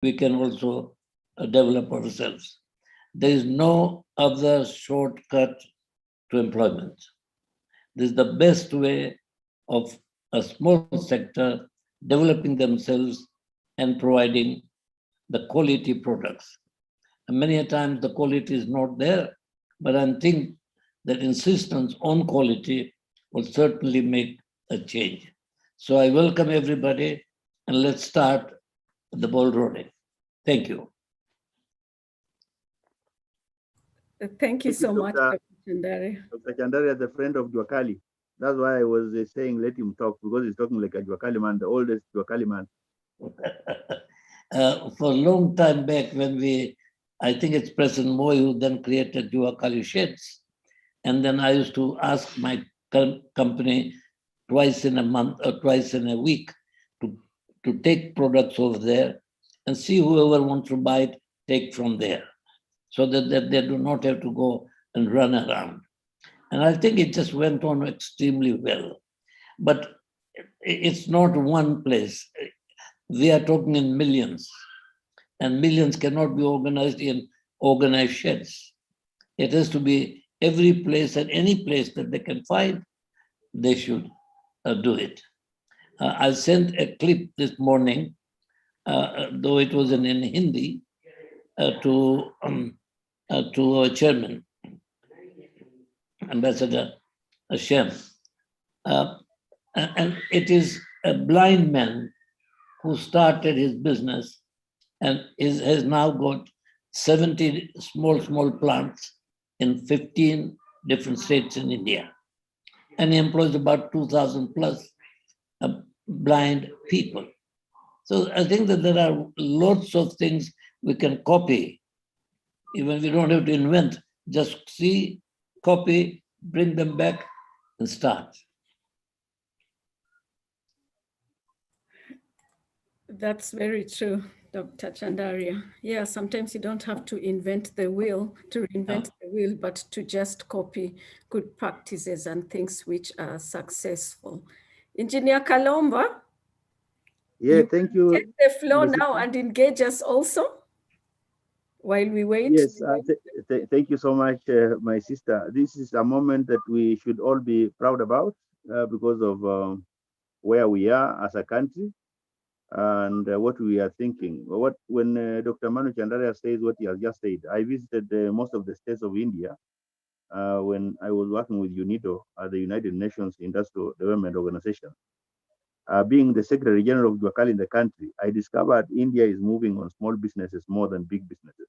we can also develop ourselves. There is no other shortcut to employment. This is the best way of a small sector developing themselves and providing the quality products. And many a times the quality is not there, but I think that insistence on quality will certainly make a change. So I welcome everybody and let's start the ball rolling. Thank you. Thank you so much, Dr. Chandaria. Dr. Chandaria is a friend of Juakali. That's why I was saying let him talk, because he's talking like a Juakali man, the oldest Juakali man. For a long time back, when I think it's President Moy who then created Juakali Sheds. And then I used to ask my company twice in a month or twice in a week to take products over there and see whoever wants to buy it, take from there, so that they do not have to go and run around. And I think it just went on extremely well. But it's not one place. We are talking in millions, and millions cannot be organized in organized sheds. It has to be every place and any place that they can find, they should do it. I sent a clip this morning, though it was in Hindi, to our chairman, Ambassador Hashem. And it is a blind man who started his business and has now got 70 small plants in 15 different states in India. And he employs about 2,000 plus blind people. So I think that there are lots of things we can copy. Even we don't have to invent, just see, copy, bring them back and start. That's very true, Dr. Chandaria. Yeah, sometimes you don't have to invent the wheel, to reinvent the wheel, but to just copy good practices and things which are successful. Engineer Kalomba? Yeah, thank you. Take the floor now and engage us also while we wait. Yes, thank you so much, my sister. This is a moment that we should all be proud about because of where we are as a country and what we are thinking. When Dr. Manu Chandaria says what he has just said, I visited most of the states of India when I was working with UNIDO, the United Nations Industrial Development Organization. Being the Secretary General of Juakali in the country, I discovered India is moving on small businesses more than big businesses.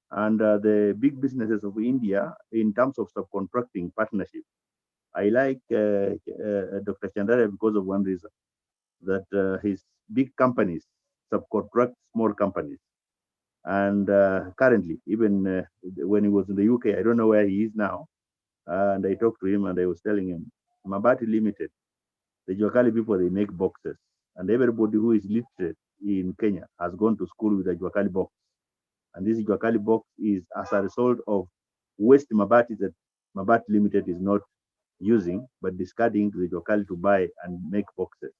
And the big businesses of India, in terms of subcontracting partnership, I like Dr. Chandaria because of one reason, that his big companies subcontract small companies. And currently, even when he was in the UK, I don't know where he is now, and I talked to him and I was telling him, Mabati Limited, the Juakali people, they make boxes. And everybody who is literate in Kenya has gone to school with a Juakali box. And this Juakali box is as a result of waste Mabati that Mabati Limited is not using, but discarding to the Juakali to buy and make boxes,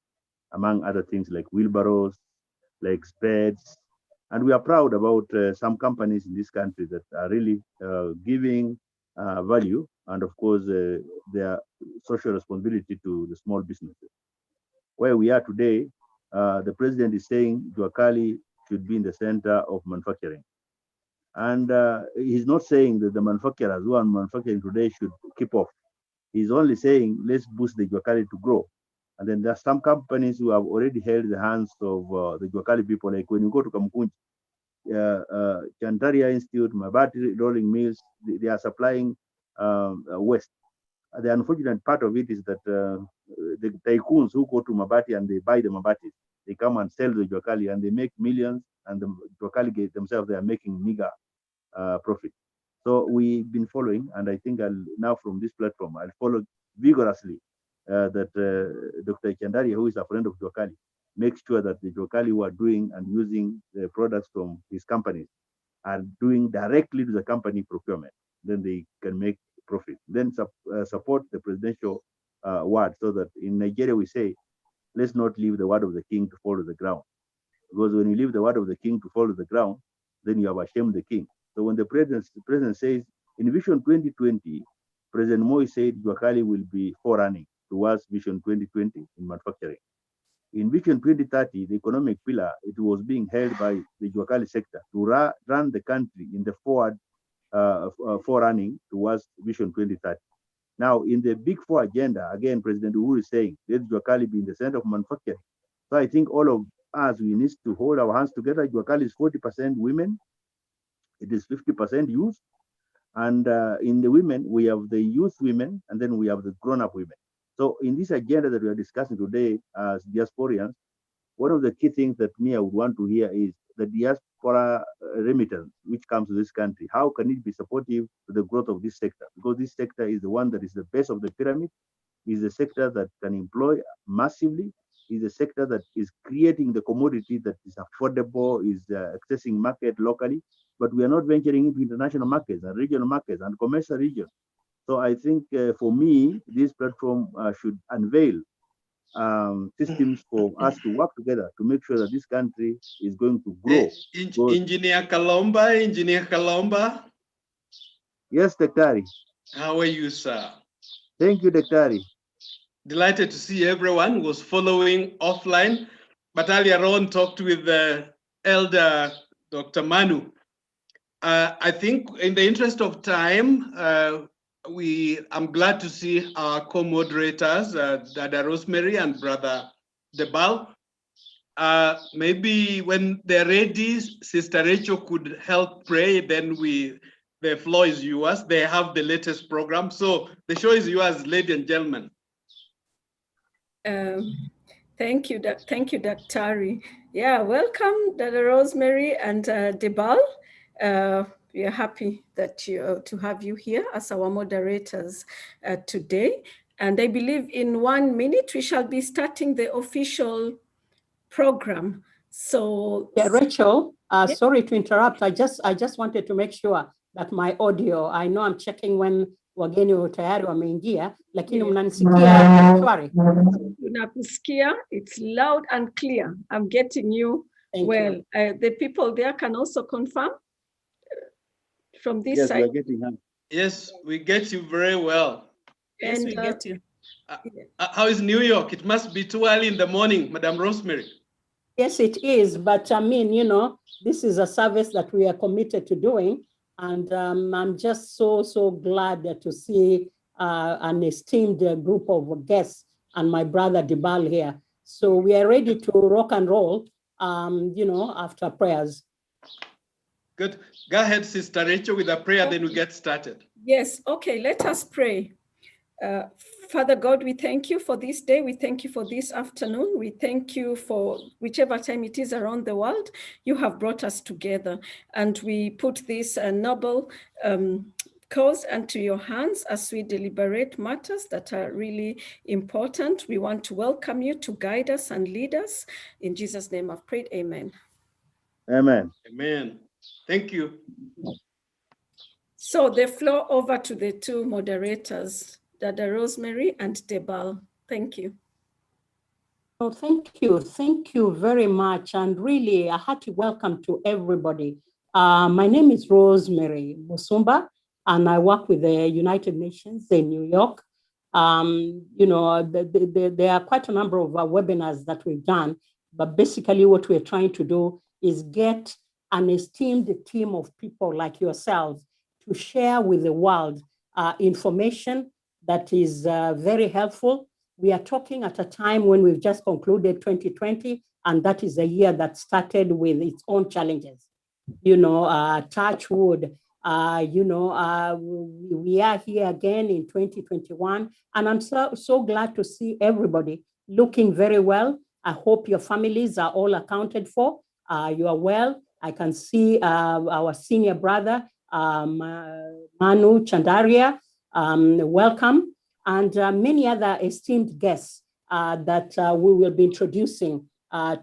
among other things like wheelbarrows, like spades. And we are proud about some companies in this country that are really giving value and, of course, their social responsibility to the small businesses. Where we are today, the president is saying Juakali should be in the center of manufacturing. And he's not saying that the manufacturers who are manufacturing today should keep off. He's only saying, let's boost the Juakali to grow. And then there are some companies who have already held the hands of the Juakali people. Like when you go to Kamukunji, Chandaria Institute, Mabati Rolling Mills, they are supplying waste. The unfortunate part of it is that the tycoons who go to Mabati and they buy the Mabati, they come and sell the Juakali and they make millions, and the Juakali themselves, they are making meager profit. So we've been following, and I think now from this platform, I'll follow vigorously that Dr. Chandaria, who is a friend of Juakali, makes sure that the Juakali who are doing and using the products from his companies are doing directly to the company procurement. Then they can make profit. Then support the presidential word, so that in Nigeria we say, let's not leave the word of the king to fall to the ground. Because when you leave the word of the king to fall to the ground, then you have ashamed the king. So when the president says, in Vision 2020, President Moi said Juakali will be forerunning towards Vision 2020 in manufacturing. In Vision 2030, the economic pillar, it was being held by the Juakali sector to run the country in the forerunning towards Vision 2030. Now, in the Big Four agenda, again, President Uhuru is saying, let Juakali be in the center of manufacturing. So I think all of us, we need to hold our hands together. Juakali is 40% women, it is 50% youth. And in the women, we have the youth women, and then we have the grown-up women. So in this agenda that we are discussing today as diasporians, one of the key things that me I would want to hear is the diaspora remittance which comes to this country. How can it be supportive to the growth of this sector? Because this sector is the one that is the base of the pyramid, is the sector that can employ massively, is a sector that is creating the commodity that is affordable, is accessing market locally, but we are not venturing into international markets and regional markets and commercial regions. So I think for me, this platform should unveil systems for us to work together to make sure that this country is going to grow. Engineer Kalomba. Yes, Daktari. How are you, sir? Thank you, Daktari. Delighted to see everyone who was following offline, but earlier on talked with the elder Dr. Manu. I think in the interest of time, I'm glad to see our co-moderators, Dada Rosemary and Brother Debal. Maybe when they're ready, Sister Rachel could help pray, then the floor is yours. They have the latest program. So the show is yours, ladies and gentlemen. Thank you, Daktari. Yeah, welcome, Dada Rosemary and Debal. We are happy that to have you here as our moderators today. And I believe in 1 minute we shall be starting the official program. So yeah, Rachel, sorry to interrupt. I just wanted to make sure that my audio, I know I'm checking when wageni tayari wameingia, lakini mnanisikia shwari? Unakusikia, it's loud and clear. I'm getting you. Thank well. The people there can also confirm from this side. Yes, we are getting her. Yes, we get you very well. Yes, we get you. How is New York? It must be too early in the morning, Madam Rosemary. Yes, it is. But I mean, you know, this is a service that we are committed to doing. And I'm just so glad to see an esteemed group of guests and my brother Debal here. So we are ready to rock and roll, you know, after prayers. Good. Go ahead, Sister Rachel, with a prayer, then we get started. Yes, okay, let us pray. Father God, we thank you for this day. We thank you for this afternoon. We thank you for whichever time it is around the world, you have brought us together. And we put this noble cause into your hands as we deliberate matters that are really important. We want to welcome you to guide us and lead us. In Jesus' name I've prayed, amen. Amen. Amen. Thank you. So the floor over to the two moderators, Dada Rosemary and Debal. Thank you. Oh, thank you very much. And really a hearty welcome to everybody. My name is Rosemary Musumba, and I work with the United Nations in New York. You know, there are quite a number of webinars that we've done, but basically what we're trying to do is get an esteemed team of people like yourselves to share with the world information that is very helpful. We are talking at a time when we've just concluded 2020, and that is a year that started with its own challenges. You know, touch wood, you know, we are here again in 2021, and I'm so glad to see everybody looking very well. I hope your families are all accounted for. You are well. I can see our senior brother, Manu Chandaria, welcome, and many other esteemed guests that we will be introducing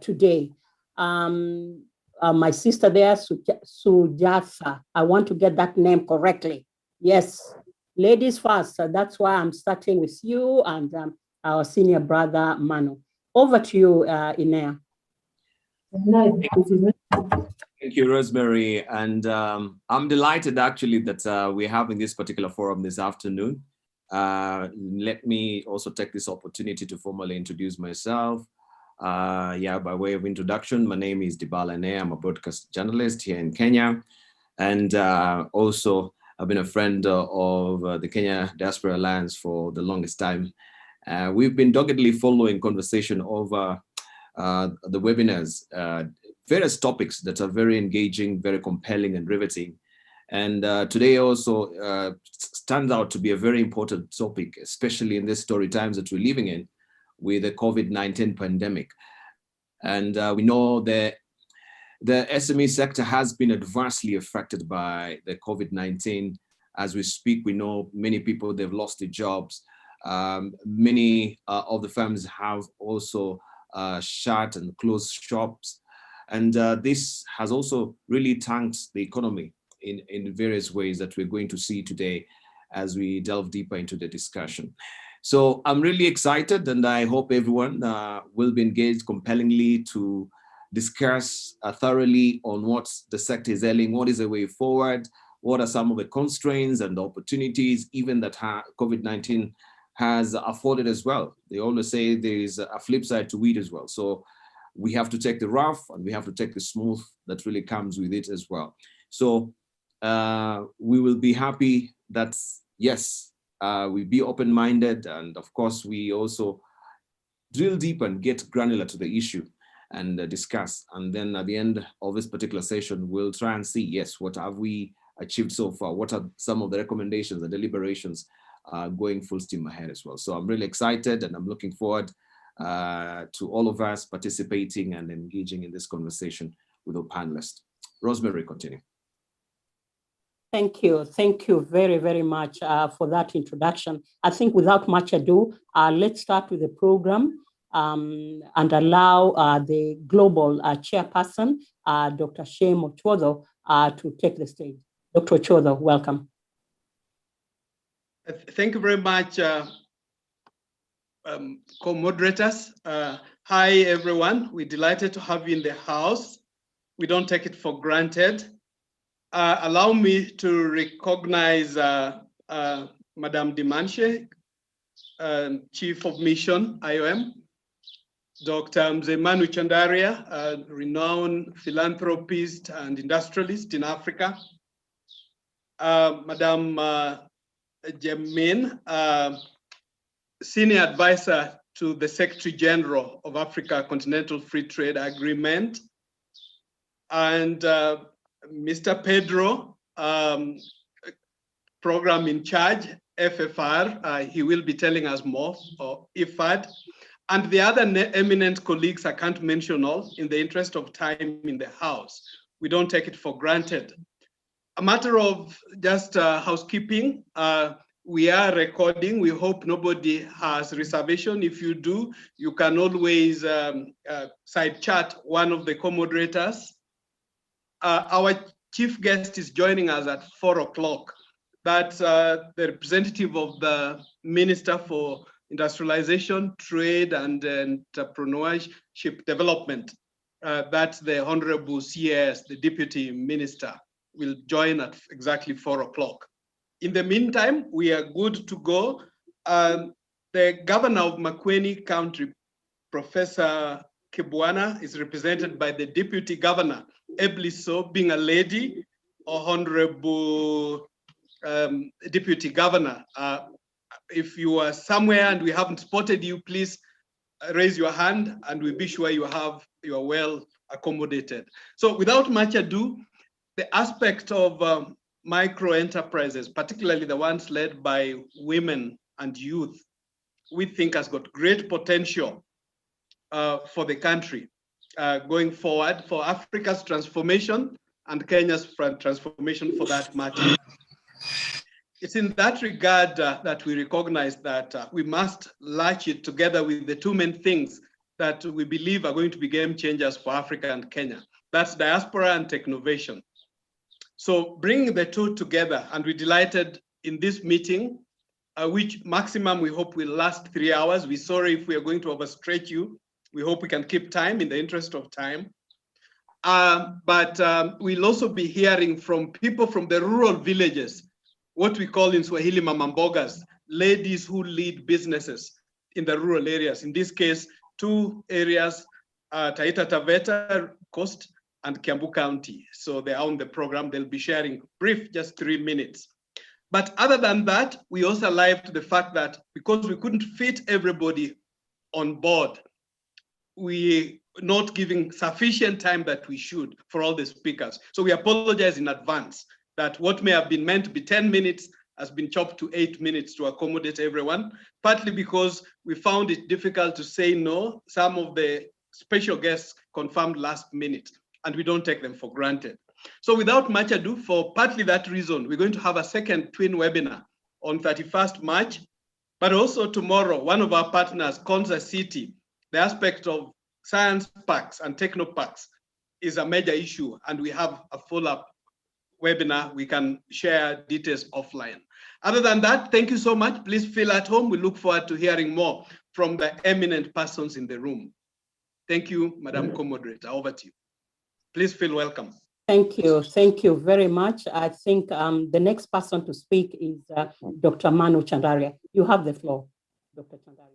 today. My sister there, Sujasa, I want to get that name correctly. Yes, ladies first, so that's why I'm starting with you and our senior brother, Manu. Over to you, Inea. Thank you, Rosemary. And I'm delighted actually that we're having this particular forum this afternoon. Let me also take this opportunity to formally introduce myself. By way of introduction, my name is Dibala Ne. I'm a broadcast journalist here in Kenya. And also, I've been a friend of the Kenya Diaspora Alliance for the longest time. We've been doggedly following conversation over the webinars, various topics that are very engaging, very compelling and riveting. And today also stands out to be a very important topic, especially in these story times that we're living in with the COVID-19 pandemic. And we know the SME sector has been adversely affected by the COVID-19. As we speak, we know many people, they've lost their jobs. Many of the firms have also shut and closed shops. And this has also really tanked the economy in various ways that we're going to see today as we delve deeper into the discussion. So I'm really excited, and I hope everyone will be engaged compellingly to discuss thoroughly on what the sector is ailing, what is the way forward, what are some of the constraints and the opportunities even that COVID-19 has afforded as well. They always say there is a flip side to it as well. So we have to take the rough and we have to take the smooth that really comes with it as well. So we will be happy that, yes, we be open-minded, and of course we also drill deep and get granular to the issue and discuss. And then at the end of this particular session, we'll try and see, yes, what have we achieved so far? What are some of the recommendations and deliberations going full steam ahead as well? So I'm really excited, and I'm looking forward to all of us participating and engaging in this conversation with our panelists. Rosemary, continue. Thank you very, very much for that introduction. I think without much ado, let's start with the program and allow the global chairperson, Dr. Shem Ochodo, to take the stage. Dr. Ochodo, welcome. Thank you very much, co-moderators. Hi, everyone. We're delighted to have you in the house. We don't take it for granted. Allow me to recognize Madame Dimanche, Chief of Mission, IOM, Dr. Manu Chandaria, a renowned philanthropist and industrialist in Africa, Madame Jemin, Senior Advisor to the Secretary General of Africa Continental Free Trade Agreement, and Mr. Pedro, Program in Charge, FFR, he will be telling us more, or IFAD, and the other eminent colleagues I can't mention all in the interest of time in the house. We don't take it for granted. A matter of just housekeeping, we are recording. We hope nobody has reservation. If you do, you can always side chat one of the co-moderators. Our chief guest is joining us at 4 o'clock. That's the representative of the Minister for Industrialization, Trade and Entrepreneurship Development. That's the Honorable CS, the Deputy Minister, will join at exactly 4 o'clock. In the meantime, we are good to go. The governor of Makueni County, Professor Kibwana, is represented by the Deputy Governor, ably so, being a lady, Honorable Deputy Governor. If you are somewhere and we haven't spotted you, please raise your hand and we'll be sure you are well accommodated. So without much ado, the aspect of micro enterprises, particularly the ones led by women and youth, we think has got great potential for the country going forward, for Africa's transformation and Kenya's transformation for that matter. It's in that regard that we recognize that we must latch it together with the two main things that we believe are going to be game changers for Africa and Kenya. That's diaspora and technovation. So bringing the two together, and we're delighted in this meeting, which maximum we hope will last 3 hours. We're sorry if we are going to overstretch you. We hope we can keep time in the interest of time. But we'll also be hearing from people from the rural villages, what we call in Swahili mama mbogas, ladies who lead businesses in the rural areas. In this case, two areas, Taita Taveta Coast and Kiambu County. So they are on the program. They'll be sharing brief, just 3 minutes. But other than that, we also alive to the fact that because we couldn't fit everybody on board, we not giving sufficient time that we should for all the speakers. So we apologize in advance that what may have been meant to be 10 minutes has been chopped to 8 minutes to accommodate everyone, partly because we found it difficult to say no. Some of the special guests confirmed last minute, and we don't take them for granted. So without much ado, for partly that reason, we're going to have a second twin webinar on 31st March, but also tomorrow, one of our partners, Konza City, the aspect of science parks and techno parks is a major issue, and we have a follow-up webinar. We can share details offline. Other than that, thank you so much. Please feel at home. We look forward to hearing more from the eminent persons in the room. Thank you, Madam Co-Moderator. Over to you. Please feel welcome. Thank you very much. I think the next person to speak is Dr. Manu Chandaria. You have the floor, Dr. Chandaria.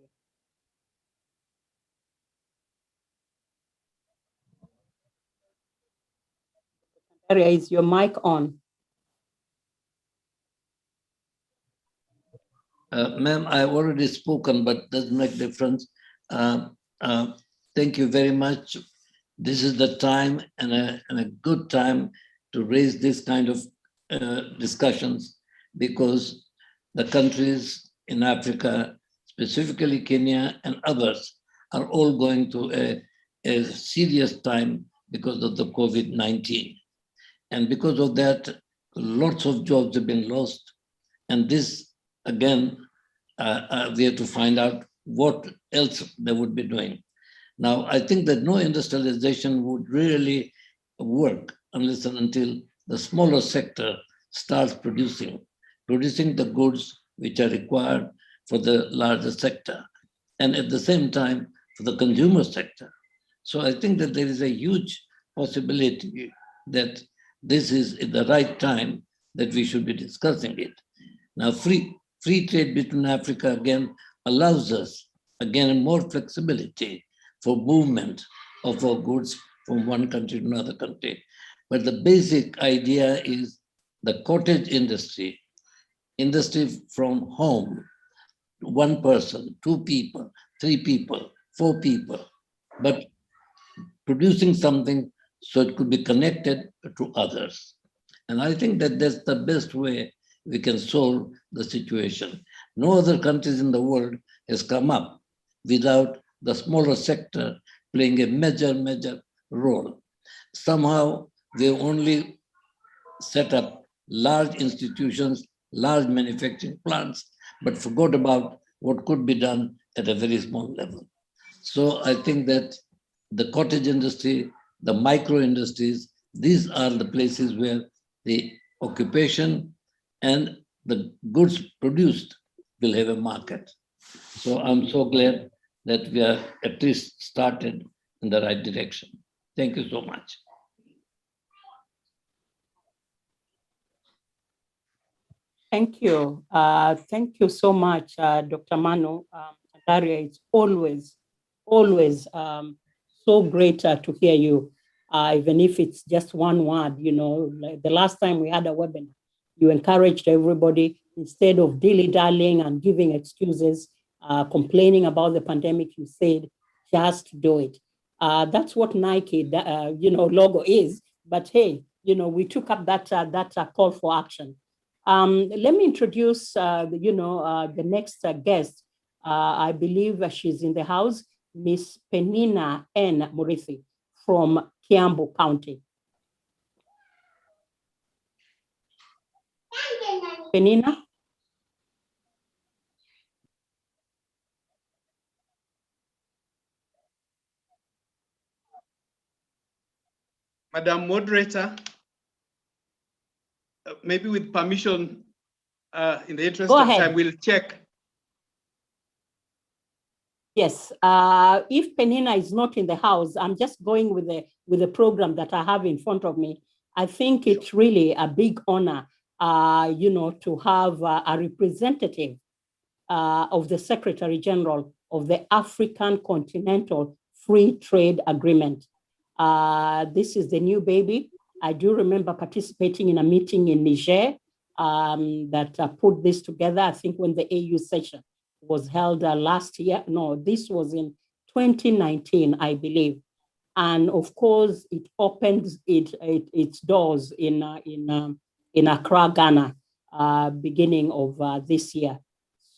Is your mic on? Ma'am, I've already spoken, but doesn't make difference. Thank you very much. This is the time and a good time to raise this kind of discussions, because the countries in Africa, specifically Kenya and others, are all going through a serious time because of the COVID-19. And because of that, lots of jobs have been lost. And this, again, we have to find out what else they would be doing. Now, I think that no industrialization would really work unless and until the smaller sector starts producing the goods which are required for the larger sector, and at the same time for the consumer sector. So I think that there is a huge possibility that this is the right time that we should be discussing it. Now, free trade between Africa, again, allows us, again, more flexibility for movement of our goods from one country to another country. But the basic idea is the cottage industry from home, one person, two people, three people, four people, but producing something so it could be connected to others. And I think that that's the best way we can solve the situation. No other countries in the world has come up without the smaller sector playing a major role. Somehow they only set up large institutions, large manufacturing plants, but forgot about what could be done at a very small level. So I think that the cottage industry, the micro industries, these are the places where the occupation and the goods produced will have a market. So I'm so glad that we are at least started in the right direction. Thank you so much. Thank you. Thank you so much, Dr. Manu Chandaria. It's always so great to hear you, even if it's just one word. You know, like the last time we had a webinar, you encouraged everybody, instead of dilly-dallying and giving excuses, complaining about the pandemic, you said, just do it. That's what Nike, logo is. But hey, we took up that call for action. Let me introduce, the next guest. I believe she's in the house, Miss Penina N. Murithi from Kiambu County. Penina? Madam Moderator, maybe with permission, in the interest of time, we'll check. Yes, if Penina is not in the house, I'm just going with the program that I have in front of me. I think it's really a big honor, to have a representative of the Secretary General of the African Continental Free Trade Agreement. This is the new baby. I do remember participating in a meeting in Niger that put this together. I think when the AU session was held last year. No, this was in 2019, I believe. And of course, it opened its doors in Accra, Ghana, beginning of this year.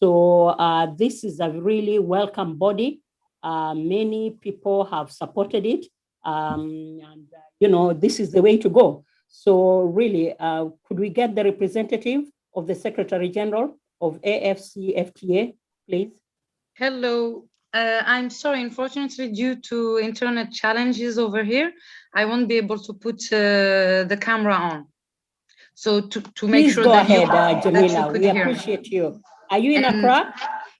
So this is a really welcome body. Many people have supported it. This is the way to go. So really, could we get the representative of the Secretary General of AFCFTA, please? Hello. I'm sorry, unfortunately, due to internet challenges over here, I won't be able to put the camera on. So to make Please sure go that ahead, Jamila. could We hear appreciate you. Are you in Accra?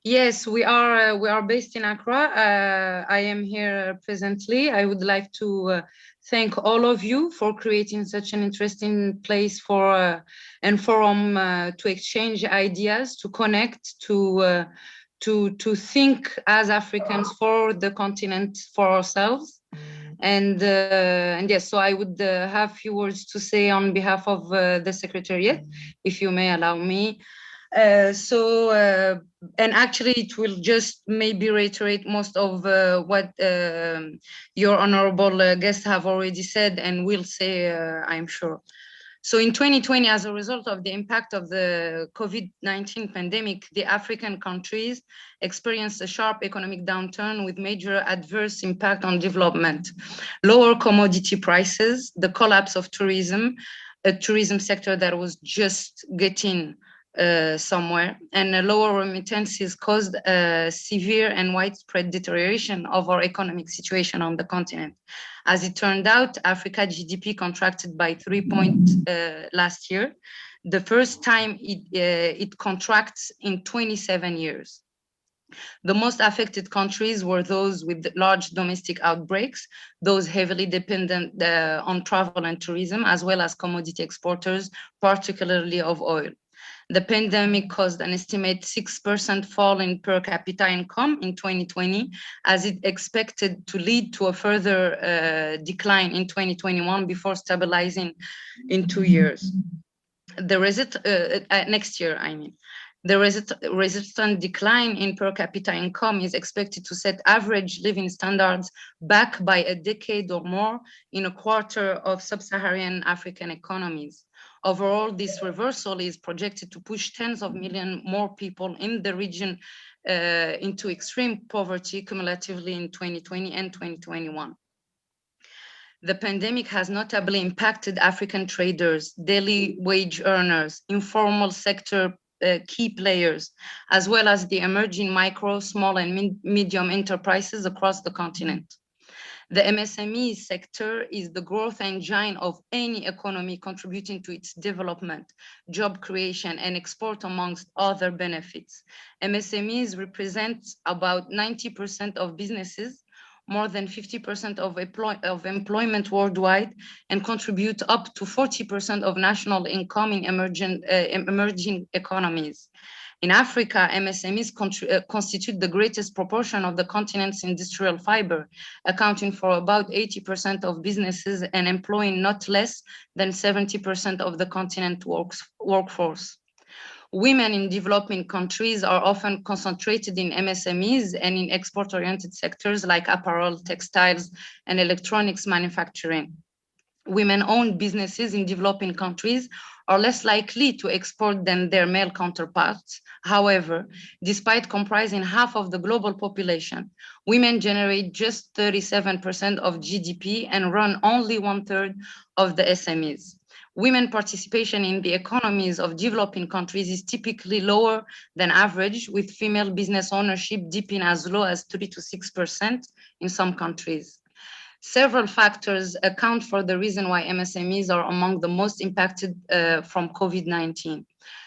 Yes, we are based in Accra. I am here presently. I would like to thank all of you for creating such an interesting place for and forum to exchange ideas, to connect, to think as Africans for the continent, for ourselves. And yes, so I would have a few words to say on behalf of the Secretariat, if you may allow me. And actually it will just maybe reiterate most of what your honorable guests have already said and will say, I'm sure. So in 2020, as a result of the impact of the COVID-19 pandemic, the African countries experienced a sharp economic downturn with major adverse impact on development. Lower commodity prices, the collapse of tourism, a tourism sector that was just getting somewhere, and lower remittances caused a severe and widespread deterioration of our economic situation on the continent. As it turned out, Africa GDP contracted by 3 points last year, the first time it contracts in 27 years. The most affected countries were those with large domestic outbreaks, those heavily dependent on travel and tourism, as well as commodity exporters, particularly of oil. The pandemic caused an estimated 6% fall in per capita income in 2020, as it expected to lead to a further decline in 2021 before stabilizing in 2 years. Next year, I mean. The resultant decline in per capita income is expected to set average living standards back by a decade or more in a quarter of sub-Saharan African economies. Overall, this reversal is projected to push tens of millions more people in the region into extreme poverty cumulatively in 2020 and 2021. The pandemic has notably impacted African traders, daily wage earners, informal sector key players, as well as the emerging micro, small, and medium enterprises across the continent. The MSME sector is the growth engine of any economy, contributing to its development, job creation, and export, amongst other benefits. MSMEs represent about 90% of businesses, more than 50% of employment worldwide, and contribute up to 40% of national income in emerging economies. In Africa, MSMEs constitute the greatest proportion of the continent's industrial fiber, accounting for about 80% of businesses and employing not less than 70% of the continent's workforce. Women in developing countries are often concentrated in MSMEs and in export-oriented sectors like apparel, textiles, and electronics manufacturing. Women-owned businesses in developing countries are less likely to export than their male counterparts. However, despite comprising half of the global population, women generate just 37% of GDP and run only 1/3 of the SMEs. Women participation in the economies of developing countries is typically lower than average, with female business ownership dipping as low as 3 to 6% in some countries. Several factors account for the reason why MSMEs are among the most impacted from COVID-19.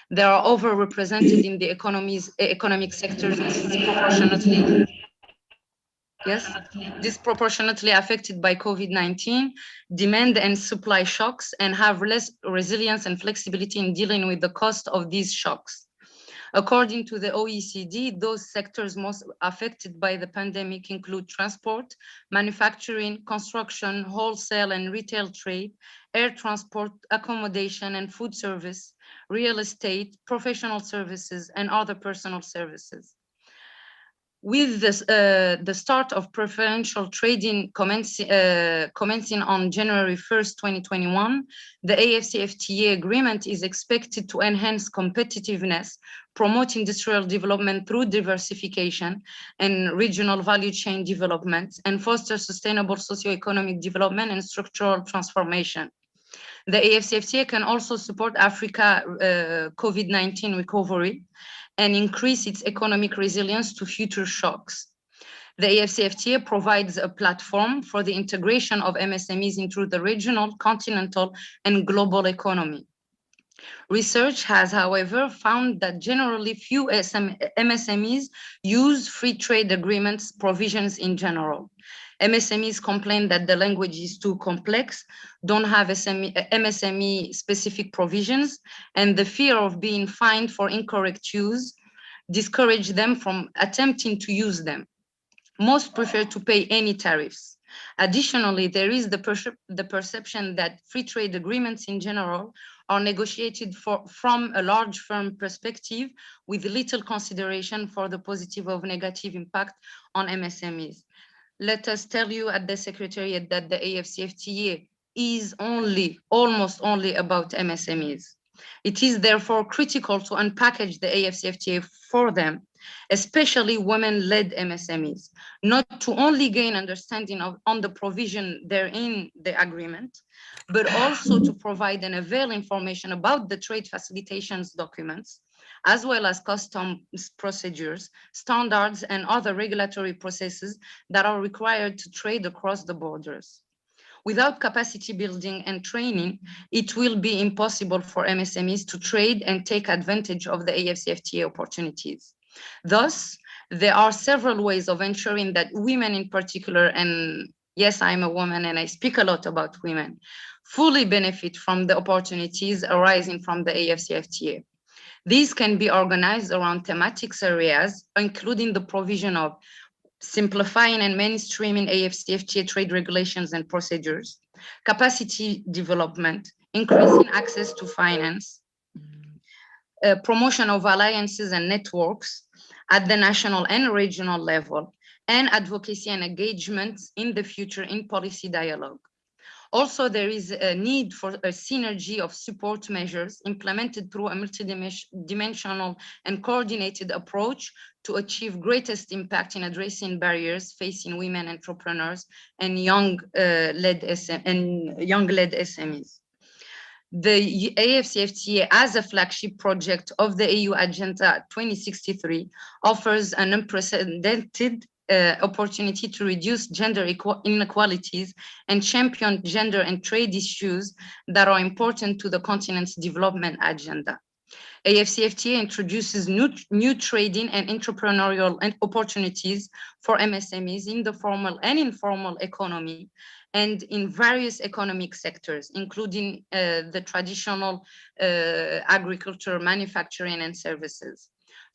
They are overrepresented in the economic sectors disproportionately. yes, disproportionately affected by COVID-19, demand and supply shocks, and have less resilience and flexibility in dealing with the cost of these shocks. According to the OECD, those sectors most affected by the pandemic include transport, manufacturing, construction, wholesale and retail trade, air transport, accommodation and food service, real estate, professional services, and other personal services. With this, the start of preferential trading commencing on January 1st, 2021, the AFCFTA agreement is expected to enhance competitiveness, promote industrial development through diversification and regional value chain development, and foster sustainable socioeconomic development and structural transformation. The AFCFTA can also support Africa COVID-19 recovery and increase its economic resilience to future shocks. The AFCFTA provides a platform for the integration of MSMEs into the regional, continental, and global economy. Research has, however, found that generally few MSMEs use free trade agreements provisions in general. MSMEs complain that the language is too complex, don't have MSME specific provisions, and the fear of being fined for incorrect use discourage them from attempting to use them. Most prefer to pay any tariffs. Additionally, there is the perception that free trade agreements in general are negotiated from a large firm perspective with little consideration for the positive or negative impact on MSMEs. Let us tell you at the Secretariat that the AFCFTA is almost only about MSMEs. It is therefore critical to unpackage the AFCFTA for them, especially women-led MSMEs, not to only gain understanding on the provision therein the agreement, but also to provide and avail information about the trade facilitations documents, as well as customs procedures, standards, and other regulatory processes that are required to trade across the borders. Without capacity building and training, it will be impossible for MSMEs to trade and take advantage of the AFCFTA opportunities. Thus, there are several ways of ensuring that women in particular, and yes, I'm a woman and I speak a lot about women, fully benefit from the opportunities arising from the AFCFTA. These can be organized around thematic areas, including the provision of simplifying and mainstreaming AFCFTA trade regulations and procedures, capacity development, increasing access to finance, promotion of alliances and networks at the national and regional level, and advocacy and engagement in the future in policy dialogue. Also, there is a need for a synergy of support measures implemented through a multidimensional and coordinated approach to achieve greatest impact in addressing barriers facing women entrepreneurs and young-led SMEs. The AFCFTA, as a flagship project of the EU Agenda 2063, offers an unprecedented opportunity to reduce gender inequalities and champion gender and trade issues that are important to the continent's development agenda. AFCFTA introduces new trading and entrepreneurial opportunities for MSMEs in the formal and informal economy and in various economic sectors, including the traditional agriculture, manufacturing, and services.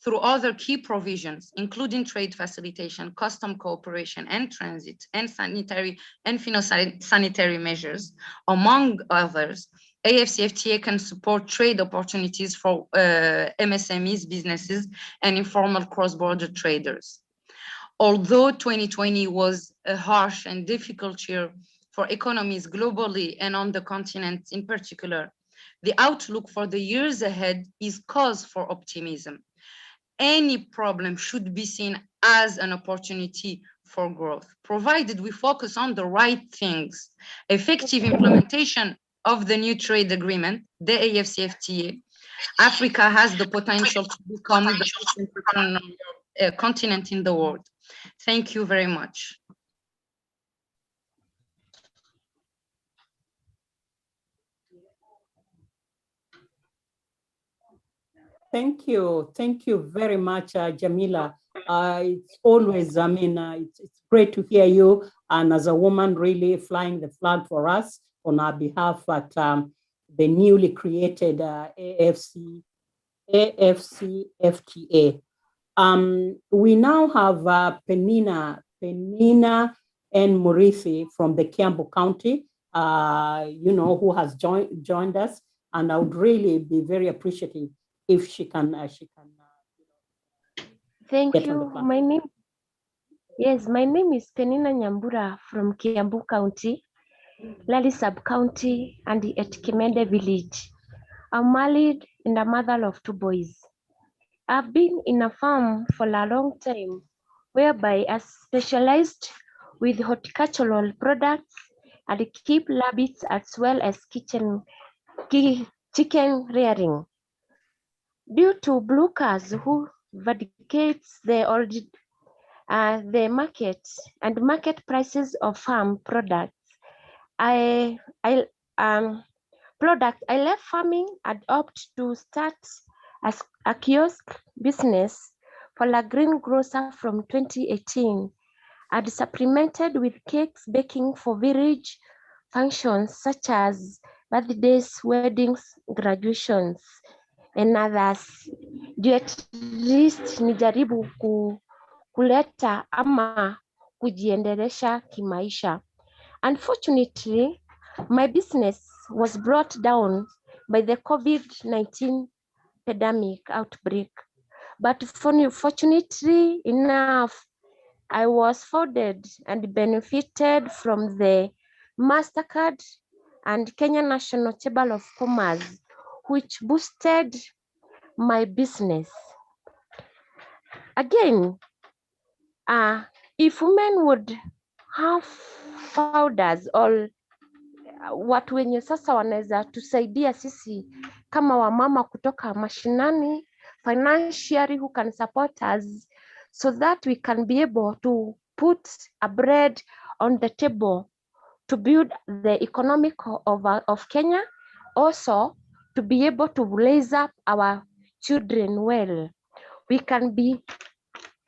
Through other key provisions, including trade facilitation, custom cooperation, and transit, and sanitary and phytosanitary measures, among others, AFCFTA can support trade opportunities for MSMEs, businesses, and informal cross-border traders. Although 2020 was a harsh and difficult year for economies globally and on the continent in particular, the outlook for the years ahead is cause for optimism. Any problem should be seen as an opportunity for growth, provided we focus on the right things. Effective implementation of the new trade agreement, the AFCFTA, Africa has the potential to become the most entrepreneurial continent in the world. Thank you very much. Thank you very much, Jamila. It's always, it's great to hear you. And as a woman, really flying the flag for us on our behalf at the newly created AFCFTA. We now have Penina and Murithi from the Kiambu County, who has joined us, and I would really be very appreciative if she can. Thank you. My name is Penina Nyambura from Kiambu County, Lali Sub-County, and at Kimende Village. I'm married and a mother of 2 boys. I've been in a farm for a long time, whereby I specialized with horticultural products and keep rabbits as well as chicken rearing. Due to blockers who vindicates the market and market prices of farm products, I left farming and opt to start as a kiosk business for a greengrocer from 2018, and supplemented with cakes baking for village functions such as birthdays, weddings, graduations, and others. Ndio at least nijaribu kuleta ama kujiendelesha kimaisha. Unfortunately, my business was brought down by the COVID-19 pandemic outbreak. But fortunately enough, I was funded and benefited from the MasterCard and Kenya National Chamber of Commerce, which boosted my business. Again, if women would have founders or watu wenye sasa wanaweza tusaidia sisi kama wamama kutoka mashinani financially, who can support us so that we can be able to put a bread on the table to build the economic of Kenya, also to be able to raise up our children well. We can be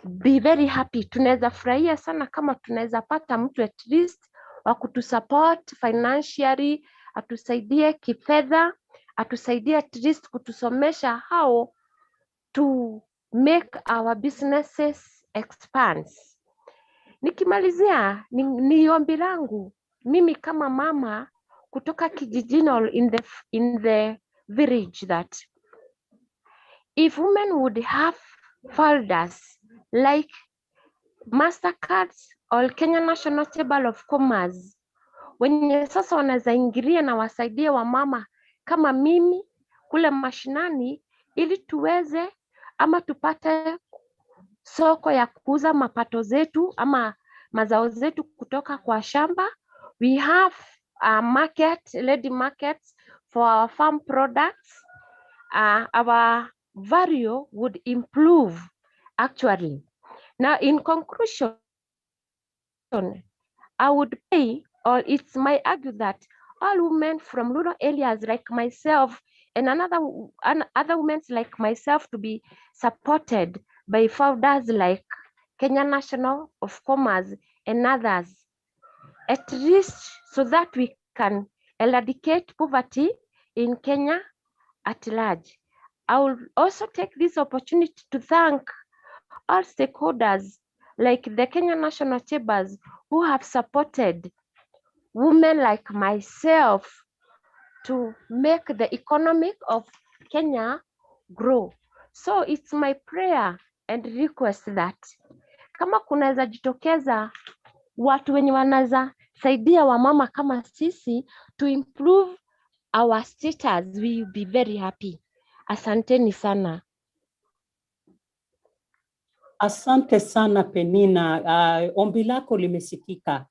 very happy. Tunaweza furahia sana kama tunaweza pata mtu at least wa kutusupport financially, atusaidie kifedha, atusaidie at least kutusomesha how to make our businesses expand. Nikimalizia ni ombi langu mimi kama mama kutoka kijijini in the village, that if women would have founders like MasterCards or Kenya National Chamber of Commerce, wenye sasa wanaweza ingilia na wasaidie wamama kama mimi kule mashinani, ili tuweze ama tupate soko ya kuuza mapato zetu ama mazao zetu kutoka kwa shamba. We have a market, ready markets for our farm products. Our value would improve actually. Now, in conclusion, I would say, or it's my argue that all women from rural areas like myself and other women like myself to be supported by founders like Kenya National of Commerce and others, at least so that we can eradicate poverty in Kenya at large. I will also take this opportunity to thank all stakeholders like the Kenya National Chambers who have supported women like myself to make the economy of Kenya grow. So it's my prayer and request that kama kunaweza jitokeza watu wenye wanaweza saidia wamama kama sisi to improve our status, we will be very happy. Asanteni sana. Asante sana Penina, ombi lako limesikika.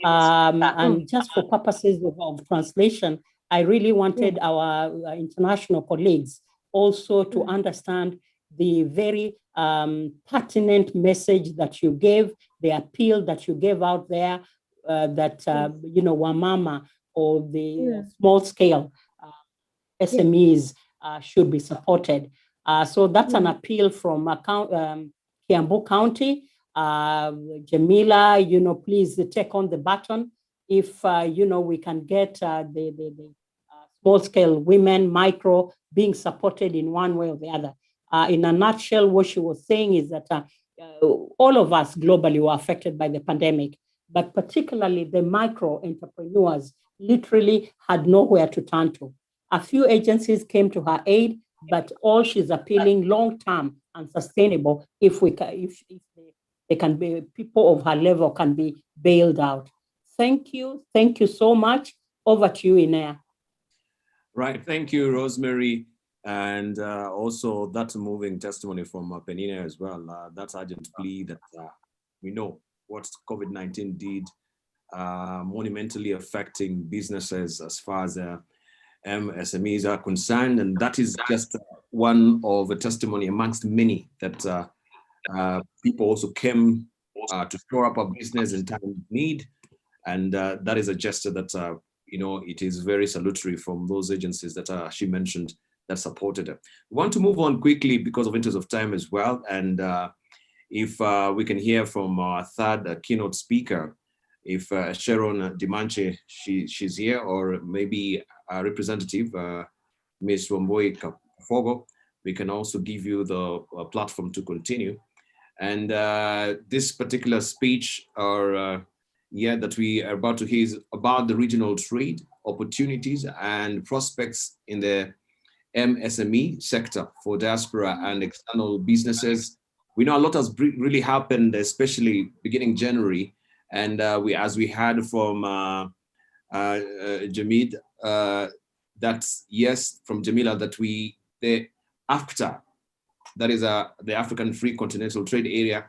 And just for purposes of translation, I really wanted our international colleagues also to understand the very pertinent message that you gave, the appeal that you gave out there, that, wamama or the small scale SMEs should be supported. So that's an appeal from Kiambu County. Jamila, please take on the baton. If, we can get the small-scale women, micro, being supported in one way or the other. In a nutshell, what she was saying is that all of us globally were affected by the pandemic, but particularly the micro entrepreneurs literally had nowhere to turn to. A few agencies came to her aid, but all she's appealing long-term and sustainable if they can be, people of her level can be bailed out. Thank you so much. Over to you, Inea. Right, thank you, Rosemary. And also that moving testimony from Penina as well. That's urgent plea that we know what COVID-19 did, monumentally affecting businesses as far as MSMEs are concerned. And that is just one of a testimony amongst many that people also came to shore up a business in time of need. And that is a gesture that, it is very salutary from those agencies that she mentioned that supported her. We want to move on quickly because of interest of time as well. And if we can hear from our third keynote speaker, if Sharon Dimanche, she's here, or maybe a representative, Ms. Wamboi Kafogo, we can also give you the platform to continue. And this particular speech that we are about to hear is about the regional trade opportunities and prospects in the MSME sector for diaspora and external businesses. We know a lot has really happened, especially beginning January. And as we heard from Jamid, that's yes, from Jamila, that the AFTA, that is the African Free Continental Trade Area,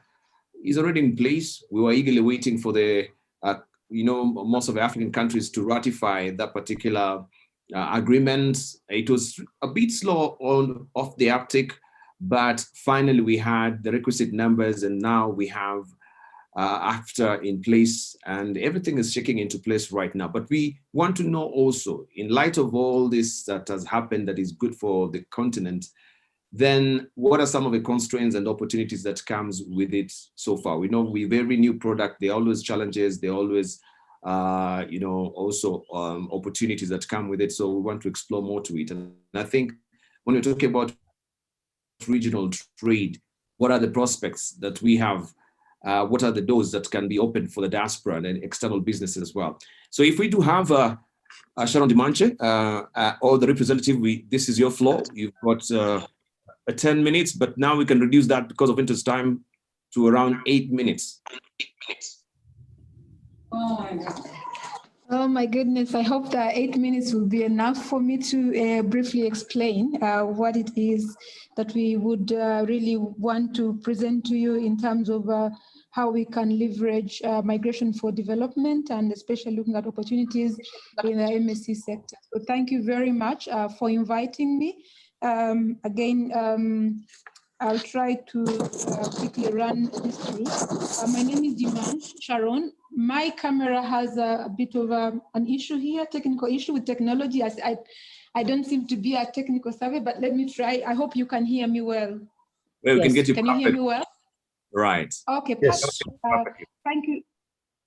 is already in place. We were eagerly waiting for the, most of the African countries to ratify that particular agreement. It was a bit slow off the uptick, but finally we had the requisite numbers, and now we have AFTA in place, and everything is shaking into place right now. But we want to know also, in light of all this that has happened that is good for the continent, then what are some of the constraints and opportunities that comes with it so far? We know with every new product, there are always challenges, there are always, also opportunities that come with it. So we want to explore more to it. And I think when we're talking about regional trade, what are the prospects that we have? What are the doors that can be opened for the diaspora and external businesses as well? So if we do have Sharon Dimanche or the representative, this is your floor. You've got 10 minutes, but now we can reduce that because of interest time to around 8 minutes. Oh my goodness, I hope that 8 minutes will be enough for me to briefly explain what it is that we would really want to present to you in terms of how we can leverage migration for development, and especially looking at opportunities in the MSC sector. So thank you very much for inviting me. I'll try to quickly run this through. My name is Dimanche Sharon. My camera has a bit of an issue here, technical issue with technology. I don't seem to be a technical savvy, but let me try. I hope you can hear me well. Well, we can get you. Can you hear me well? Right. Okay, yes. Thank you.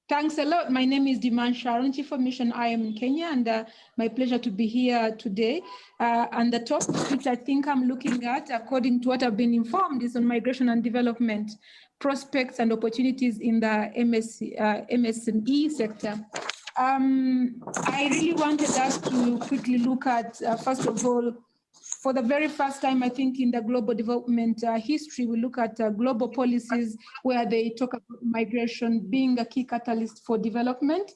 Thanks a lot. My name is Dimanche Sharon, Chief of Mission. I am in Kenya, and my pleasure to be here today. And the topic which I think I'm looking at, according to what I've been informed, is on migration and development prospects and opportunities in the MSME sector. I really wanted us to quickly look at, first of all, for the very first time, I think, in the global development history, we look at global policies where they talk about migration being a key catalyst for development.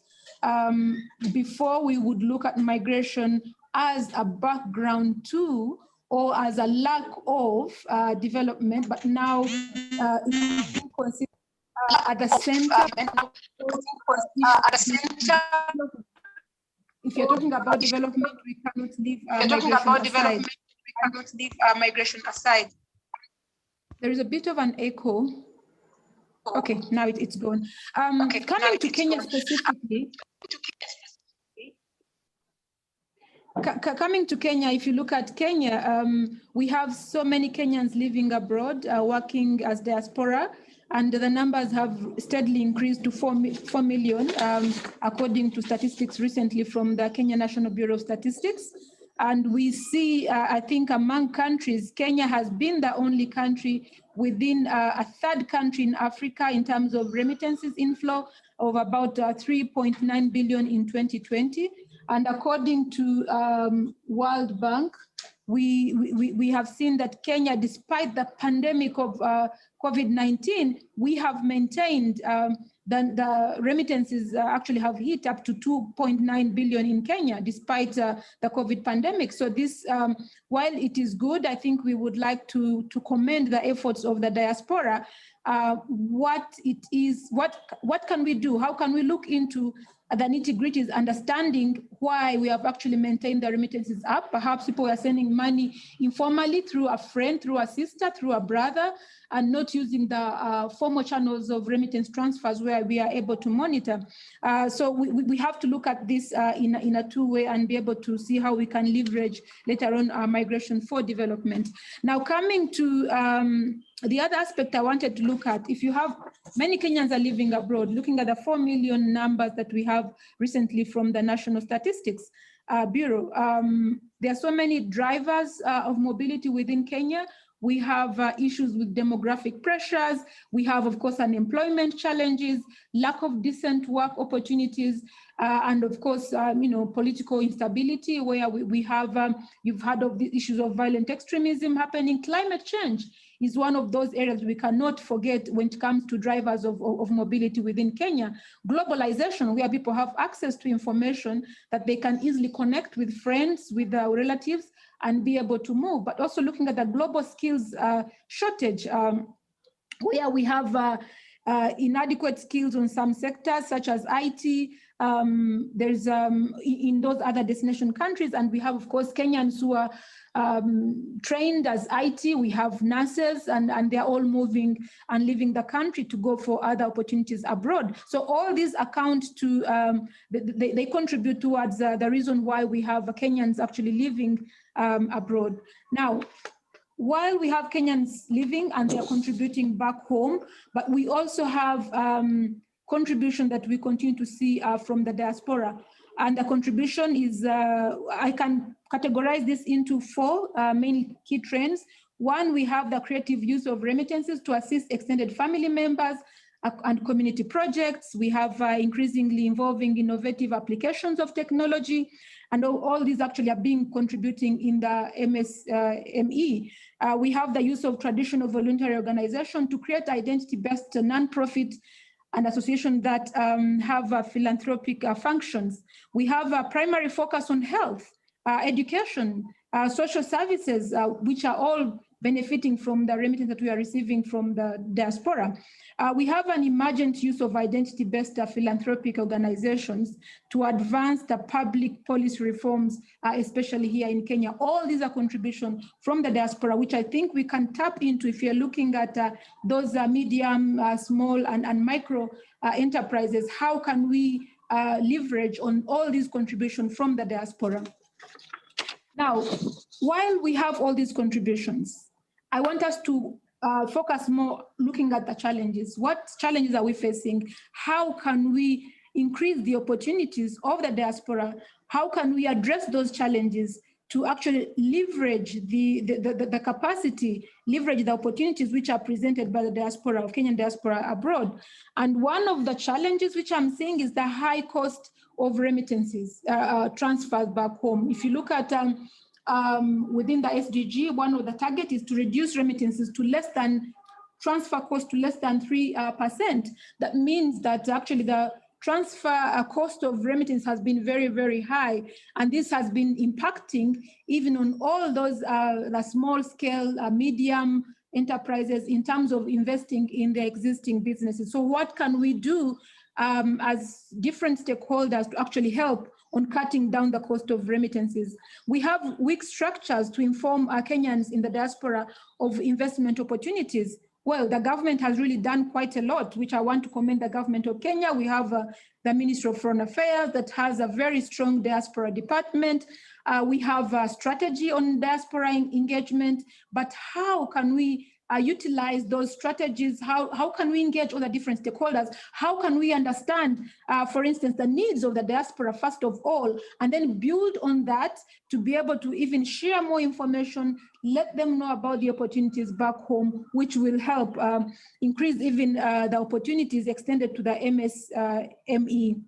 Before, we would look at migration as a background to or as a lack of development, but now it's considered at the center. If you're talking about development, we cannot leave migration aside. There is a bit of an echo. Okay, now it's gone. Coming to Kenya specifically. Coming to Kenya, if you look at Kenya, we have so many Kenyans living abroad, working as diaspora, and the numbers have steadily increased to 4 million, according to statistics recently from the Kenya National Bureau of Statistics. And we see, I think among countries, Kenya has been the only country within a third country in Africa in terms of remittances inflow of about 3.9 billion in 2020. And according to World Bank, we have seen that Kenya, despite the pandemic of COVID-19, we have maintained the remittances actually have hit up to 2.9 billion in Kenya, despite the COVID pandemic. So this, while it is good, I think we would like to commend the efforts of the diaspora. What can we do? How can we look into the nitty-gritties, understanding why we have actually maintained the remittances up? Perhaps people are sending money informally through a friend, through a sister, through a brother, and not using the formal channels of remittance transfers where we are able to monitor. So we have to look at this in a two-way and be able to see how we can leverage later on our migration for development. Now, coming to the other aspect I wanted to look at, if you have many Kenyans are living abroad, looking at the 4 million numbers that we have recently from the National Statistics Bureau, there are so many drivers of mobility within Kenya. We have issues with demographic pressures. We have, of course, unemployment challenges, lack of decent work opportunities, and of course, political instability, where we have, you've heard of the issues of violent extremism happening. Climate change is one of those areas we cannot forget when it comes to drivers of mobility within Kenya. Globalization, where people have access to information that they can easily connect with friends, with relatives, and be able to move. But also looking at the global skills shortage, where we have inadequate skills on some sectors, such as IT. There's in those other destination countries, and we have, of course, Kenyans who are trained as IT. We have nurses, and they're all moving and leaving the country to go for other opportunities abroad. So all these account to, they contribute towards the reason why we have Kenyans actually living abroad. Now, while we have Kenyans living and they're contributing back home, but we also have contribution that we continue to see from the diaspora. And the contribution is, I can categorize this into four main key trends. One, we have the creative use of remittances to assist extended family members and community projects. We have increasingly involving innovative applications of technology, and all these actually are being contributing in the MSME. We have the use of traditional voluntary organization to create identity-based nonprofit and associations that have philanthropic functions. We have a primary focus on health, education, social services, which are all benefiting from the remittance that we are receiving from the diaspora. We have an emergent use of identity-based philanthropic organizations to advance the public policy reforms, especially here in Kenya. All these are contributions from the diaspora, which I think we can tap into if you're looking at those medium, small, and micro enterprises. How can we leverage on all these contributions from the diaspora? Now, while we have all these contributions, I want us to focus more looking at the challenges. What challenges are we facing? How can we increase the opportunities of the diaspora? How can we address those challenges to actually leverage the capacity, leverage the opportunities which are presented by the diaspora, of Kenyan diaspora abroad? And one of the challenges which I'm seeing is the high cost of remittances, transfers back home. If you look at within the SDG, one of the target is to reduce remittances to less than, transfer cost to less than 3%. That means that actually the transfer cost of remittance has been very, very high. And this has been impacting even on all those the small scale, medium enterprises in terms of investing in their existing businesses. So what can we do as different stakeholders to actually help on cutting down the cost of remittances? We have weak structures to inform our Kenyans in the diaspora of investment opportunities. Well, the government has really done quite a lot, which I want to commend the government of Kenya. We have the Ministry of Foreign Affairs that has a very strong diaspora department. We have a strategy on diaspora engagement, but how can we utilize those strategies? How can we engage all the different stakeholders? How can we understand, for instance, the needs of the diaspora first of all, and then build on that to be able to even share more information, let them know about the opportunities back home, which will help increase even the opportunities extended to the MSME.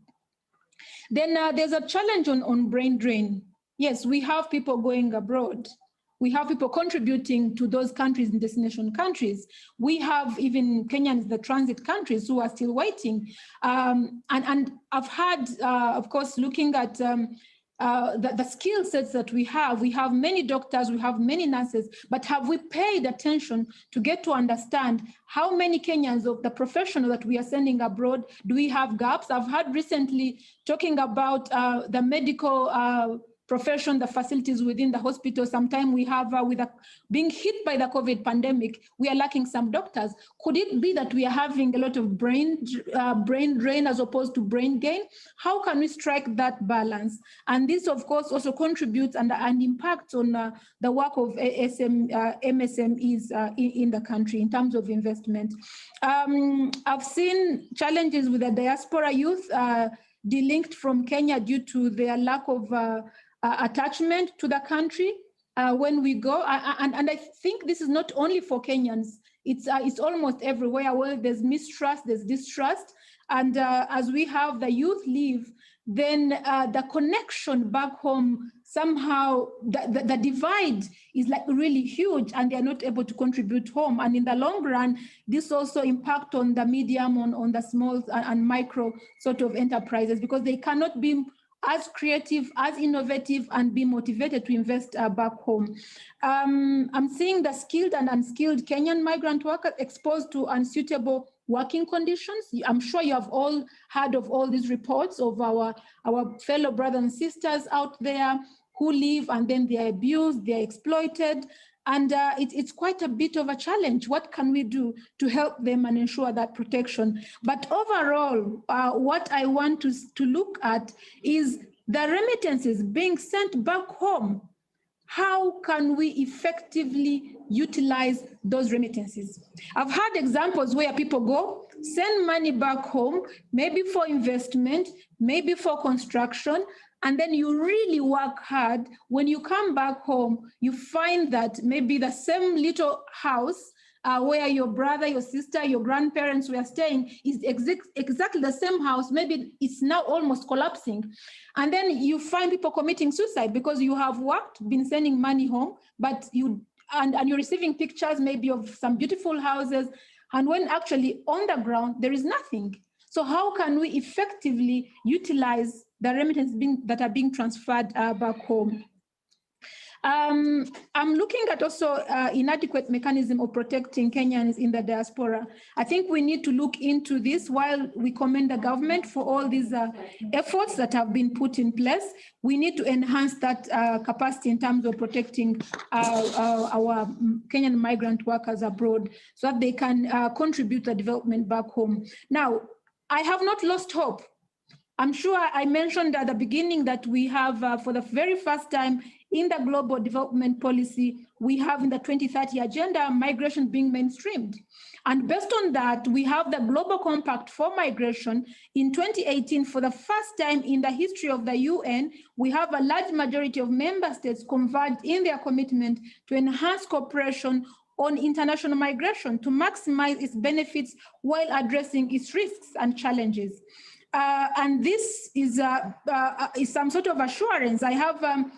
Then there's a challenge on brain drain. Yes, we have people going abroad. We have people contributing to those countries and destination countries. We have even Kenyans, the transit countries, who are still waiting. And I've had, of course, looking at the skill sets that we have many doctors, we have many nurses, but have we paid attention to get to understand how many Kenyans of the professional that we are sending abroad, do we have gaps? I've heard recently talking about the medical profession, the facilities within the hospital. Sometimes we have, being hit by the COVID pandemic, we are lacking some doctors. Could it be that we are having a lot of brain drain as opposed to brain gain? How can we strike that balance? And this, of course, also contributes and impacts on the work of MSMEs in the country in terms of investment. I've seen challenges with the diaspora youth delinked from Kenya due to their lack of attachment to the country when we go, and I think this is not only for Kenyans. It's almost everywhere where there's mistrust, there's distrust, and as we have the youth leave, then the connection back home somehow the divide is like really huge, and they are not able to contribute home. And in the long run, this also impact on the medium, on the small and micro sort of enterprises, because they cannot be as creative, as innovative, and be motivated to invest back home. I'm seeing the skilled and unskilled Kenyan migrant workers exposed to unsuitable working conditions. I'm sure you have all heard of all these reports of our fellow brothers and sisters out there who live and then they are abused, they are exploited. And it's quite a bit of a challenge. What can we do to help them and ensure that protection? But overall, what I want to look at is the remittances being sent back home. How can we effectively utilize those remittances? I've had examples where people go, send money back home, maybe for investment, maybe for construction, and then you really work hard. When you come back home, you find that maybe the same little house where your brother, your sister, your grandparents were staying is exactly the same house. Maybe it's now almost collapsing. And then you find people committing suicide because you have worked, been sending money home, but you're receiving pictures maybe of some beautiful houses. And when actually on the ground, there is nothing. So how can we effectively utilize the remittances that are being transferred back home? I'm looking at also inadequate mechanism of protecting Kenyans in the diaspora. I think we need to look into this. While we commend the government for all these efforts that have been put in place, we need to enhance that capacity in terms of protecting our Kenyan migrant workers abroad so that they can contribute to development back home. Now, I have not lost hope. I'm sure I mentioned at the beginning that we have, for the very first time in the global development policy, we have in the 2030 agenda, migration being mainstreamed. And based on that, we have the Global Compact for Migration. In 2018, for the first time in the history of the UN, we have a large majority of member states converged in their commitment to enhance cooperation on international migration to maximize its benefits while addressing its risks and challenges. And this is some sort of assurance. I have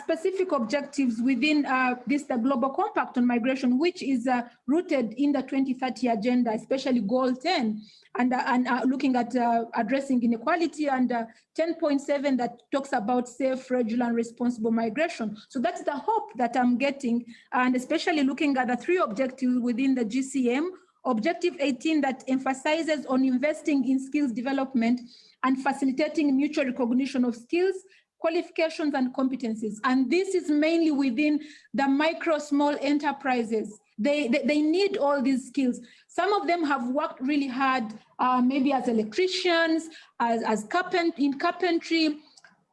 specific objectives within the Global Compact on Migration, which is rooted in the 2030 agenda, especially Goal 10, and looking at addressing inequality, and 10.7 that talks about safe, regular, and responsible migration. So that's the hope that I'm getting, and especially looking at the 3 objectives within the GCM. Objective 18 that emphasizes on investing in skills development and facilitating mutual recognition of skills, qualifications, and competencies. And this is mainly within the micro, small enterprises. They need all these skills. Some of them have worked really hard, maybe as electricians, as in carpentry,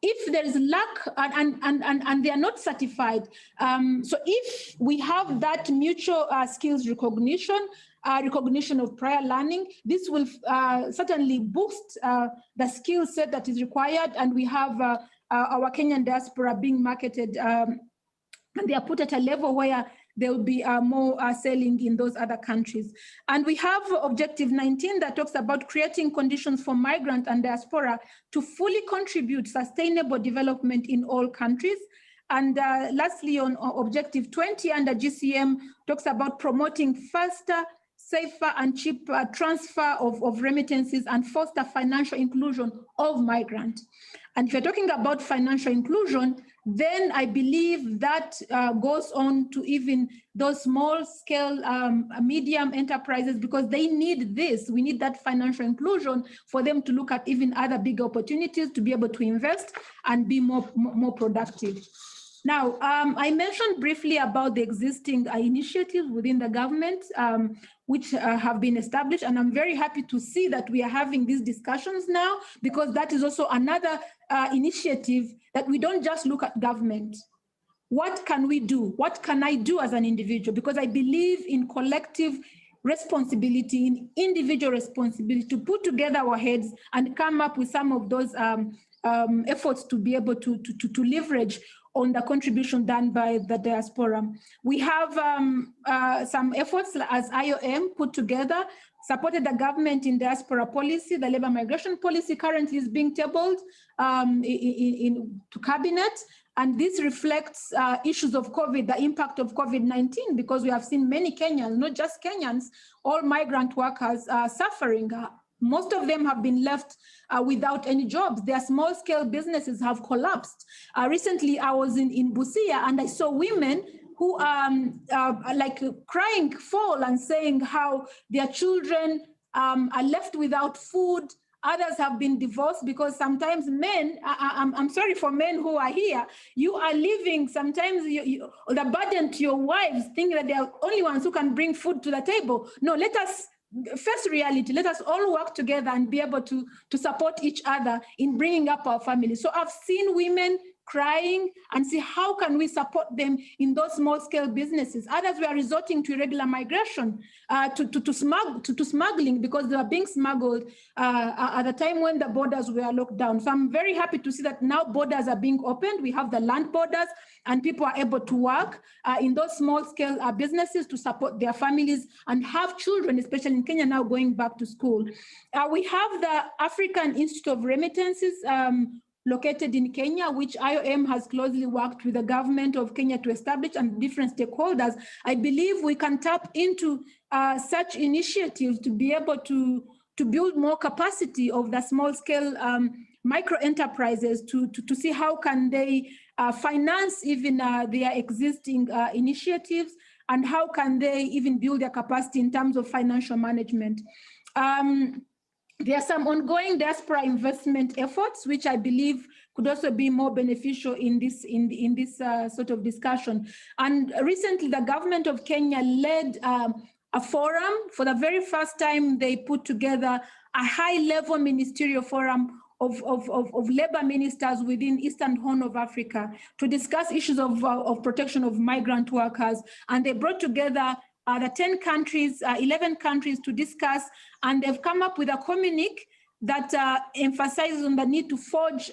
if there is lack and they are not certified, so if we have that mutual skills recognition, recognition of prior learning, this will certainly boost the skill set that is required, and we have our Kenyan diaspora being marketed, and they are put at a level where there will be more selling in those other countries. And we have Objective 19 that talks about creating conditions for migrant and diaspora to fully contribute sustainable development in all countries. And lastly, on Objective 20 under GCM talks about promoting faster, safer and cheaper transfer of remittances and foster financial inclusion of migrants. And if you're talking about financial inclusion, then I believe that goes on to even those small scale, medium enterprises, because they need this. We need that financial inclusion for them to look at even other big opportunities to be able to invest and be more productive. Now, I mentioned briefly about the existing initiatives within the government, which have been established, and I'm very happy to see that we are having these discussions now, because that is also another initiative that we don't just look at government. What can we do? What can I do as an individual? Because I believe in collective responsibility, in individual responsibility, to put together our heads and come up with some of those efforts to be able to leverage on the contribution done by the diaspora. We have some efforts as IOM put together, supported the government in diaspora policy. The labor migration policy currently is being tabled to cabinet. And this reflects issues of COVID, the impact of COVID-19, because we have seen many Kenyans, not just Kenyans, all migrant workers suffering. Most of them have been left without any jobs. Their small-scale businesses have collapsed. Recently, I was in Busia, and I saw women who are like crying full and saying how their children are left without food. Others have been divorced because sometimes men, I'm sorry for men who are here, you are living, sometimes the burden to your wives, thinking that they are only ones who can bring food to the table. No, let us face reality. Let us all work together and be able to support each other in bringing up our families. So I've seen women crying and see how can we support them in those small-scale businesses. Others were resorting to irregular migration, to smuggling, because they were being smuggled at the time when the borders were locked down. So I'm very happy to see that now borders are being opened. We have the land borders, and people are able to work in those small-scale businesses to support their families and have children, especially in Kenya now, going back to school. We have the African Institute of Remittances, located in Kenya, which IOM has closely worked with the government of Kenya to establish, and different stakeholders. I believe we can tap into such initiatives to be able to build more capacity of the small-scale micro enterprises to see how can they finance even their existing initiatives, and how can they even build their capacity in terms of financial management. There are some ongoing diaspora investment efforts, which I believe could also be more beneficial in this sort of discussion. And recently, the government of Kenya led a forum. For the very first time, they put together a high-level ministerial forum of labor ministers within Eastern Horn of Africa to discuss issues of protection of migrant workers. And they brought together the 10 countries, 11 countries to discuss, and they've come up with a communique that emphasizes on the need to forge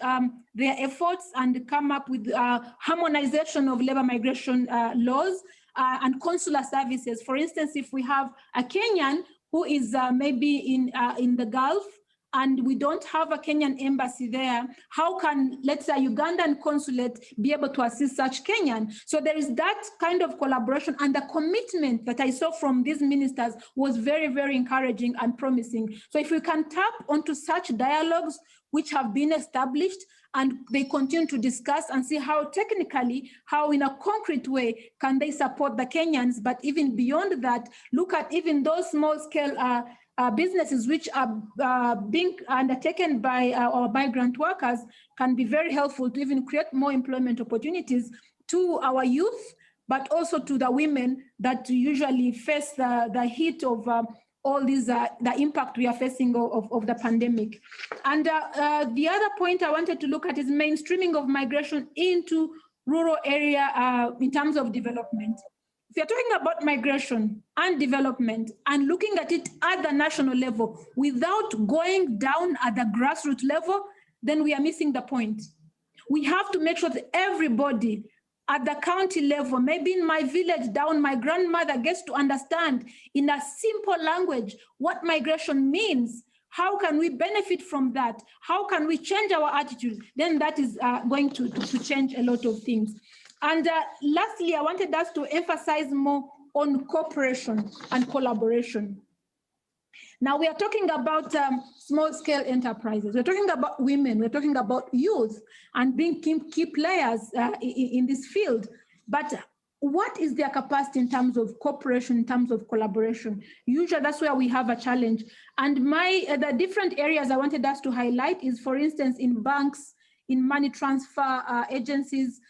their efforts and come up with harmonization of labor migration laws and consular services. For instance, if we have a Kenyan who is maybe in the Gulf, and we don't have a Kenyan embassy there, how can, let's say, Ugandan consulate be able to assist such Kenyan? So there is that kind of collaboration, and the commitment that I saw from these ministers was very, very encouraging and promising. So if we can tap onto such dialogues which have been established, and they continue to discuss and see how technically, how in a concrete way can they support the Kenyans, but even beyond that, look at even those small-scale businesses which are being undertaken by our migrant workers, can be very helpful to even create more employment opportunities to our youth, but also to the women that usually face the heat of all these, the impact we are facing of the pandemic. And the other point I wanted to look at is mainstreaming of migration into rural area in terms of development. If you're talking about migration and development and looking at it at the national level without going down at the grassroots level, then we are missing the point. We have to make sure that everybody at the county level, maybe in my village down, my grandmother gets to understand in a simple language what migration means. How can we benefit from that? How can we change our attitude? Then that is going to change a lot of things. And lastly, I wanted us to emphasize more on cooperation and collaboration. Now we are talking about small-scale enterprises. We're talking about women. We're talking about youth and being key players in this field. But what is their capacity in terms of cooperation, in terms of collaboration? Usually that's where we have a challenge. And the different areas I wanted us to highlight is, for instance, in banks, in money transfer agencies,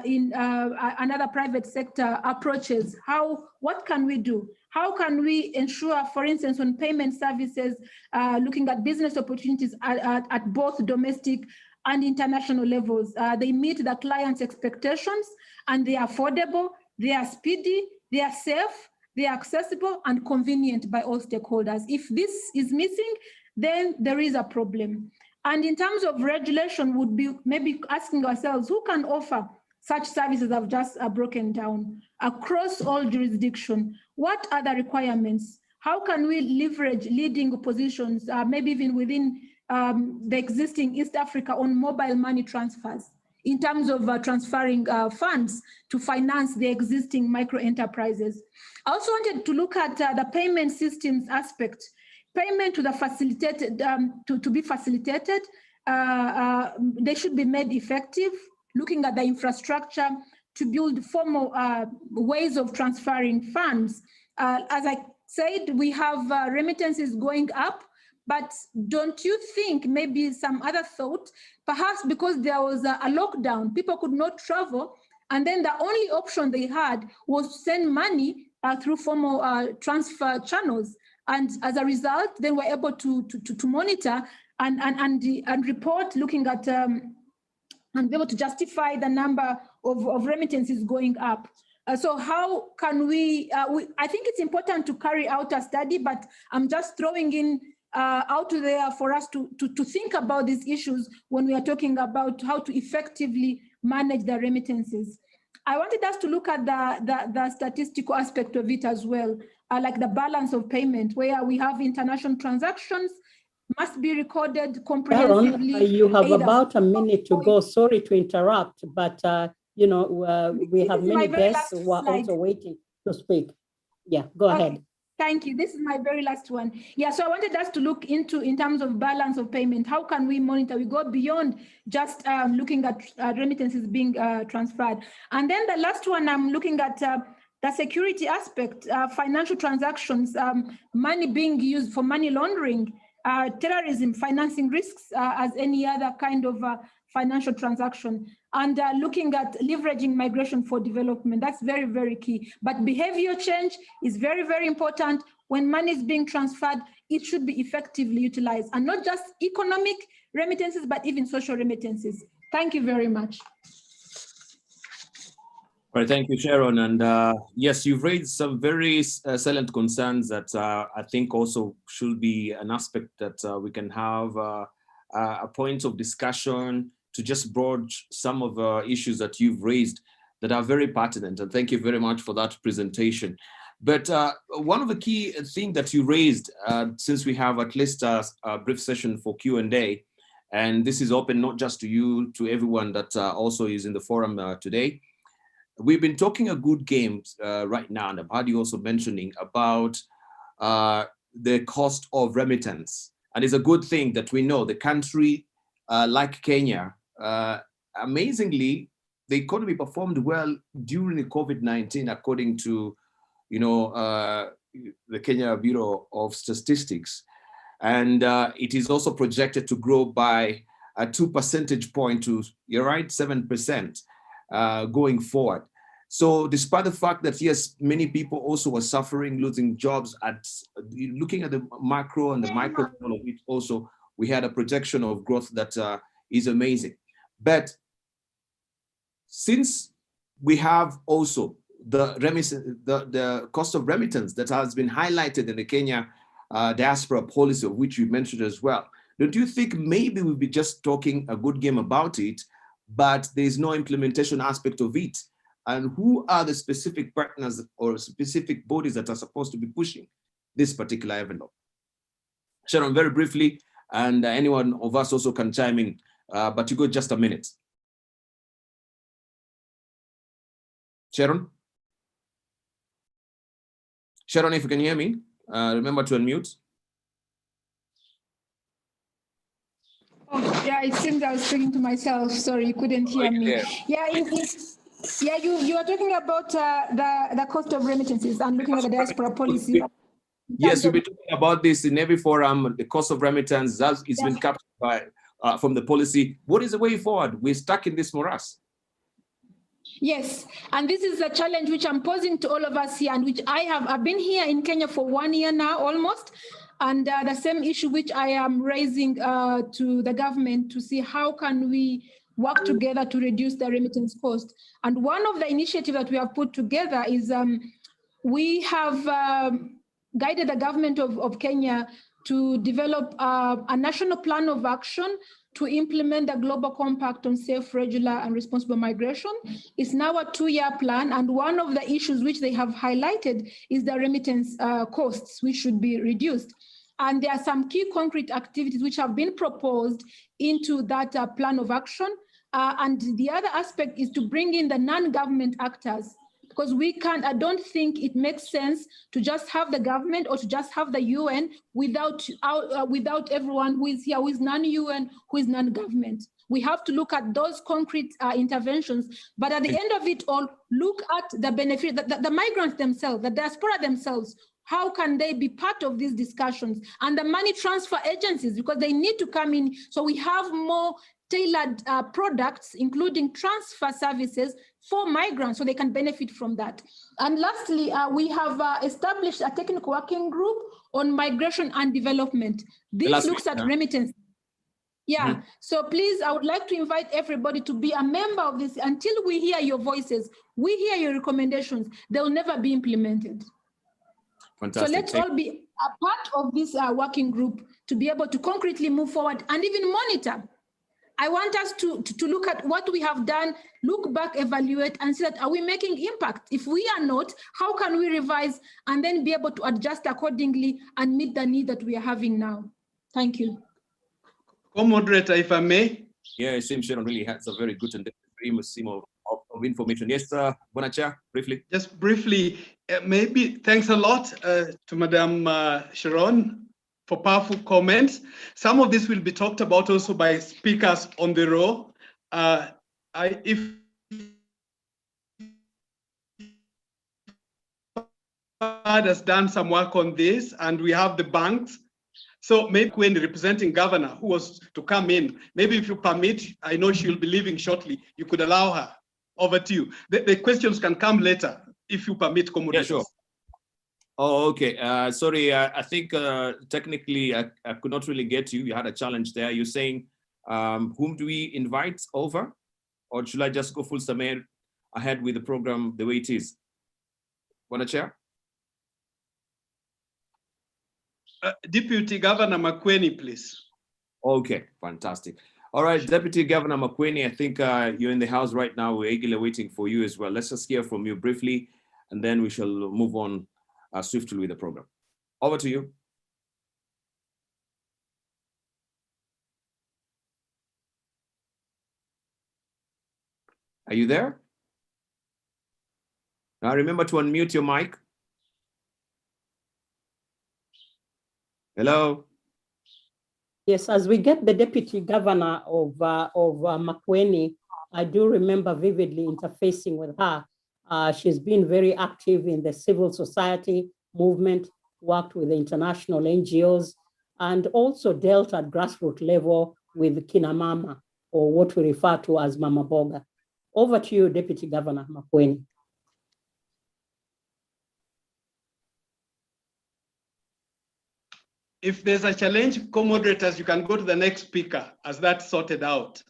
in another private sector approaches. What can we do? How can we ensure, for instance, on payment services, looking at business opportunities at both domestic and international levels, they meet the client's expectations and they are affordable, they are speedy, they are safe, they are accessible and convenient by all stakeholders. If this is missing, then there is a problem. And in terms of regulation, would be maybe asking ourselves, who can offer such services I've just broken down across all jurisdictions? What are the requirements? How can we leverage leading positions, maybe even within the existing East Africa on mobile money transfers in terms of transferring funds to finance the existing micro enterprises? I also wanted to look at the payment systems aspect. Payment to the facilitated, to be facilitated, they should be made effective, looking at the infrastructure to build formal ways of transferring funds. As I said, we have remittances going up, but don't you think maybe some other thought, perhaps because there was a lockdown, people could not travel, and then the only option they had was to send money through formal transfer channels. And as a result, they were able to monitor and report, looking at and be able to justify the number of remittances going up. So how can we, I think it's important to carry out a study, but I'm just throwing in out there for us to think about these issues when we are talking about how to effectively manage the remittances. I wanted us to look at the statistical aspect of it as well, like the balance of payment, where we have international transactions must be recorded comprehensively. Sharon, you have about a minute to go. Sorry to interrupt, but you know, we have many guests who are also waiting to speak. Yeah, go ahead. Thank you. This is my very last one. Yeah, so I wanted us to look into, in terms of balance of payment, how can we monitor? We go beyond just looking at remittances being transferred. And then the last one, I'm looking at the security aspect, financial transactions, money being used for money laundering, terrorism, financing risks as any other kind of financial transaction, and looking at leveraging migration for development. That's very, very key. But behavior change is very, very important. When money is being transferred, it should be effectively utilized, and not just economic remittances, but even social remittances. Thank you very much. All right, thank you, Sharon. And yes, you've raised some very salient concerns that I think also should be an aspect that we can have a point of discussion to just broach some of the issues that you've raised that are very pertinent. And thank you very much for that presentation. But one of the key things that you raised, since we have at least a brief session for Q&A, and this is open not just to you, to everyone that also is in the forum today. We've been talking a good game right now, and I've heard you also mentioning about the cost of remittance. And it's a good thing that we know the country like Kenya, amazingly, the economy performed well during the COVID-19, according to, the Kenya Bureau of Statistics. And it is also projected to grow by a 2 percentage point to, you're right, 7% going forward. So despite the fact that, yes, many people also were suffering, losing jobs, looking at the macro and the micro level of it also, we had a projection of growth that is amazing. But since we have also the cost of remittance that has been highlighted in the Kenya diaspora policy, of which you mentioned as well, don't you think maybe we'll be just talking a good game about it, but there's no implementation aspect of it? And who are the specific partners or specific bodies that are supposed to be pushing this particular envelope? Sharon, very briefly, and anyone of us also can chime in, but you got just a minute. Sharon? Sharon, if you can hear me, remember to unmute. Oh, yeah, it seems I was speaking to myself. Sorry, you couldn't hear me. Yeah, you are talking about the cost of remittances and looking at the diaspora policy. Yes, we've been talking about this in every forum. The cost of remittance has been captured by from the policy. What is the way forward? We're stuck in this morass. Yes, and this is a challenge which I'm posing to all of us here, and which I've been here in Kenya for 1 year now almost, and the same issue which I am raising to the government to see how can we work together to reduce the remittance cost. And one of the initiatives that we have put together is we have guided the government of Kenya to develop a national plan of action to implement the Global Compact on Safe, Regular, and Responsible Migration. It's now a 2-year plan, and one of the issues which they have highlighted is the remittance costs, which should be reduced. And there are some key concrete activities which have been proposed into that plan of action. And the other aspect is to bring in the non-government actors, because I don't think it makes sense to just have the government or to just have the UN without everyone who is here, who is non-UN, who is non-government. We have to look at those concrete interventions, but at the end of it all, look at the benefit, the migrants themselves, the diaspora themselves. How can they be part of these discussions? And the money transfer agencies, because they need to come in. So we have more tailored products, including transfer services for migrants, so they can benefit from that. And lastly, we have established a technical working group on migration and development. This looks at remittance. Yeah, so please, I would like to invite everybody to be a member of this. Until we hear your voices, we hear your recommendations, they will never be implemented. Fantastic. So let's all be a part of this working group to be able to concretely move forward and even monitor. I want us to look at what we have done, look back, evaluate, and see that are we making impact? If we are not, how can we revise and then be able to adjust accordingly and meet the need that we are having now? Thank you. Co-moderator, if I may. Yeah, it seems Sharon really has a very good and very stream of information. Yes, Bonacha, briefly. Just briefly, maybe thanks a lot to Madam Sharon for powerful comments. Some of this will be talked about also by speakers on the row. If has done some work on this, and we have the banks. So maybe when the representing governor who was to come in, maybe if you permit, I know she'll be leaving shortly, you could allow her. Over to you. The questions can come later if you permit, yeah, sure. Oh, okay. Sorry, I think technically I could not really get you. You had a challenge there. You're saying, whom do we invite over? Or should I just go full Samer ahead with the program the way it is? Want to chair? Deputy Governor Makueni, please. Okay, fantastic. All right, Deputy Governor Makueni, I think you're in the house right now. We're eagerly waiting for you as well. Let's just hear from you briefly, and then we shall move on swiftly with the program. Over to you. Are you there? Now remember to unmute your mic. Hello. Yes, as we get the Deputy Governor of Makueni, I do remember vividly interfacing with her. She's been very active in the civil society movement, worked with the international NGOs, and also dealt at grassroots level with Kina Mama, or what we refer to as Mama Boga. Over to you, Deputy Governor Makueni. if there's a challenge, co-moderators, you can go to the next speaker as that's sorted out.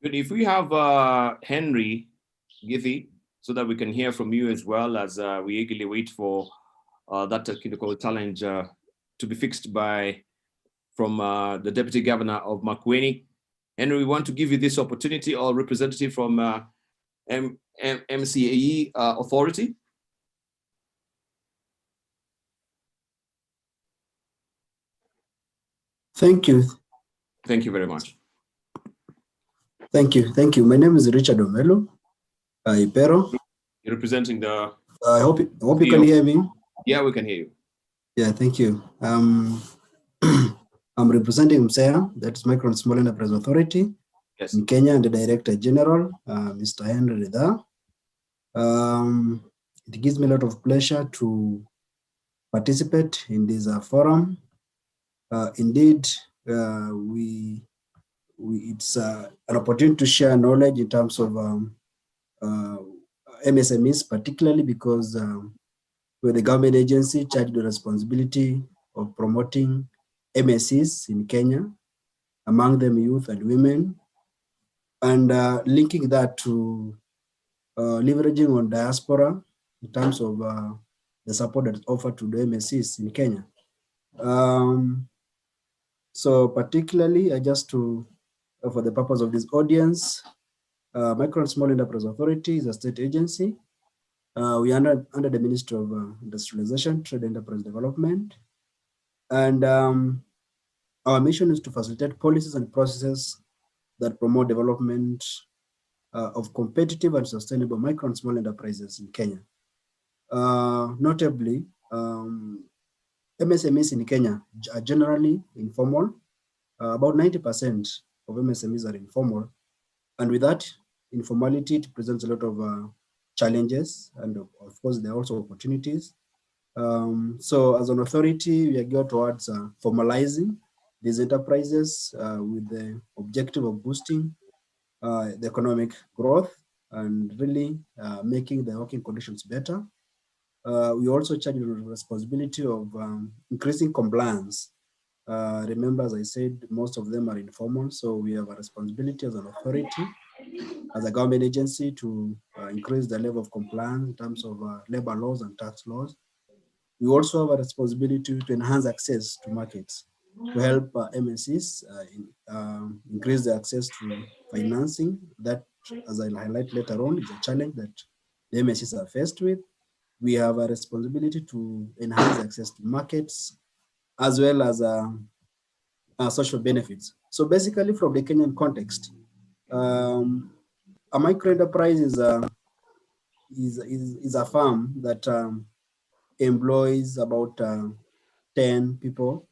Good. If we have Henry Githi, so that we can hear from you as well, as we eagerly wait for that technical challenge to be fixed from the Deputy Governor of Makueni. Henry, we want to give you this opportunity, or representative from MCAE Authority. Thank you. Thank you very much. Thank you. Thank you. My name is Richard Omelu, Ipero. You're representing the... I hope you can hear me. Yeah, we can hear you. Yeah, thank you. I'm representing MSEA, that's Micro and Small Enterprise Authority, yes, in Kenya, and the Director General, Mr. Henry Ridha. It gives me a lot of pleasure to participate in this forum. Indeed, it's an opportunity to share knowledge in terms of MSMEs, particularly because we're the government agency charged with the responsibility of promoting MSEs in Kenya, among them youth and women, and linking that to leveraging on diaspora in terms of the support that is offered to the MSEs in Kenya. So particularly, for the purpose of this audience, Micro and Small Enterprise Authority is a state agency. We are under the Ministry of Industrialization, Trade, Enterprise Development. And our mission is to facilitate policies and processes that promote development of competitive and sustainable micro and small enterprises in Kenya. Notably, MSMEs in Kenya are generally informal. About 90% of MSMEs are informal. And with that informality, it presents a lot of challenges. And of course, there are also opportunities. So as an authority, we are geared towards formalizing these enterprises with the objective of boosting the economic growth and really making the working conditions better. We also charge the responsibility of increasing compliance. Remember, as I said, most of them are informal, so we have a responsibility as an authority, as a government agency, to increase the level of compliance in terms of labor laws and tax laws. We also have a responsibility to enhance access to markets, to help MSEs increase the access to financing. That, as I'll highlight later on, is a challenge that the MSEs are faced with. We have a responsibility to enhance access to markets, as well as social benefits. So basically, from the Kenyan context, a micro enterprise is a firm that employs about 10 people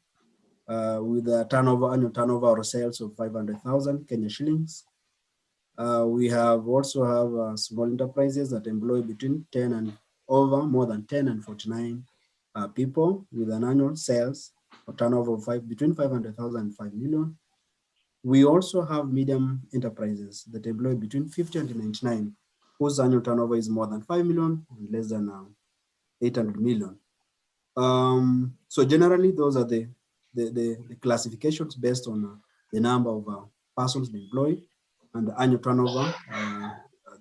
with a annual turnover or sales of 500,000 Kenya shillings. We also have small enterprises that employ between 10 and more than 10 and 49 people with an annual sales or turnover of between 500,000 and 5 million. We also have medium enterprises that employ between 50 and 99, whose annual turnover is more than 5 million and less than 800 million. So generally, those are the classifications based on the number of persons employed and the annual turnover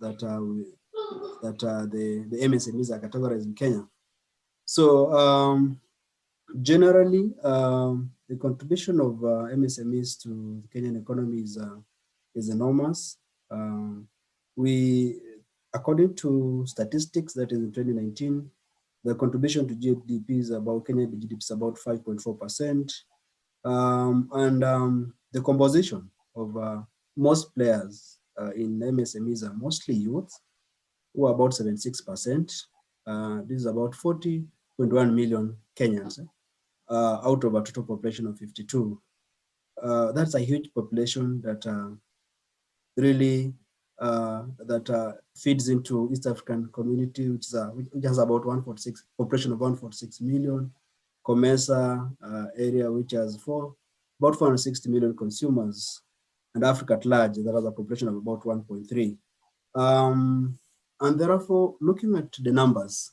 that the MSMEs are categorized in Kenya. So generally, the contribution of MSMEs to the Kenyan economy is enormous. According to statistics, that is in 2019, the contribution to GDP is about, Kenyan GDP is about 5.4%. The composition of most players in MSMEs are mostly youth, who are about 76%. This is about 40.1 million Kenyans out of a total population of 52. That's a huge population that really feeds into East African community, which has about population of 146 million. COMESA area, which has about 460 million consumers, and Africa at large, that has a population of about 1.3. And therefore, looking at the numbers,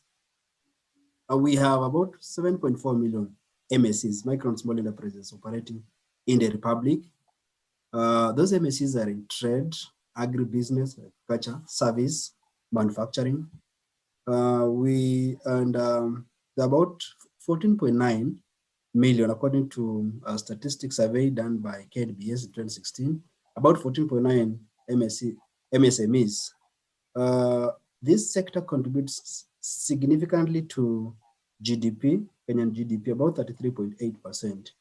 we have about 7.4 million MSEs, micro and small enterprises operating in the Republic. Those MSEs are in trade, agribusiness, agriculture, service, manufacturing. About 14.9 million, according to a statistics survey done by KDBS in 2016, about 14.9 MSMEs. This sector contributes significantly to GDP, Kenyan GDP, about 33.8%,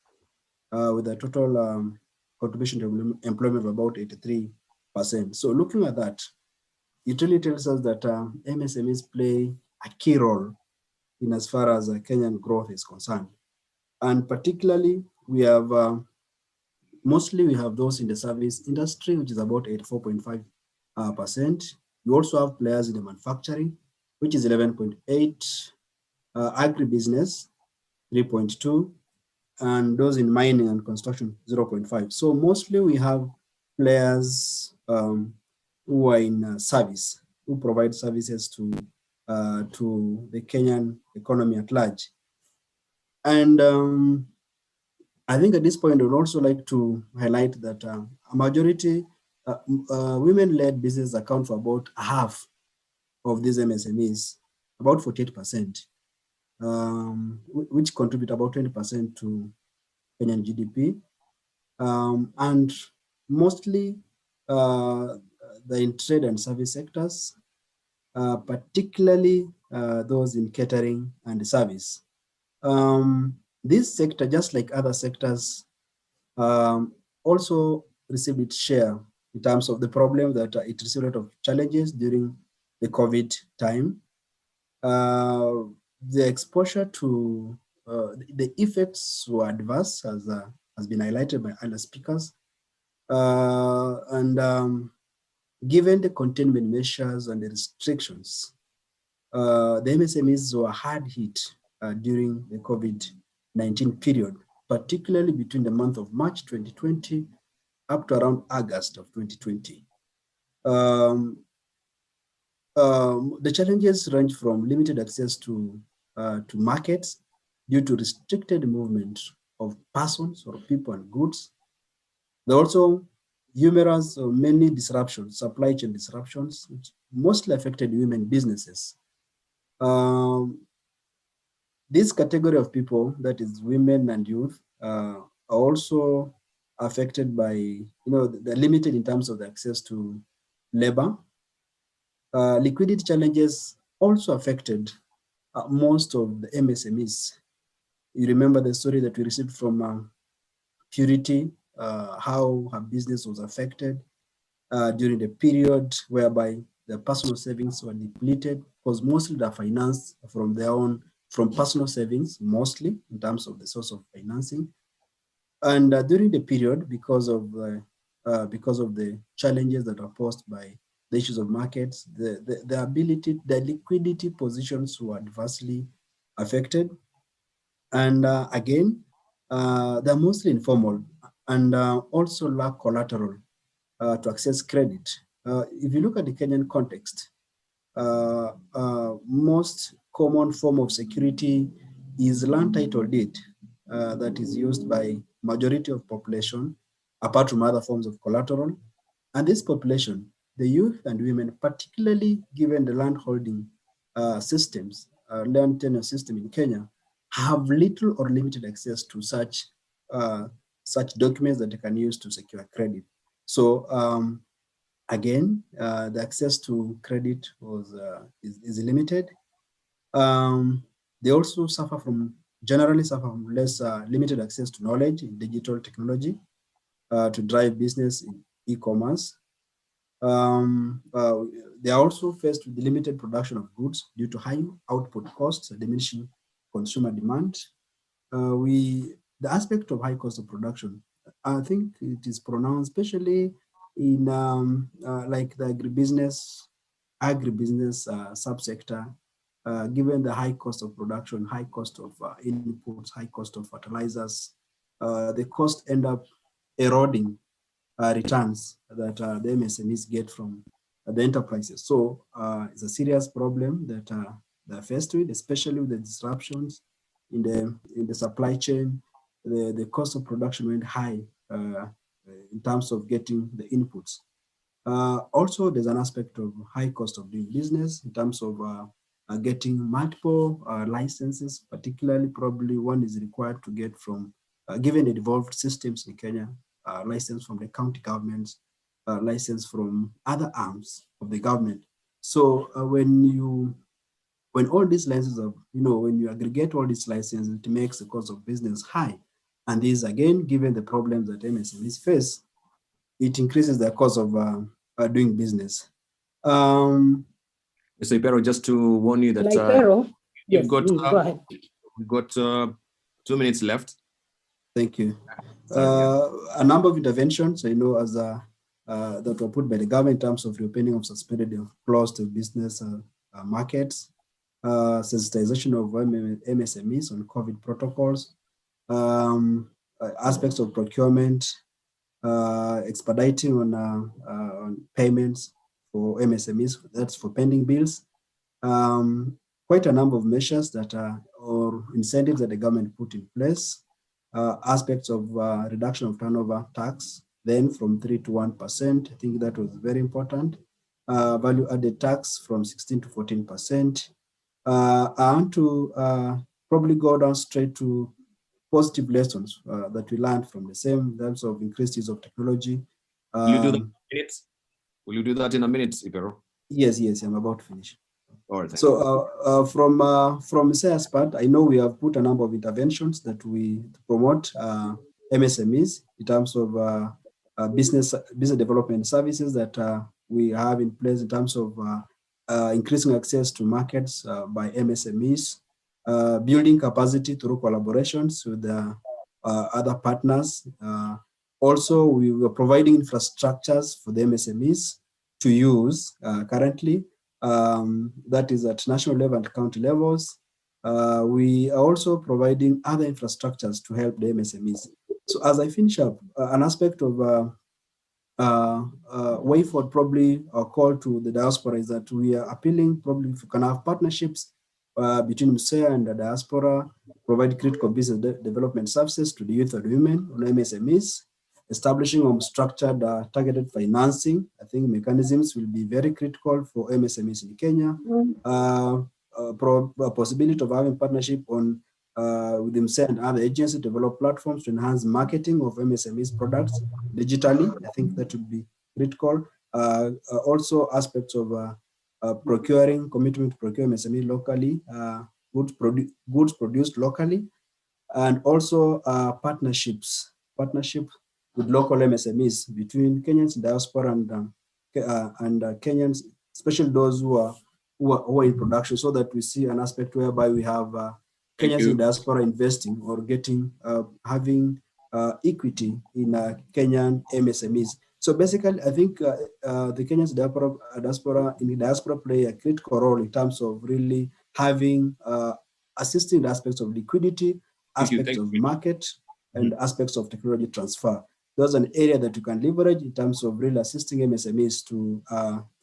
with a total contribution to employment of about 83%. So looking at that, it really tells us that MSMEs play a key role in as far as Kenyan growth is concerned. And particularly, we have, mostly we have those in the service industry, which is about 84.5%. We also have players in the manufacturing, which is 11.8, agribusiness, 3.2, and those in mining and construction, 0.5. So mostly we have players who are in service, who provide services to the Kenyan economy at large. And I think at this point, I would also like to highlight that a majority women-led business account for about half of these MSMEs, about 48%, which contribute about 20% to Kenyan GDP. And mostly they're in trade and service sectors, particularly those in catering and service. This sector, just like other sectors, also received its share in terms of the problem that it received a lot of challenges during the COVID time. The exposure to the effects were adverse, as has been highlighted by other speakers. Given the containment measures and the restrictions, the MSMEs were hard hit during the COVID-19 period, particularly between the month of March 2020 up to around August of 2020. The challenges range from limited access to markets due to restricted movement of persons or people and goods. There are also numerous or many disruptions, supply chain disruptions, which mostly affected women businesses. This category of people, that is women and youth, are also affected by, they're limited in terms of the access to labor. Liquidity challenges also affected most of the MSMEs. You remember the story that we received from Purity, how her business was affected during the period whereby their personal savings were depleted, because mostly they're financed from personal savings, mostly in terms of the source of financing. And during the period, because of the challenges that are posed by the issues of markets, the liquidity positions were adversely affected. And again, they're mostly informal and also lack collateral to access credit. If you look at the Kenyan context, most common form of security is land title deed that is used by majority of population, apart from other forms of collateral. And this population, the youth and women, particularly given the land holding systems, land tenure system in Kenya, have little or limited access to such documents that they can use to secure credit. So again, the access to credit is limited. They also generally suffer from less limited access to knowledge in digital technology to drive business in e-commerce. They are also faced with the limited production of goods due to high output costs and diminishing consumer demand. The aspect of high cost of production, I think it is pronounced, especially in like the agribusiness subsector, given the high cost of production, high cost of inputs, high cost of fertilizers, the cost end up eroding returns that the MSMEs get from the enterprises. So it's a serious problem that they're faced with, especially with the disruptions in the supply chain, the cost of production went high in terms of getting the inputs. Also, there's an aspect of high cost of doing business in terms of getting multiple licenses, particularly probably one is required to get from, given the devolved systems in Kenya, license from the county governments, license from other arms of the government. So when all these licenses are, when you aggregate all these licenses, it makes the cost of business high. And this, again, given the problems that MSMEs face, it increases the cost of doing business. Mr. Ipero, just to warn you that yes, go ahead. we've got 2 minutes left. Thank you. Sorry, a number of interventions, as that were put by the government in terms of reopening of suspended or closed business markets, sensitization of MSMEs on COVID protocols, aspects of procurement, expediting on payments for MSMEs, that's for pending bills. Quite a number of measures that are, or incentives that the government put in place, aspects of reduction of turnover tax, then from 3 to 1%. I think that was very important. Value added tax from 16 to 14%. And to probably go down straight to positive lessons that we learned from the same in terms of increased use of technology. Will you do that in a minute? Will you do that in a minute, Ipero? Yes, I'm about to finish. All right. So from SAIA's part, I know we have put a number of interventions that we promote MSMEs in terms of business development services that we have in place in terms of increasing access to markets by MSMEs, building capacity through collaborations with other partners. Also, we were providing infrastructures for the MSMEs to use currently. That is at national level and county levels. We are also providing other infrastructures to help the MSMEs. So as I finish up, an aspect of way forward, probably a call to the diaspora is that we are appealing, probably if we can have partnerships between MSEA and the diaspora, provide critical business development services to the youth and women on MSMEs, establishing structured targeted financing. I think mechanisms will be very critical for MSMEs in Kenya. Possibility of having partnership on with MSEA and other agencies to develop platforms to enhance marketing of MSMEs products digitally. I think that would be critical. Also aspects of commitment to procure MSME locally, goods produced locally, and also partnership with local MSMEs between Kenyans in diaspora and Kenyans, especially those who are in production, so that we see an aspect whereby we have Kenyans in diaspora investing or having equity in Kenyan MSMEs. So basically, I think the Kenyans diaspora play a critical role in terms of really having assisting the aspects of liquidity, aspects of market, and aspects of technology transfer. There's an area that you can leverage in terms of really assisting MSMEs to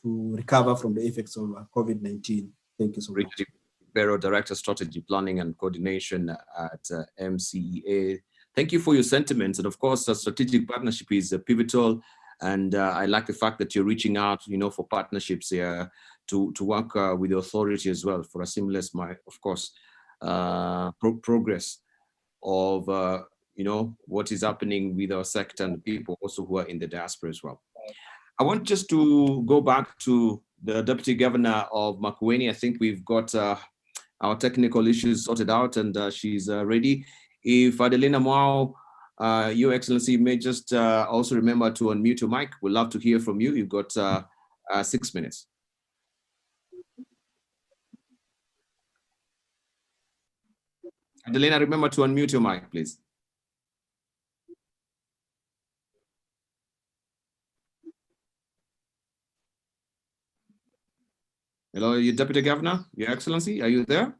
recover from the effects of COVID-19. Thank you so much. Richard Ipero, Director, Strategy Planning and Coordination at MCEA. Thank you for your sentiments. And of course, a strategic partnership is pivotal. And I like the fact that you're reaching out, for partnerships here to work with the authority as well for a seamless, of course, progress of what is happening with our sector and people also who are in the diaspora as well. I want just to go back to the Deputy Governor of Makueni. I think we've got our technical issues sorted out and she's ready. If Adelina Mwao, Your Excellency, may just also remember to unmute your mic. We'd love to hear from you. You've got 6 minutes. Adelina, remember to unmute your mic, please. Hello, your Deputy Governor, Your Excellency, are you there?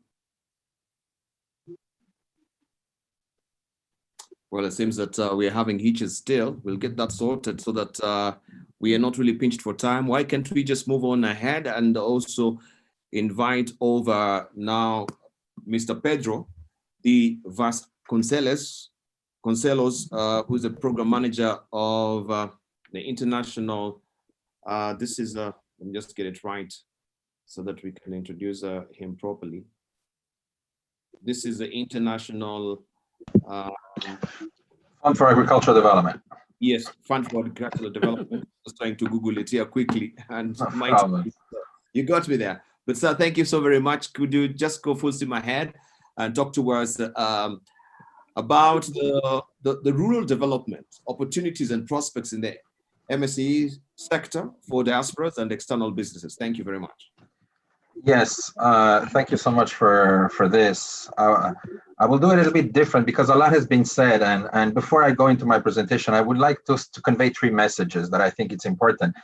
Well, it seems that we are having hitches still. We'll get that sorted so that we are not really pinched for time. Why can't we just move on ahead and also invite over now Mr. Pedro the Vasconcelos, who is a program manager of the international, let me just get it right so that we can introduce him properly. This is the international Fund for Agricultural Development. Yes, Fund for Agricultural Development. I was trying to Google it here quickly, and you got me there. But sir, thank you so very much. Could you just go full steam ahead and talk to us about the rural development opportunities and prospects in the MSE sector for diasporas and external businesses? Thank you very much. Yes, thank you so much for this. I will do it a little bit different because a lot has been said, and before I go into my presentation, I would like to convey 3 messages that I think it's important.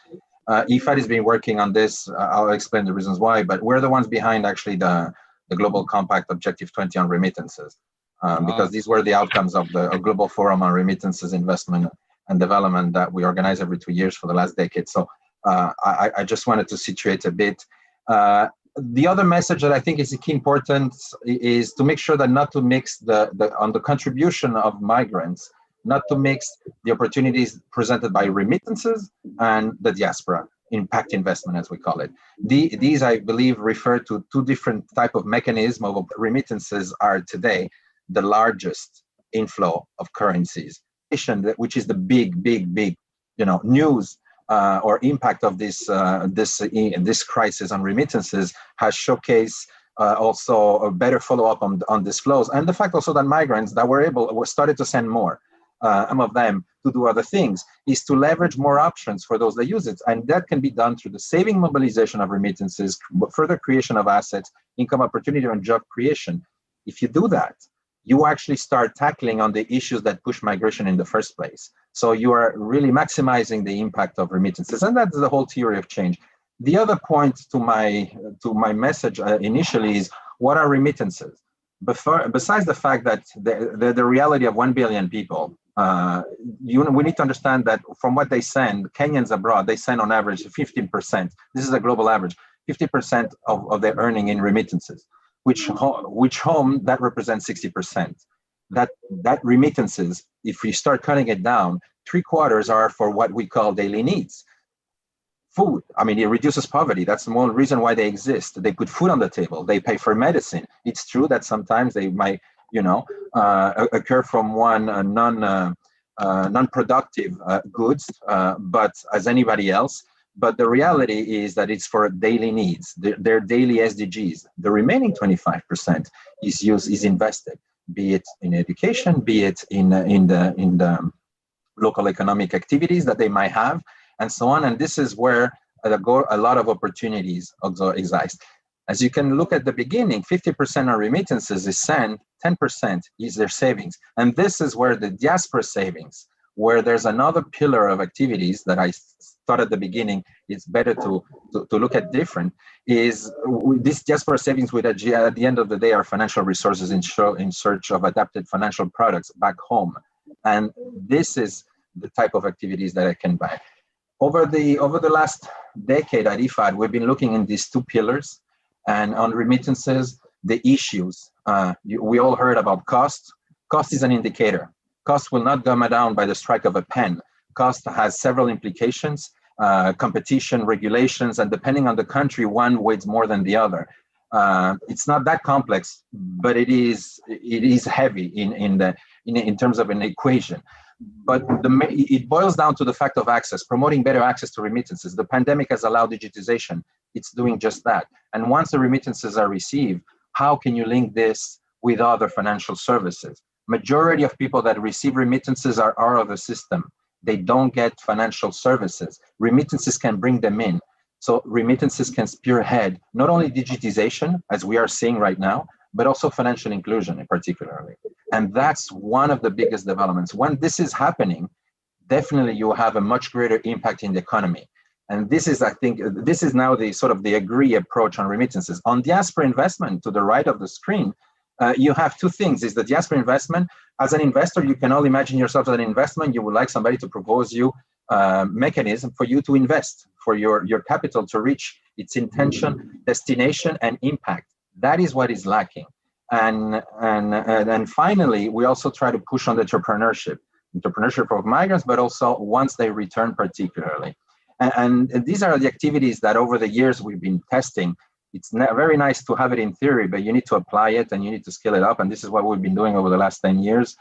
IFAD has been working on this. I'll explain the reasons why, but we're the ones behind actually the Global Compact Objective 20 on remittances, because these were the outcomes of the Global Forum on Remittances, Investment and Development that we organize every 2 years for the last decade. So I just wanted to situate a bit. The other message that I think is key important is to make sure that not to mix on the contribution of migrants, not to mix the opportunities presented by remittances and the diaspora impact investment, as we call it. These, I believe, refer to 2 different type of mechanisms of remittances are today the largest inflow of currencies, which is the big, news or impact of this crisis on remittances has showcased also a better follow-up on these flows, and the fact also that migrants that were started to send more, some of them to do other things, is to leverage more options for those that use it, and that can be done through the saving mobilization of remittances, further creation of assets, income opportunity, and job creation. If you do that, you actually start tackling on the issues that push migration in the first place. So you are really maximizing the impact of remittances, and that's the whole theory of change. The other point to my message initially is, what are remittances? Besides the fact that the reality of 1 billion people, we need to understand that from what they send, Kenyans abroad, they send on average 15%. This is a global average, 50% of their earning in remittances. Which home that represents 60%. That remittances, if we start cutting it down, 3/4 are for what we call daily needs. Food, I mean, it reduces poverty. That's the more reason why they exist. They put food on the table. They pay for medicine. It's true that sometimes they might, occur from one non-productive goods, but as anybody else. But the reality is that it's for daily needs, their daily SDGs. The remaining 25% is invested, be it in education, be it in the local economic activities that they might have, and so on. And this is where a lot of opportunities also exist. As you can look at the beginning, 50% of remittances is sent, 10% is their savings. And this is where the diaspora savings, where there's another pillar of activities that I thought at the beginning, it's better to look at different, is this diaspora savings with at the end of the day are financial resources in search of adapted financial products back home. And this is the type of activities that I can buy. Over the last decade at IFAD, we've been looking in these 2 pillars, and on remittances, the issues. We all heard about cost. Cost is an indicator. Cost will not come down by the strike of a pen. Cost has several implications, competition, regulations, and depending on the country, one weighs more than the other. It's not that complex, but it is heavy in terms of an equation. But it boils down to the fact of access, promoting better access to remittances. The pandemic has allowed digitization. It's doing just that. And once the remittances are received, how can you link this with other financial services? Majority of people that receive remittances are out of the system. They don't get financial services. Remittances can bring them in. So remittances can spearhead not only digitization, as we are seeing right now, but also financial inclusion particularly. And that's one of the biggest developments. When this is happening, definitely you will have a much greater impact in the economy. And this is, I think, this is now the sort of the agree approach on remittances. On diaspora investment, to the right of the screen, you have 2 things. Is the diaspora investment. As an investor, you can all imagine yourself as an investment. You would like somebody to propose you a mechanism for you to invest, for your capital to reach its intention, destination, and impact. That is what is lacking. And finally, we also try to push on the entrepreneurship of migrants, but also once they return particularly. And these are the activities that over the years we've been testing. It's very nice to have it in theory, but you need to apply it and you need to scale it up. And this is what we've been doing over the last 10 years,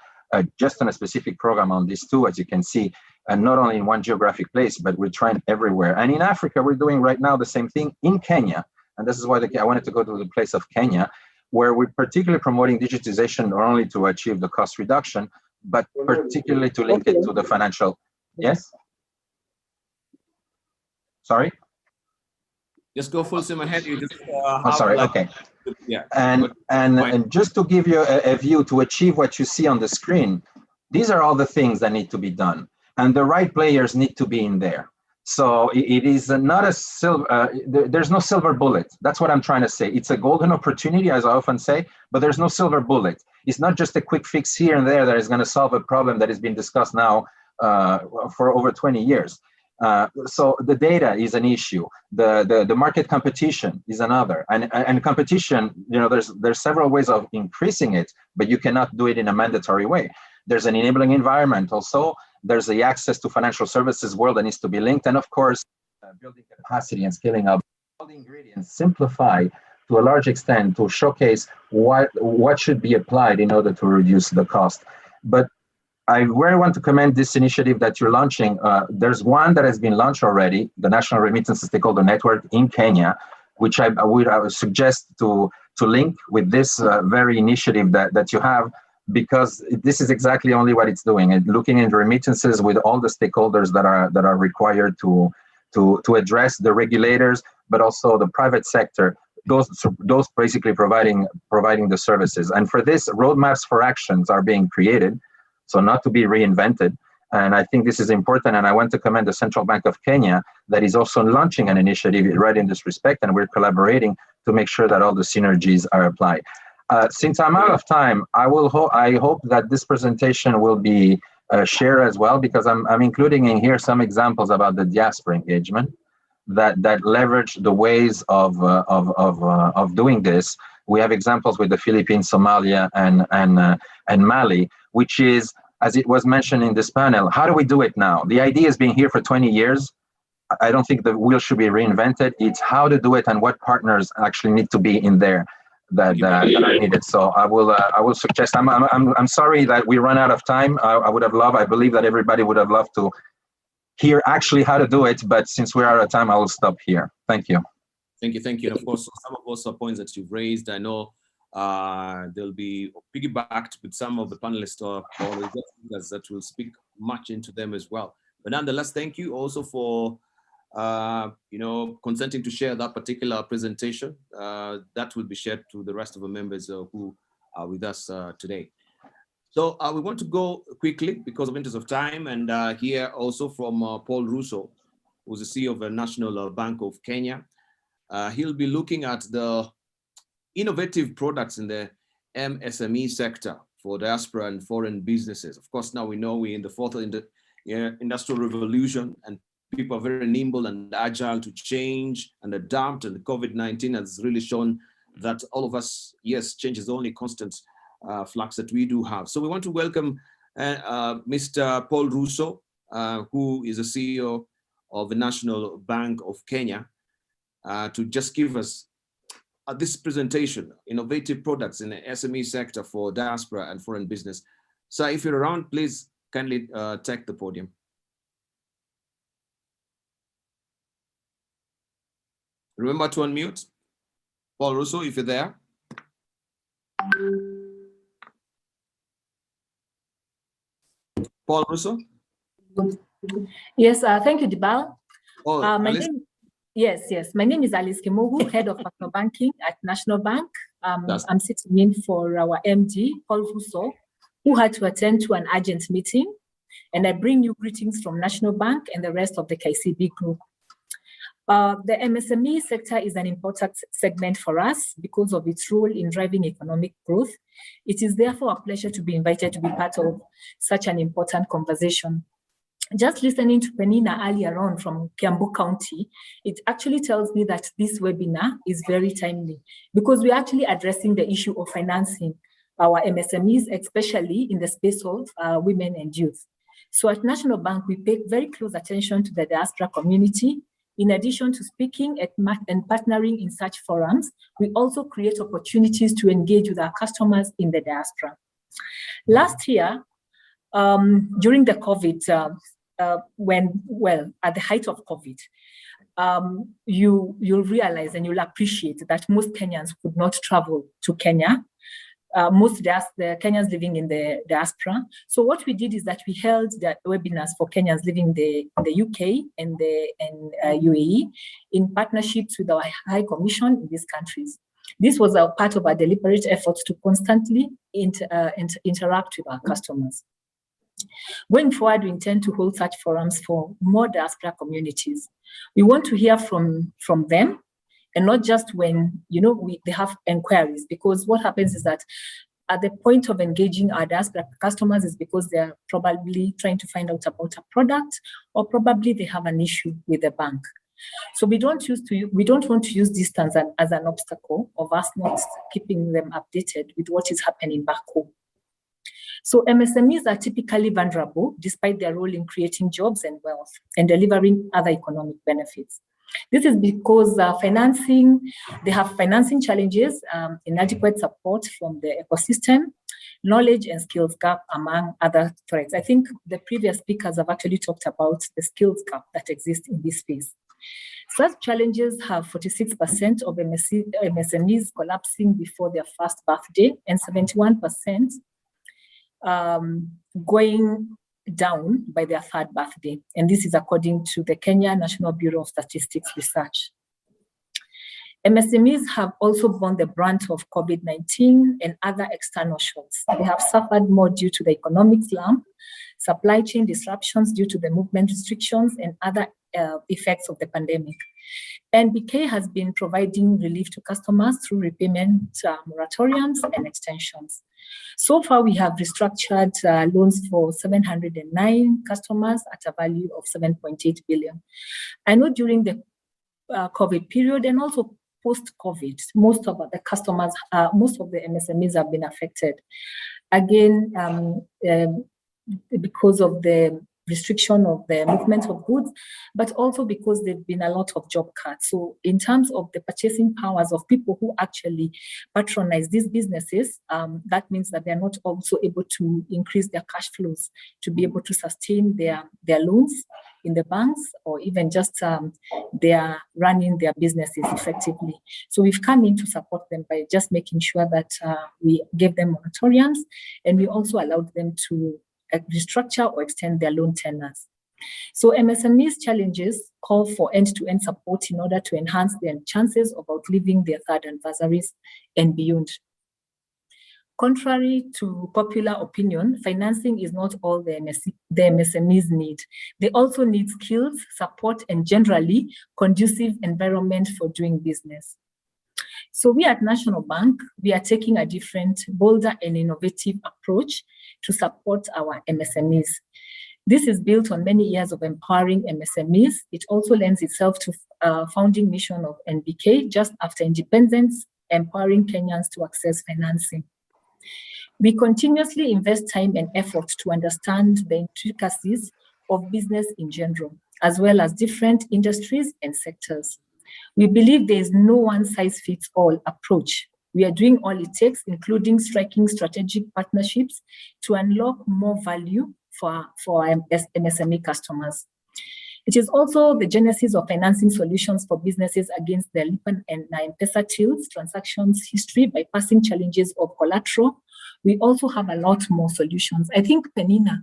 just on a specific program on this too, as you can see, and not only in one geographic place, but we're trying everywhere. And in Africa, we're doing right now the same thing in Kenya. And this is why I wanted to go to the place of Kenya, where we're particularly promoting digitization, not only to achieve the cost reduction, but particularly to link it to the financial. Yes? Sorry? Just go full steam ahead. You just, sorry, okay. Yeah. And just to give you a view to achieve what you see on the screen, these are all the things that need to be done. And the right players need to be in there. So it is not a silver, there's no silver bullet. That's what I'm trying to say. It's a golden opportunity, as I often say, but there's no silver bullet. It's not just a quick fix here and there that is going to solve a problem that has been discussed now for over 20 years. So the data is an issue. The market competition is another. And competition, you know, there's several ways of increasing it, but you cannot do it in a mandatory way. There's an enabling environment also. There's the access to financial services world that needs to be linked. And of course, building capacity and scaling up. All the ingredients simplify to a large extent to showcase what should be applied in order to reduce the cost. But I really want to commend this initiative that you're launching. There's one that has been launched already, the National Remittance Stakeholder Network in Kenya, which I would suggest to link with this very initiative that you have, because this is exactly only what it's doing, and looking into remittances with all the stakeholders that are required to address the regulators, but also the private sector, those basically providing the services. And for this, roadmaps for actions are being created, so not to be reinvented. And I think this is important, and I want to commend the Central Bank of Kenya that is also launching an initiative right in this respect, and we're collaborating to make sure that all the synergies are applied. Since I'm out of time, I hope that this presentation will be shared as well, because I'm including in here some examples about the diaspora engagement that leverage the ways of doing this. We have examples with the Philippines, Somalia, and Mali, which is, as it was mentioned in this panel, how do we do it now? The idea has been here for 20 years. I don't think the wheel should be reinvented. It's how to do it and what partners actually need to be in there that are needed. So I will suggest. I'm sorry that we run out of time. I believe that everybody would have loved to hear actually how to do it, but since we're out of time, I will stop here. Thank you. Thank you. And of course, some of those points that you've raised, I know they'll be piggybacked with some of the panelists or speakers that will speak much into them as well. But nonetheless, thank you also for consenting to share that particular presentation. That will be shared to the rest of the members who are with us today. So we want to go quickly because of interest of time, and hear also from Paul Russo, who's the CEO of the National Bank of Kenya. He'll be looking at the innovative products in the MSME sector for diaspora and foreign businesses. Of course, now we know we're in the fourth industrial revolution, and people are very nimble and agile to change and adapt, and COVID-19 has really shown that all of us, yes, change is the only constant flux that we do have. So we want to welcome Mr. Paul Russo, who is the CEO of the National Bank of Kenya, to just give us this presentation, innovative products in the SME sector for diaspora and foreign business. So if you're around, please kindly take the podium. Remember to unmute. Paul Russo, if you're there. Paul Russo? Yes, thank you, Dibal. Oh, Yes. My name is Alice Kimogu, Head of Personal Banking at National Bank. I'm sitting in for our MD, Paul Russo, who had to attend to an urgent meeting. And I bring you greetings from National Bank and the rest of the KCB group. The MSME sector is an important segment for us because of its role in driving economic growth. It is therefore a pleasure to be invited to be part of such an important conversation. Just listening to Penina earlier on from Kiambu County, it actually tells me that this webinar is very timely because we're actually addressing the issue of financing our MSMEs, especially in the space of women and youth. So at National Bank, we pay very close attention to the diaspora community. In addition to speaking and partnering in such forums, we also create opportunities to engage with our customers in the diaspora. Last year, during the COVID, at the height of COVID, you'll realize and you'll appreciate that most Kenyans could not travel to Kenya. Most the Kenyans living in the diaspora. So what we did is that we held the webinars for Kenyans living in the UK and UAE in partnerships with our High Commission in these countries. This was a part of our deliberate efforts to constantly interact with our customers. Going forward, we intend to hold such forums for more diaspora communities. We want to hear from them, and not just when they have inquiries, because what happens is that at the point of engaging our diaspora customers is because they're probably trying to find out about a product, or probably they have an issue with the bank. So we don't want to use distance as an obstacle of us not keeping them updated with what is happening back home. So MSMEs are typically vulnerable despite their role in creating jobs and wealth and delivering other economic benefits. This is because they have financing challenges, inadequate support from the ecosystem, knowledge and skills gap, among other threats. I think the previous speakers have actually talked about the skills gap that exists in this space. Such challenges have 46% of MSMEs collapsing before their first birthday and 71% going down by their third birthday. And this is according to the Kenya National Bureau of Statistics research. MSMEs have also borne the brunt of COVID-19 and other external shocks. They have suffered more due to the economic slump, supply chain disruptions due to the movement restrictions, and other effects of the pandemic. NBK has been providing relief to customers through repayment moratoriums and extensions. So far, we have restructured loans for 709 customers at a value of 7.8 billion. I know during the COVID period and also post-COVID, most of the customers, most of the MSMEs have been affected. Again, because of the restriction of the movement of goods, but also because there've been a lot of job cuts. So in terms of the purchasing powers of people who actually patronize these businesses, that means that they're not also able to increase their cash flows to be able to sustain their loans in the banks, or even just they are running their businesses effectively. So we've come in to support them by just making sure that we gave them moratoriums, and we also allowed them to restructure or extend their loan tenors. So MSMEs challenges call for end-to-end support in order to enhance their chances of outliving their third anniversaries and beyond. Contrary to popular opinion, financing is not all the MSMEs need. They also need skills, support, and generally conducive environment for doing business. So we at National Bank, we are taking a different, bolder, and innovative approach to support our MSMEs. This is built on many years of empowering MSMEs. It also lends itself to founding mission of NBK just after independence, empowering Kenyans to access financing. We continuously invest time and effort to understand the intricacies of business in general, as well as different industries and sectors. We believe there is no one-size-fits-all approach. We are doing all it takes, including striking strategic partnerships to unlock more value for our MSME customers. It is also the genesis of financing solutions for businesses against the Lipa and M-Pesa tills transactions history by passing challenges of collateral. We also have a lot more solutions. I think Penina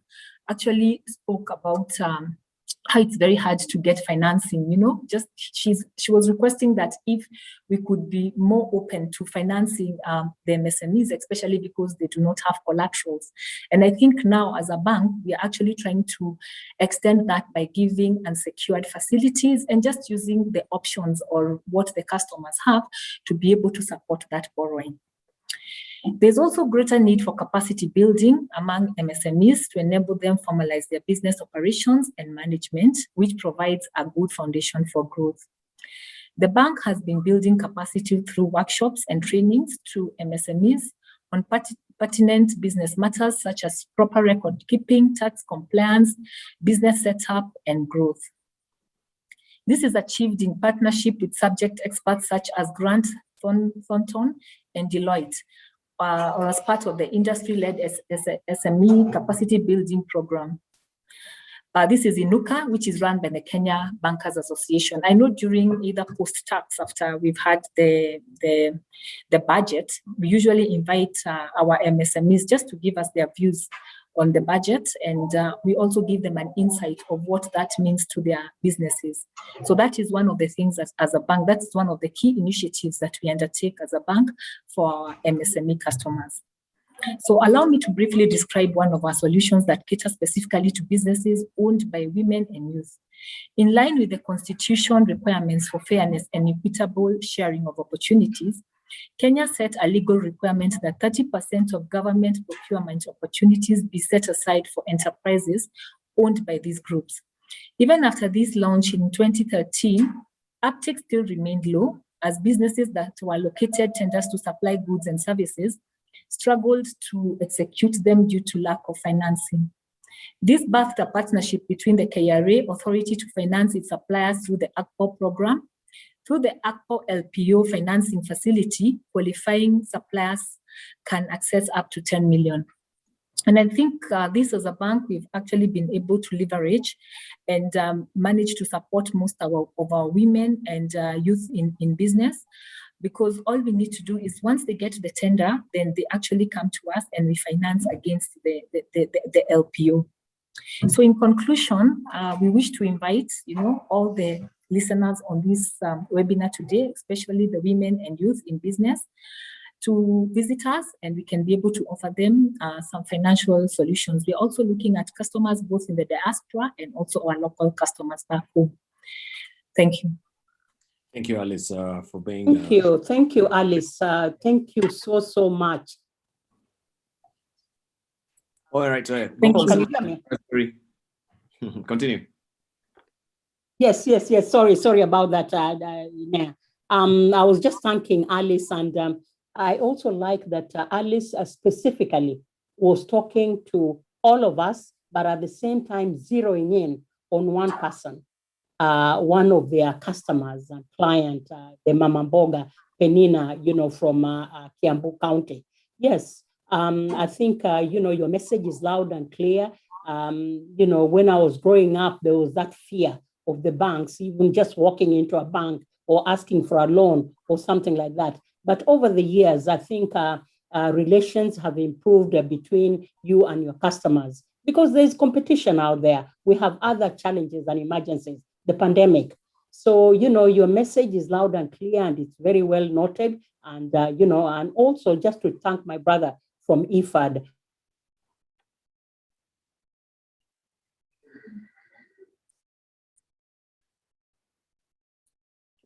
actually spoke about how it's very hard to get financing, she was requesting that if we could be more open to financing the MSMEs, especially because they do not have collaterals. And I think now as a bank, we are actually trying to extend that by giving unsecured facilities and just using the options or what the customers have to be able to support that borrowing. There's also greater need for capacity building among MSMEs to enable them formalize their business operations and management, which provides a good foundation for growth. The bank has been building capacity through workshops and trainings to MSMEs on pertinent business matters such as proper record keeping, tax compliance, business setup, and growth. This is achieved in partnership with subject experts such as Grant Thornton and Deloitte, or as part of the industry-led SME capacity building program. This is Inuka, which is run by the Kenya Bankers Association. I know during either post-tax, after we've had the budget, we usually invite our MSMEs just to give us their views on the budget, and we also give them an insight of what that means to their businesses. So that is one of the things as a bank, that's one of the key initiatives that we undertake as a bank for our MSME customers. So allow me to briefly describe one of our solutions that cater specifically to businesses owned by women and youth. In line with the Constitution requirements for fairness and equitable sharing of opportunities, Kenya set a legal requirement that 30% of government procurement opportunities be set aside for enterprises owned by these groups. Even after this launch in 2013, uptake still remained low as businesses that were allocated tenders to supply goods and services struggled to execute them due to lack of financing. This birthed a partnership between the KRA authority to finance its suppliers through the ACPO program. Through the ACPO LPO financing facility, qualifying suppliers can access up to 10 million. And I think this as a bank, we've actually been able to leverage and manage to support most of our women and youth in business, because all we need to do is once they get the tender, then they actually come to us and we finance against the LPO. So in conclusion, we wish to invite all the listeners on this webinar today, especially the women and youth in business, to visit us, and we can be able to offer them some financial solutions. We're also looking at customers both in the diaspora and also our local customers back home. Thank you. Thank you, Alice, for being. Thank you, Alice. Thank you so much. All right, Can you hear me? Continue. Yes. Sorry about that. I was just thanking Alice, and I also like that Alice specifically was talking to all of us, but at the same time zeroing in on one person, one of their customers and client, the Mama Mboga Penina, from Kiambu County. Yes, I think your message is loud and clear. When I was growing up, there was that fear of the banks, even just walking into a bank or asking for a loan or something like that. But over the years, I think relations have improved between you and your customers because there's competition out there. We have other challenges and emergencies, the pandemic. So, your message is loud and clear and it's very well noted. And, and also just to thank my brother from IFAD.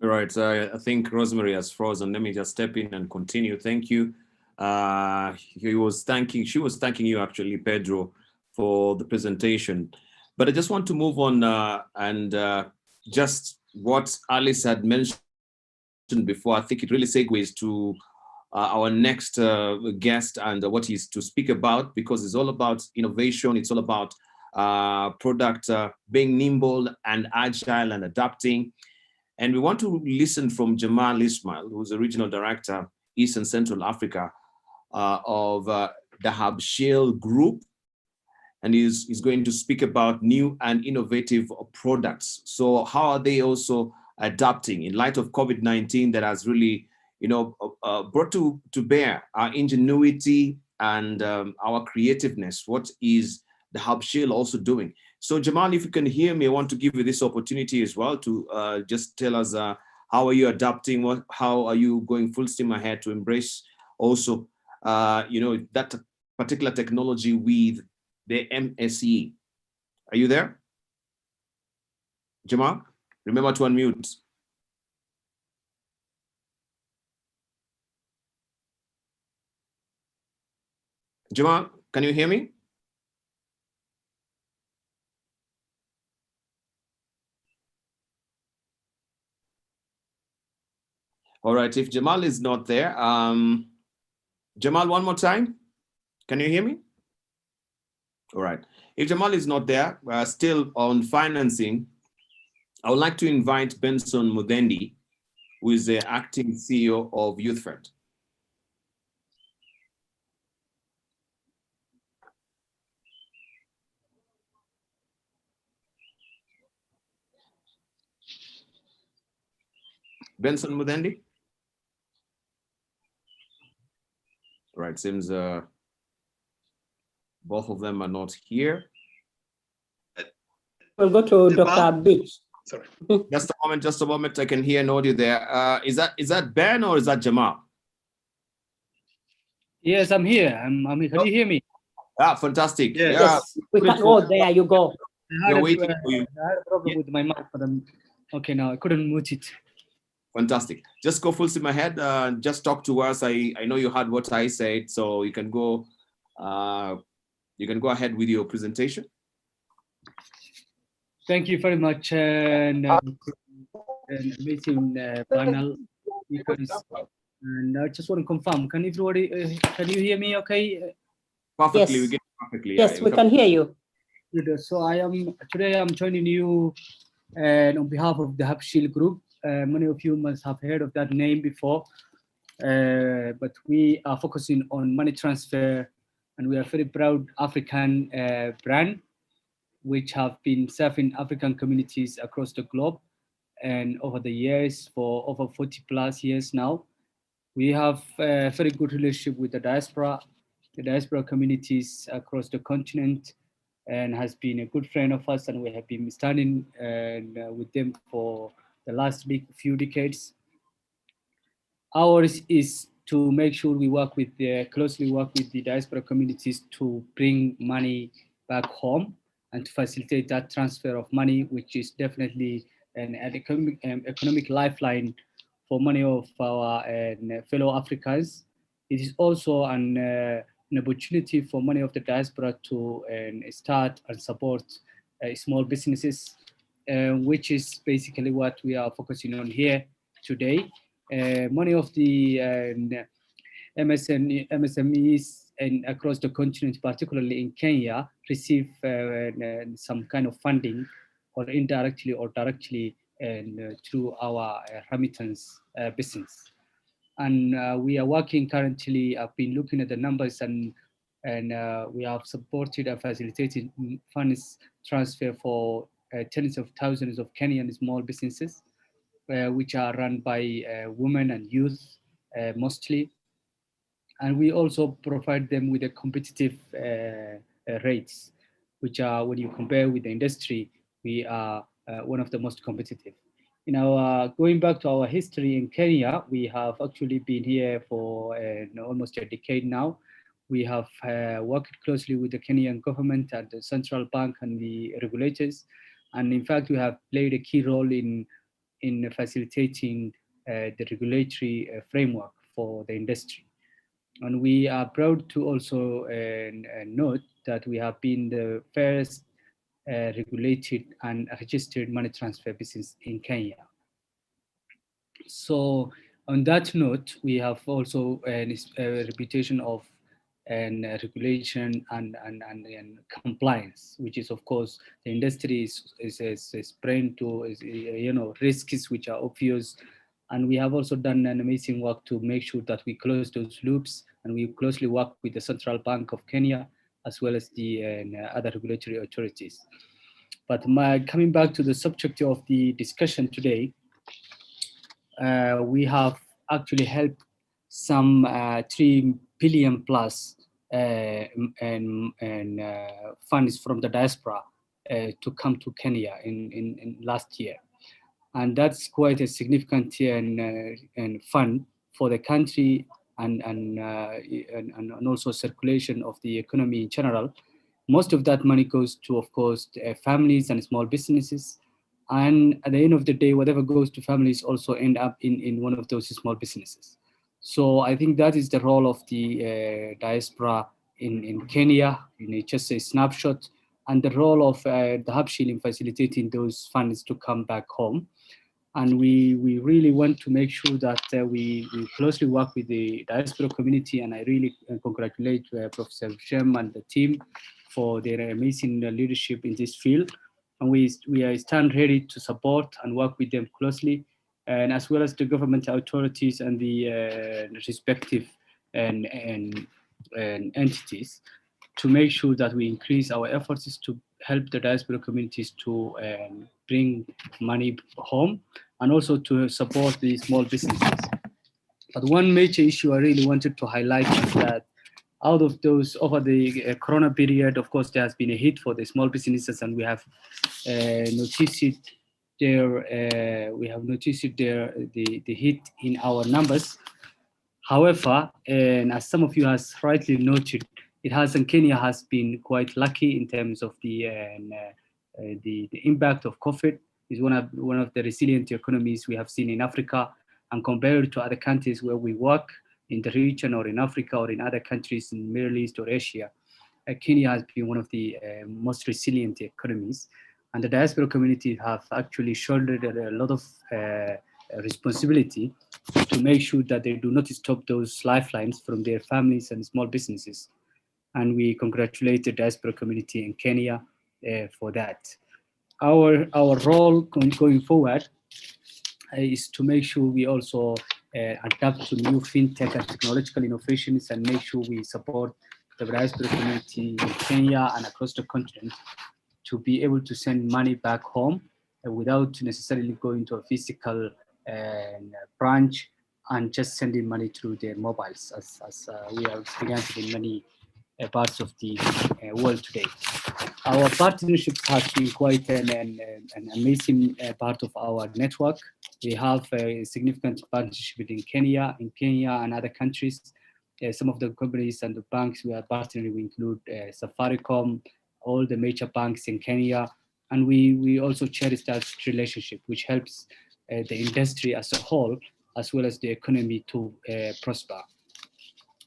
All right, I think Rosemary has frozen. Let me just step in and continue. Thank you. She was thanking you actually, Pedro, for the presentation. But I just want to move on and just what Alice had mentioned before. I think it really segues to our next guest and what he's to speak about, because it's all about innovation. It's all about product being nimble and agile and adapting. And we want to listen from Jamal Ismail, who's the Regional Director, East and Central Africa of the Habshale Group. And he's going to speak about new and innovative products. So how are they also adapting in light of COVID-19 that has really, brought to bear our ingenuity and our creativeness? What is the Habshale also doing? So Jamal, if you can hear me, I want to give you this opportunity as well to just tell us how are you adapting? How are you going full steam ahead to embrace also, that particular technology with the MSE? Are you there? Jamal, remember to unmute. Jamal, can you hear me? All right, if Jamal is not there, Jamal, one more time. Can you hear me? All right. If Jamal is not there, still on financing, I would like to invite Benson Muthendi, who is the acting CEO of YouthFed. Benson Muthendi? Right, seems both of them are not here. We'll go to Dr. Beach. Sorry. Just a moment, I can hear an audio there. Is that Ben or is that Jamal? Yes, I'm here. I'm here. Can you hear me? Ah, fantastic. Yes. Yeah. Yes, we can. Oh, there you go. We're waiting for you. I had a problem with my mic, but okay now. I couldn't mute it. Fantastic. Just go full steam ahead. Just talk to us. I know you heard what I said, so you can go. You can go ahead with your presentation. Thank you very much, and amazing panel speakers. And I just want to confirm. Can everybody? Can you hear me? Okay. Perfectly. Yes. We get perfectly. Yes, Yeah, we can hear you. Good. So today I'm joining you, and on behalf of the Hub-Shield Group. Many of you must have heard of that name before, but we are focusing on money transfer, and we are a very proud African brand, which have been serving African communities across the globe. And over the years, for over 40 plus years now, we have a very good relationship with the diaspora communities across the continent, and has been a good friend of us, and we have been standing with them for the last few decades. Ours is to make sure we closely work with the diaspora communities to bring money back home and to facilitate that transfer of money, which is definitely an economic lifeline for many of our fellow Africans. It is also an opportunity for many of the diaspora to start and support small businesses, which is basically what we are focusing on here today. Many of the MSMEs and across the continent, particularly in Kenya, receive some kind of funding, or indirectly or directly, through our remittance business. And we are working currently. I've been looking at the numbers, and we have supported and facilitated funds transfer for tens of thousands of Kenyan small businesses, which are run by women and youth mostly. And we also provide them with a competitive rates, which are, when you compare with the industry, we are one of the most competitive. Going back to our history in Kenya, we have actually been here for almost a decade now. We have worked closely with the Kenyan government and the central bank and the regulators. And in fact, we have played a key role in facilitating the regulatory framework for the industry. And we are proud to also note that we have been the first regulated and registered money transfer business in Kenya. So on that note, we have also a reputation of regulation and compliance, which is, of course, the industry is prone to risks which are obvious. And we have also done an amazing work to make sure that we close those loops, and we closely work with the Central Bank of Kenya, as well as the other regulatory authorities. But coming back to the subject of the discussion today, we have actually helped some 3 billion plus funds from the diaspora to come to Kenya in last year. And that's quite a significant fund for the country, and also circulation of the economy in general. Most of that money goes to, of course, families and small businesses. And at the end of the day, whatever goes to families also end up in one of those small businesses. So I think that is the role of the diaspora in Kenya, just a snapshot, and the role of the hub shilling facilitating those funds to come back home. And we really want to make sure that we closely work with the diaspora community, and I really congratulate Professor Shem and the team for their amazing leadership in this field. And we stand ready to support and work with them closely, and as well as the government authorities and the respective and entities, to make sure that we increase our efforts to help the diaspora communities to bring money home, and also to support the small businesses. But one major issue I really wanted to highlight is that out of those, over the Corona period, of course, there has been a hit for the small businesses, and we have noticed it there. The hit in our numbers. However, and as some of you has rightly noted, Kenya has been quite lucky in terms of the impact of COVID. Is one of the resilient economies we have seen in Africa, and compared to other countries where we work in the region or in Africa or in other countries in Middle East or Asia, Kenya has been one of the most resilient economies, and the diaspora community have actually shouldered a lot of responsibility to make sure that they do not stop those lifelines from their families and small businesses. And we congratulate the diaspora community in Kenya for that. Our role going forward is to make sure we also adapt to new fintech and technological innovations, and make sure we support the diaspora community in Kenya and across the continent to be able to send money back home without necessarily going to a physical branch and just sending money through their mobiles, as we are experiencing in many parts of the world today. Our partnership has been quite an amazing part of our network. We have a significant partnership in Kenya and other countries. Some of the companies and the banks we are partnering with include Safaricom, all the major banks in Kenya, and we also cherish that relationship, which helps the industry as a whole, as well as the economy to prosper.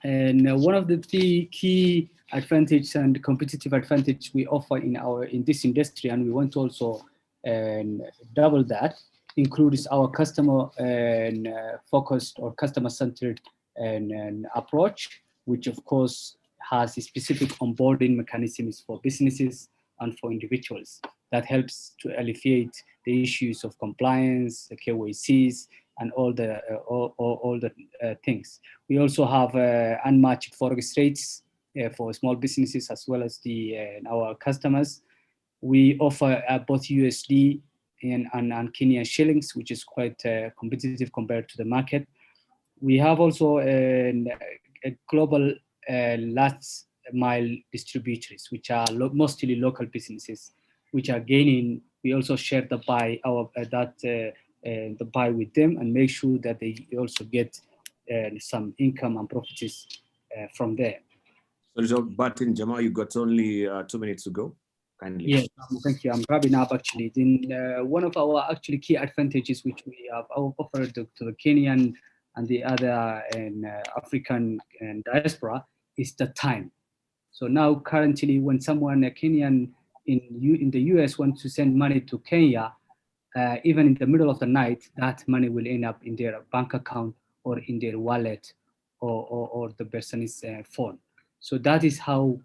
And one of the key advantage and competitive advantage we offer in this industry, and we want to also double that, includes our customer focused or customer centered approach, which of course has a specific onboarding mechanisms for businesses and for individuals that helps to alleviate the issues of compliance, the KYCs, and all the things. We also have unmatched forex rates for small businesses as well as our customers. We offer both USD and Kenyan shillings, which is quite competitive compared to the market. We have also a global last mile distributors, which are mostly local businesses, which are gaining. We also share the buy the buy with them and make sure that they also get some income and profits from there. So, Martin, Jamal, you got only 2 minutes to go. Kindly. Yes, thank you. I'm wrapping up actually. Then one of our actually key advantages which we have offered to the Kenyan and the other African diaspora is the time. So now currently when someone, a Kenyan in the US wants to send money to Kenya, even in the middle of the night, that money will end up in their bank account or in their wallet or the person's phone. So that is how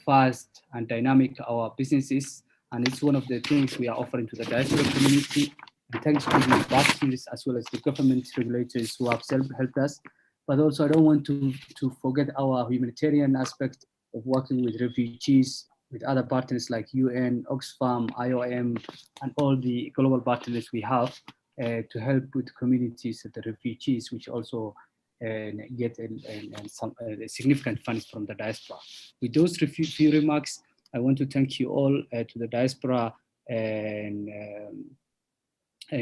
fast and dynamic our business is. And it's one of the things we are offering to the diaspora community. And thanks to the partners as well as the government regulators who have helped us. But also I don't want to forget our humanitarian aspect of working with refugees, with other partners like UN, Oxfam, IOM, and all the global partners we have to help with communities and the refugees, which also get some significant funds from the diaspora. With those few remarks, I want to thank you all to the Diaspora and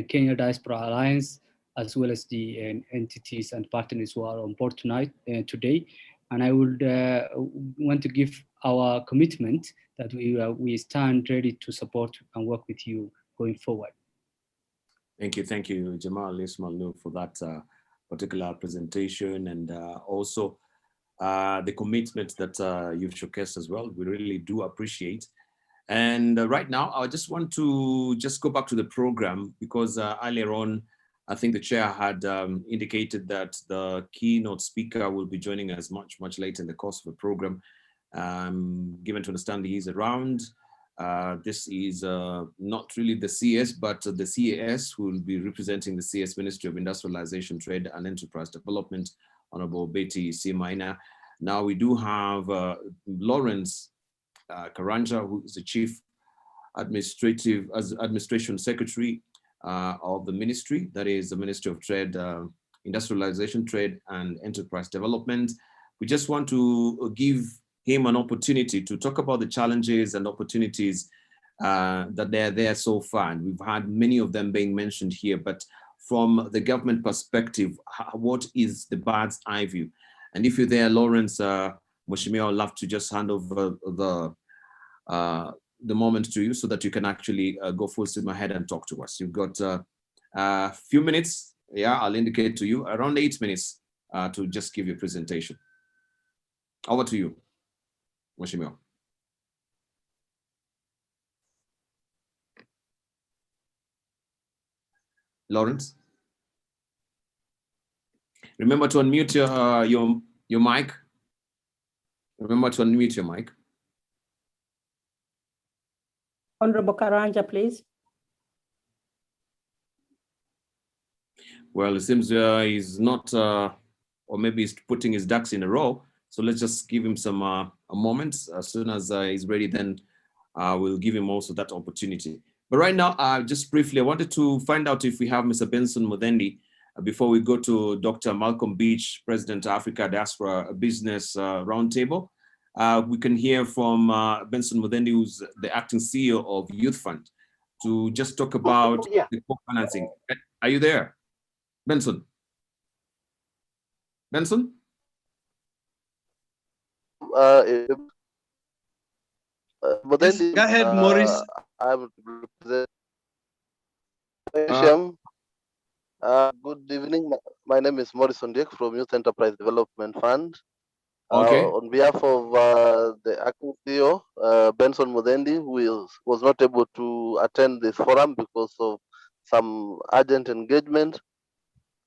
Kenya Diaspora Alliance, as well as the entities and partners who are on board today. And I would want to give our commitment that we stand ready to support and work with you going forward. Thank you, Jamal Ismail, for that particular presentation. And also, the commitment that you've showcased as well. We really do appreciate. And right now, I just want to just go back to the program because earlier on, I think the chair had indicated that the keynote speaker will be joining us much later in the course of the program. Given to understand he's around. This is not really the CS, but the CAS who will be representing the CS Ministry of Industrialization, Trade and Enterprise Development, Honorable Betty C. Maina. Now we do have Lawrence Karanja, who is the Chief Administration Secretary of the ministry, that is the Ministry of Trade, Industrialization, Trade and Enterprise Development. We just want to give him an opportunity to talk about the challenges and opportunities that they're there so far. And we've had many of them being mentioned here, but from the government perspective, what is the bird's eye view? And if you're there, Lawrence Musumba, I'd love to just hand over the moment to you so that you can actually go full steam ahead and talk to us. You've got a few minutes. Yeah, I'll indicate to you around 8 minutes to just give your presentation. Over to you, Musumba. Lawrence, remember to unmute your mic. Remember to unmute your mic. Honorable Karanja, please. Well, it seems he's not, or maybe he's putting his ducks in a row. So let's just give him some a moment. As soon as he's ready, then we'll give him also that opportunity. But right now, just briefly, I wanted to find out if we have Mr. Benson Muthendi before we go to Dr. Malcolm Beach, President Africa Diaspora Business Roundtable. We can hear from Benson Muthendi, who's the acting CEO of Youth Fund, to just talk about the co-financing. Are you there, Benson? Benson? Yes, go ahead, Maurice. I would represent. Good evening. My name is Maurice Ondiek from Youth Enterprise Development Fund. Okay. On behalf of the acting CEO, Benson Muthendi, who was not able to attend this forum because of some urgent engagement,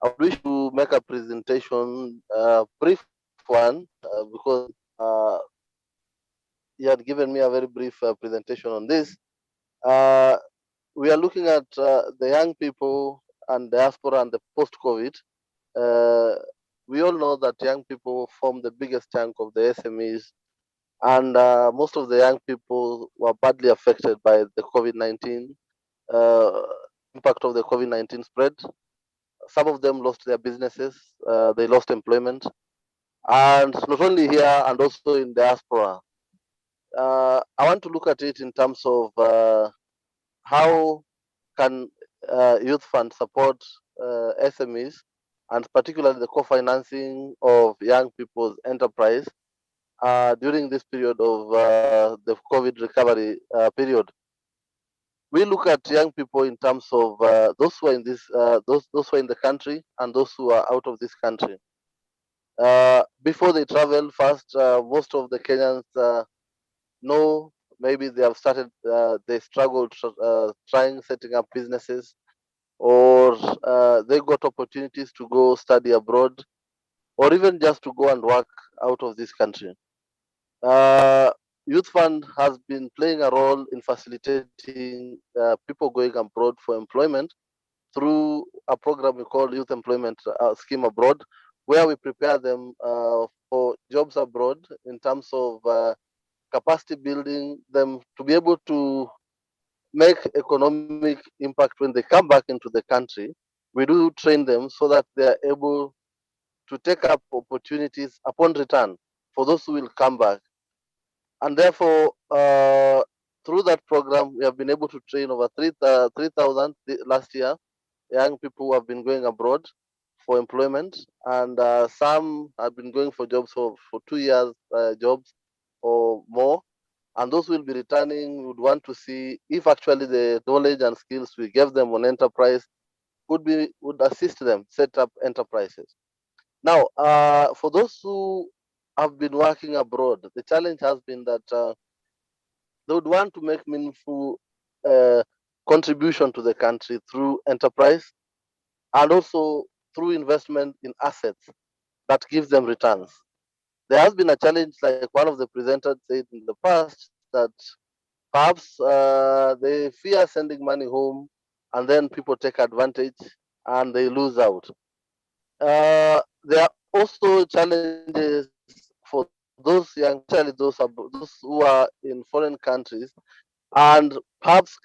I wish to make a presentation, brief one, because he had given me a very brief presentation on this. We are looking at the young people and diaspora and the post-COVID. We all know that young people form the biggest chunk of the SMEs, and most of the young people were badly affected by the COVID-19 impact of the COVID-19 spread. Some of them lost their businesses, they lost employment, and not only here and also in diaspora. I want to look at it in terms of how can Youth Fund support SMEs, and particularly the co-financing of young people's enterprise during this period of the COVID recovery period. We look at young people in terms of those who are in this, those who are in the country and those who are out of this country. Before they travel, first, most of the Kenyans know maybe they have started, they struggled trying setting up businesses, or they got opportunities to go study abroad, or even just to go and work out of this country. Youth Fund has been playing a role in facilitating people going abroad for employment through a program we call Youth Employment Scheme Abroad, where we prepare them for jobs abroad in terms of capacity building them to be able to make economic impact when they come back into the country. We do train them so that they are able to take up opportunities upon return for those who will come back. And therefore, through that program, we have been able to train over 3,000 last year, young people who have been going abroad for employment, and some have been going for jobs for 2 years, jobs or more. And those will be returning would want to see if actually the knowledge and skills we gave them on enterprise would assist them set up enterprises. Now, for those who have been working abroad. The challenge has been that they would want to make meaningful contribution to the country through enterprise and also through investment in assets that gives them returns. There has been a challenge, like one of the presenters said in the past, that perhaps they fear sending money home and then people take advantage and they lose out. There are also challenges for those young, especially those who are in foreign countries, and perhaps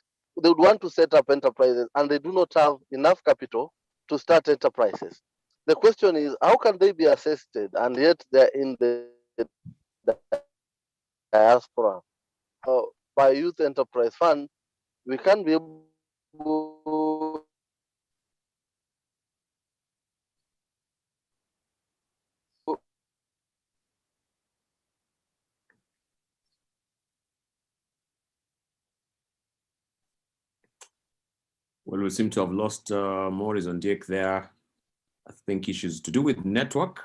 they would want to set up enterprises and they do not have enough capital to start enterprises. The question is, how can they be assisted and yet they're in the diaspora? By Youth Enterprise Fund, we can be able Well, we seem to have lost Maurice on Dick there. I think issues to do with network.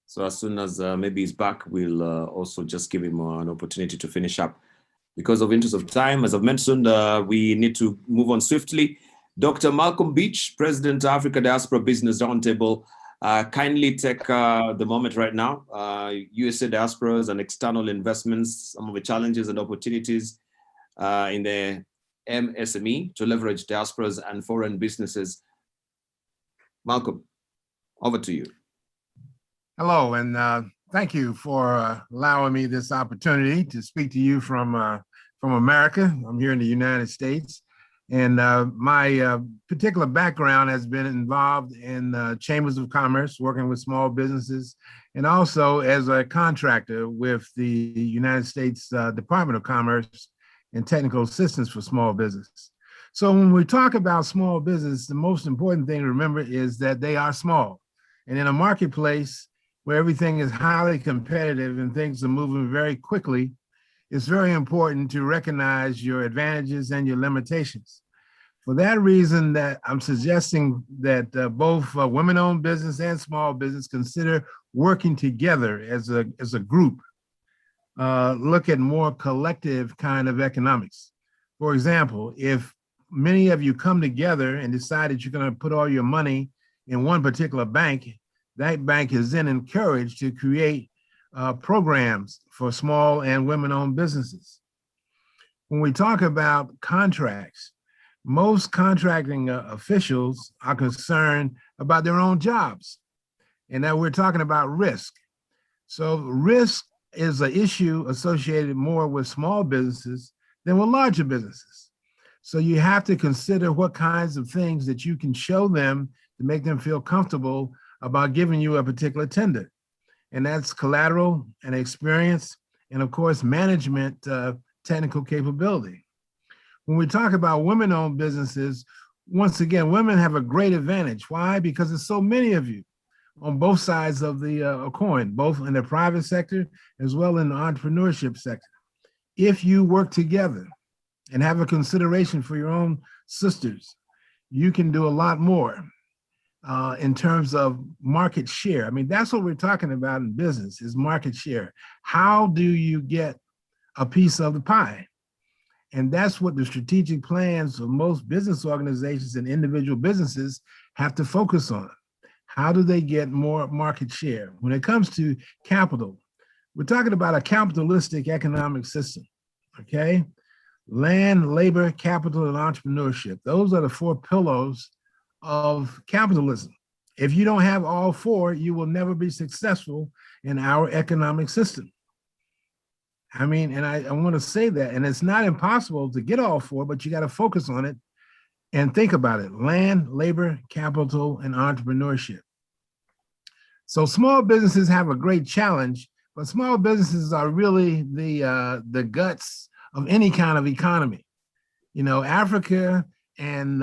So as soon as maybe he's back, we'll also just give him an opportunity to finish up. Because of interest of time, as I've mentioned, we need to move on swiftly. Dr. Malcolm Beach, President, Africa Diaspora Business Roundtable, kindly take the moment right now. USA diasporas and external investments, some of the challenges and opportunities in the MSME to leverage diasporas and foreign businesses. Malcolm, over to you. Hello, and thank you for allowing me this opportunity to speak to you from America. I'm here in the United States, and my particular background has been involved in chambers of commerce, working with small businesses, and also as a contractor with the United States Department of Commerce and technical assistance for small business. So when we talk about small business, the most important thing to remember is that they are small. And in a marketplace where everything is highly competitive and things are moving very quickly, it's very important to recognize your advantages and your limitations. For that reason, that I'm suggesting that both women-owned business and small business consider working together as a group. Look at more collective kind of economics. For example, if many of you come together and decide that you're going to put all your money in one particular bank, that bank is then encouraged to create programs for small and women-owned businesses. When we talk about contracts, most contracting officials are concerned about their own jobs, and that we're talking about risk. So risk is an issue associated more with small businesses than with larger businesses. So you have to consider what kinds of things that you can show them to make them feel comfortable about giving you a particular tender. And that's collateral and experience, and of course, management technical capability. When we talk about women-owned businesses, once again, women have a great advantage. Why? Because there's so many of you on both sides of the coin, both in the private sector as well in the entrepreneurship sector. If you work together and have a consideration for your own sisters, you can do a lot more in terms of market share. I mean, that's what we're talking about in business, is market share. How do you get a piece of the pie? And that's what the strategic plans of most business organizations and individual businesses have to focus on. How do they get more market share? When it comes to capital, we're talking about a capitalistic economic system, okay? Land, labor, capital, and entrepreneurship. Those are the four pillars of capitalism. If you don't have all four, you will never be successful in our economic system. I mean, and I want to say that, and it's not impossible to get all four, but you got to focus on it and think about it: land, labor, capital, and entrepreneurship. So small businesses have a great challenge, but small businesses are really the guts of any kind of economy. You know, Africa and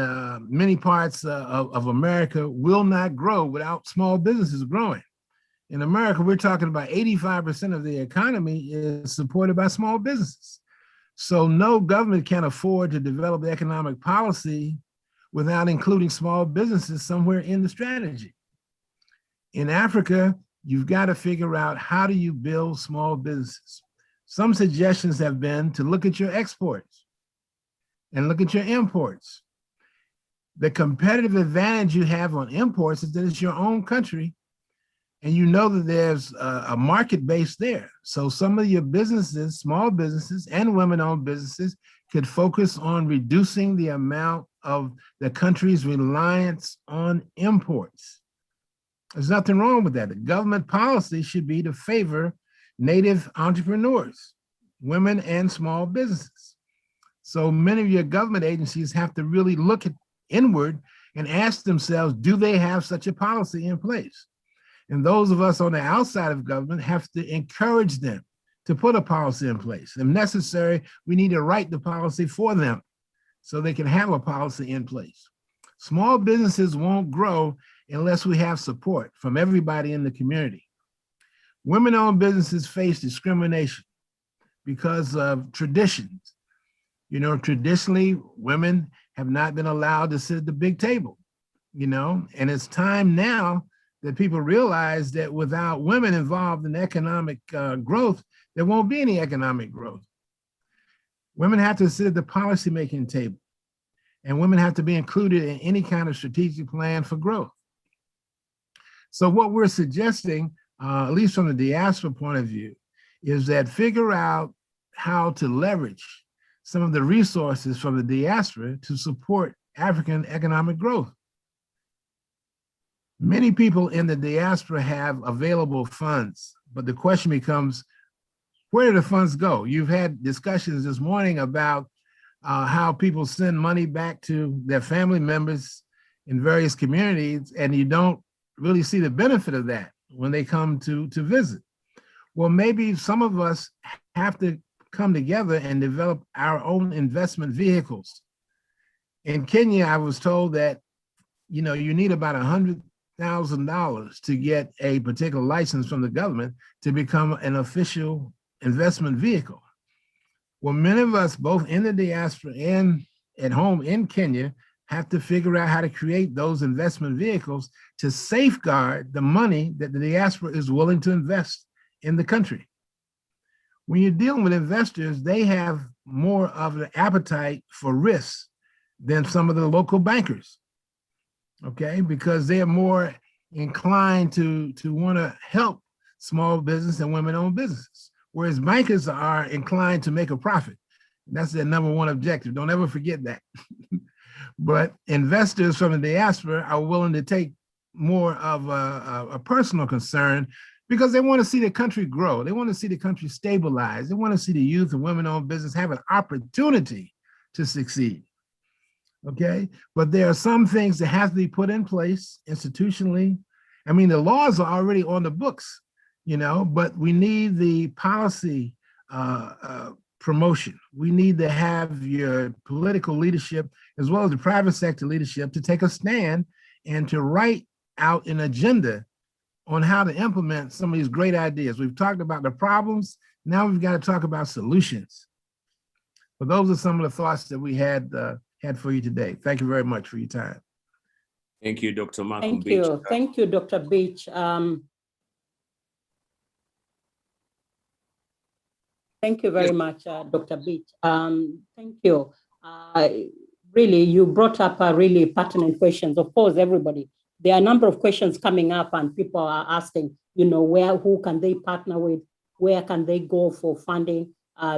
many parts of America will not grow without small businesses growing. In America, we're talking about 85% of the economy is supported by small businesses. So no government can afford to develop the economic policy without including small businesses somewhere in the strategy. In Africa, you've got to figure out how do you build small businesses. Some suggestions have been to look at your exports and look at your imports. The competitive advantage you have on imports is that it's your own country, and you know that there's a market base there. So some of your businesses, small businesses and women-owned businesses, could focus on reducing the amount of the country's reliance on imports. There's nothing wrong with that. The government policy should be to favor native entrepreneurs, women and small businesses. So many of your government agencies have to really look inward and ask themselves, do they have such a policy in place? And those of us on the outside of government have to encourage them to put a policy in place. If necessary, we need to write the policy for them so they can have a policy in place. Small businesses won't grow unless we have support from everybody in the community. Women-owned businesses face discrimination because of traditions. You know, traditionally, women have not been allowed to sit at the big table, you know, and it's time now that people realize that without women involved in economic growth, there won't be any economic growth. Women have to sit at the policymaking table, and women have to be included in any kind of strategic plan for growth. So what we're suggesting, at least from the diaspora point of view, is that figure out how to leverage some of the resources from the diaspora to support African economic growth. Many people in the diaspora have available funds, but the question becomes, where do the funds go? You've had discussions this morning about how people send money back to their family members in various communities, and you don't really see the benefit of that when they come to visit. Well, maybe some of us have to come together and develop our own investment vehicles. In Kenya, I was told that, you know, you need about $100,000 to get a particular license from the government to become an official investment vehicle. Well, many of us, both in the diaspora and at home in Kenya, have to figure out how to create those investment vehicles to safeguard the money that the diaspora is willing to invest in the country. When you're dealing with investors, they have more of an appetite for risk than some of the local bankers, okay? Because they're more inclined to want to help small business and women-owned businesses, whereas bankers are inclined to make a profit. That's their number one objective. Don't ever forget that. But investors from the diaspora are willing to take more of a personal concern because they want to see the country grow. They want to see the country stabilize. They want to see the youth and women-owned business have an opportunity to succeed, okay? But there are some things that have to be put in place institutionally. I mean, the laws are already on the books, you know, but we need the policy promotion. We need to have your political leadership as well as the private sector leadership to take a stand and to write out an agenda on how to implement some of these great ideas. We've talked about the problems. Now we've got to talk about solutions. But those are some of the thoughts that we had for you today. Thank you very much for your time. Thank you, Dr. Malcolm Thank Beach. you. Thank you, Dr. Beach. Thank you very much, Dr. Beach. Thank you. Really, you brought up really pertinent questions. Of course, everybody, there are a number of questions coming up and people are asking, you know, who can they partner with? Where can they go for funding,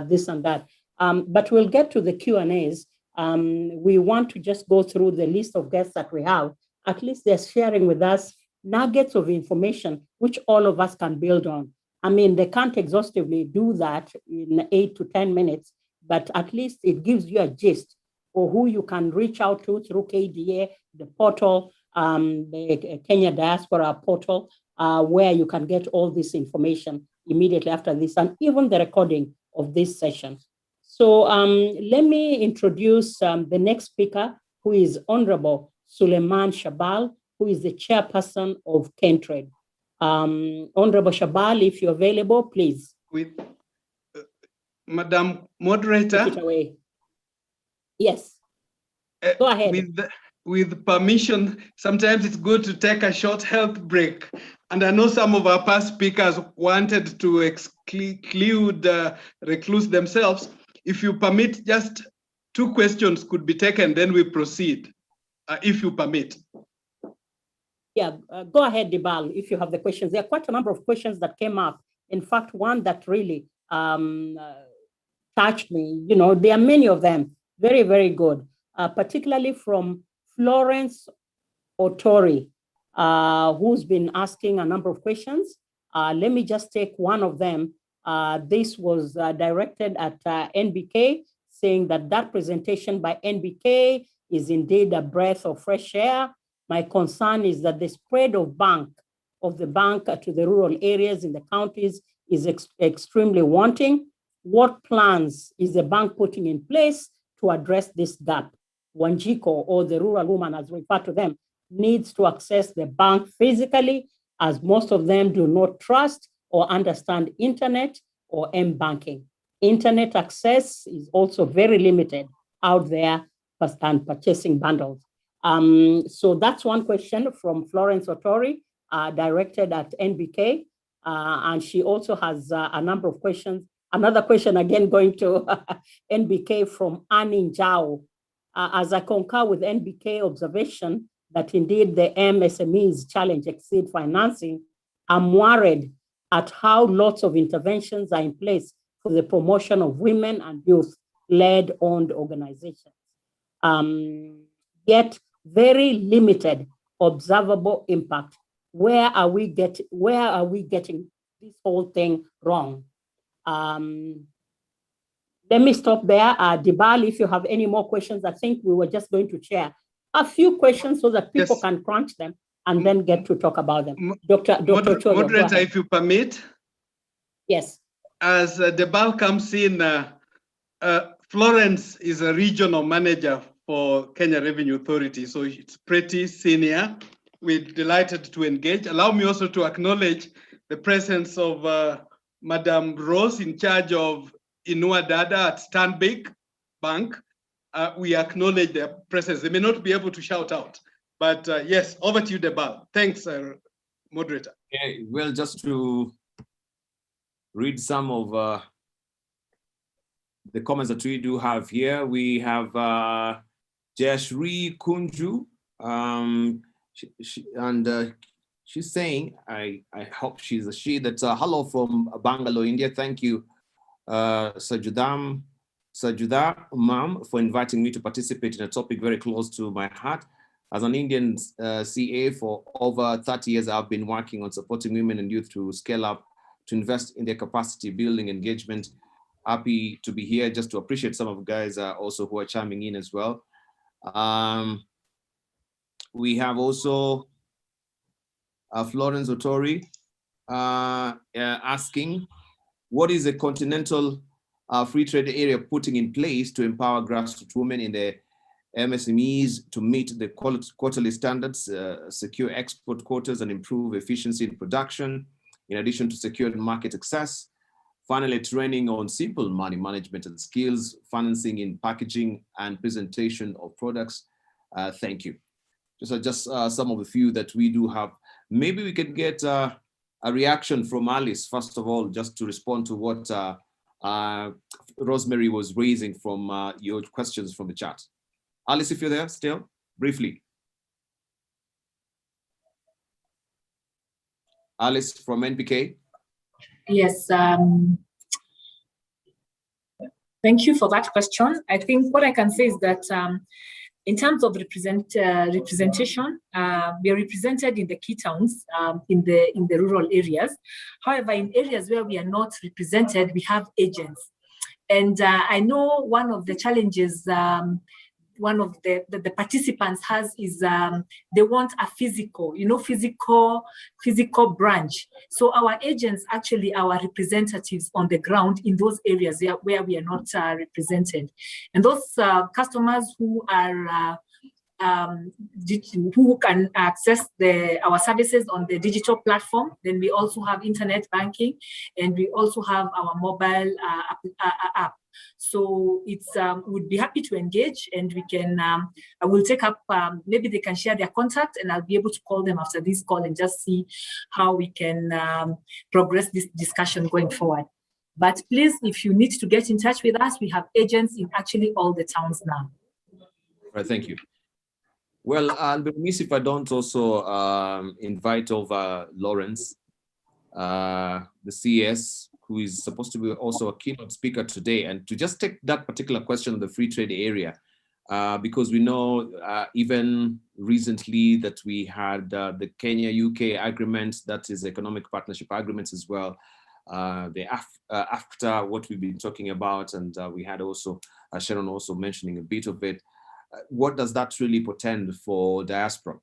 this and that? But we'll get to the Q&As. We want to just go through the list of guests that we have. At least they're sharing with us nuggets of information, which all of us can build on. I mean, they can't exhaustively do that in 8 to 10 minutes, but at least it gives you a gist for who you can reach out to through KDA, the portal, the Kenya Diaspora portal, where you can get all this information immediately after this, and even the recording of this session. So let me introduce the next speaker, who is Honorable Suleiman Shabal, who is the chairperson of Kentrade. Honorable Shabal, if you're available, please. With Madam Moderator. Take it away. Yes. Go ahead. with permission, sometimes it's good to take a short health break. And I know some of our past speakers wanted to recluse themselves. If you permit, just 2 questions could be taken, then we proceed, if you permit. Yeah, go ahead, Dibal, if you have the questions. There are quite a number of questions that came up. In fact, one that really touched me, you know, there are many of them, very, very good, particularly from Florence Otori, who's been asking a number of questions. Let me just take one of them. This was directed at NBK, saying that that presentation by NBK is indeed a breath of fresh air. My concern is that the spread of the bank to the rural areas in the counties is extremely wanting. What plans is the bank putting in place to address this gap? Wanjiko, or the rural woman as we refer to them, needs to access the bank physically, as most of them do not trust or understand internet or m-banking. Internet access is also very limited out there and purchasing bundles. So that's one question from Florence Otori, directed at NBK. And she also has a number of questions. Another question again going to NBK from Annie Njao. As I concur with NBK observation that indeed the MSMEs challenge exceed financing, I'm worried at how lots of interventions are in place for the promotion of women and youth-led owned organizations. Yet very limited observable impact. Where are we getting this whole thing wrong? Let me stop there. Dibal, if you have any more questions, I think we were just going to share a few questions so that people can crunch them and then get to talk about them. Dr. Cholo, Moderator, if you permit. Yes. As Dibal comes in, Florence is a regional manager for Kenya Revenue Authority, so it's pretty senior. We're delighted to engage. Allow me also to acknowledge the presence of Madam Rose in charge of Inua Dada at Stanbic Bank. We acknowledge their presence. They may not be able to shout out, but yes, over to you, Debal. Thanks, moderator. Okay, well, just to read some of the comments that we do have here. We have Jashri Kunju, she's saying, I hope she's a she, that hello from Bangalore, India. Thank you, Sajudar Ma'am, for inviting me to participate in a topic very close to my heart. As an Indian CA for over 30 years, I've been working on supporting women and youth to scale up, to invest in their capacity building engagement. Happy to be here, just to appreciate some of the guys also who are chiming in as well. We have also Florence Otori asking, what is the continental free trade area putting in place to empower grassroots women in the MSMEs to meet the quarterly standards, secure export quotas and improve efficiency in production, in addition to secured market access? Finally, training on simple money management and skills, financing in packaging and presentation of products. Thank you. Just some of the few that we do have. Maybe we can get a reaction from Alice, first of all, just to respond to what Rosemary was raising from your questions from the chat. Alice, if you're there still, briefly. Alice from NPK. Yes. Thank you for that question. I think what I can say is that in terms of representation, we are represented in the key towns, in the rural areas. However, in areas where we are not represented, we have agents. And I know one of the challenges one of the participants has is they want a physical branch. So our agents actually are our representatives on the ground in those areas where we are not represented. And those customers who are who can access our services on the digital platform. Then we also have internet banking, and we also have our mobile app. So it's would be happy to engage, and we can. I will take up. Maybe they can share their contact, and I'll be able to call them after this call and just see how we can progress this discussion going forward. But please, if you need to get in touch with us, we have agents in actually all the towns now. Right, thank you. Well, I'll be remiss if I don't also invite over Lawrence, the CS, who is supposed to be also a keynote speaker today, and to just take that particular question of the free trade area, because we know even recently that we had the Kenya-UK agreement, that is economic partnership agreements as well, after what we've been talking about, and we had also Sharon also mentioning a bit of it. What does that really portend for diaspora?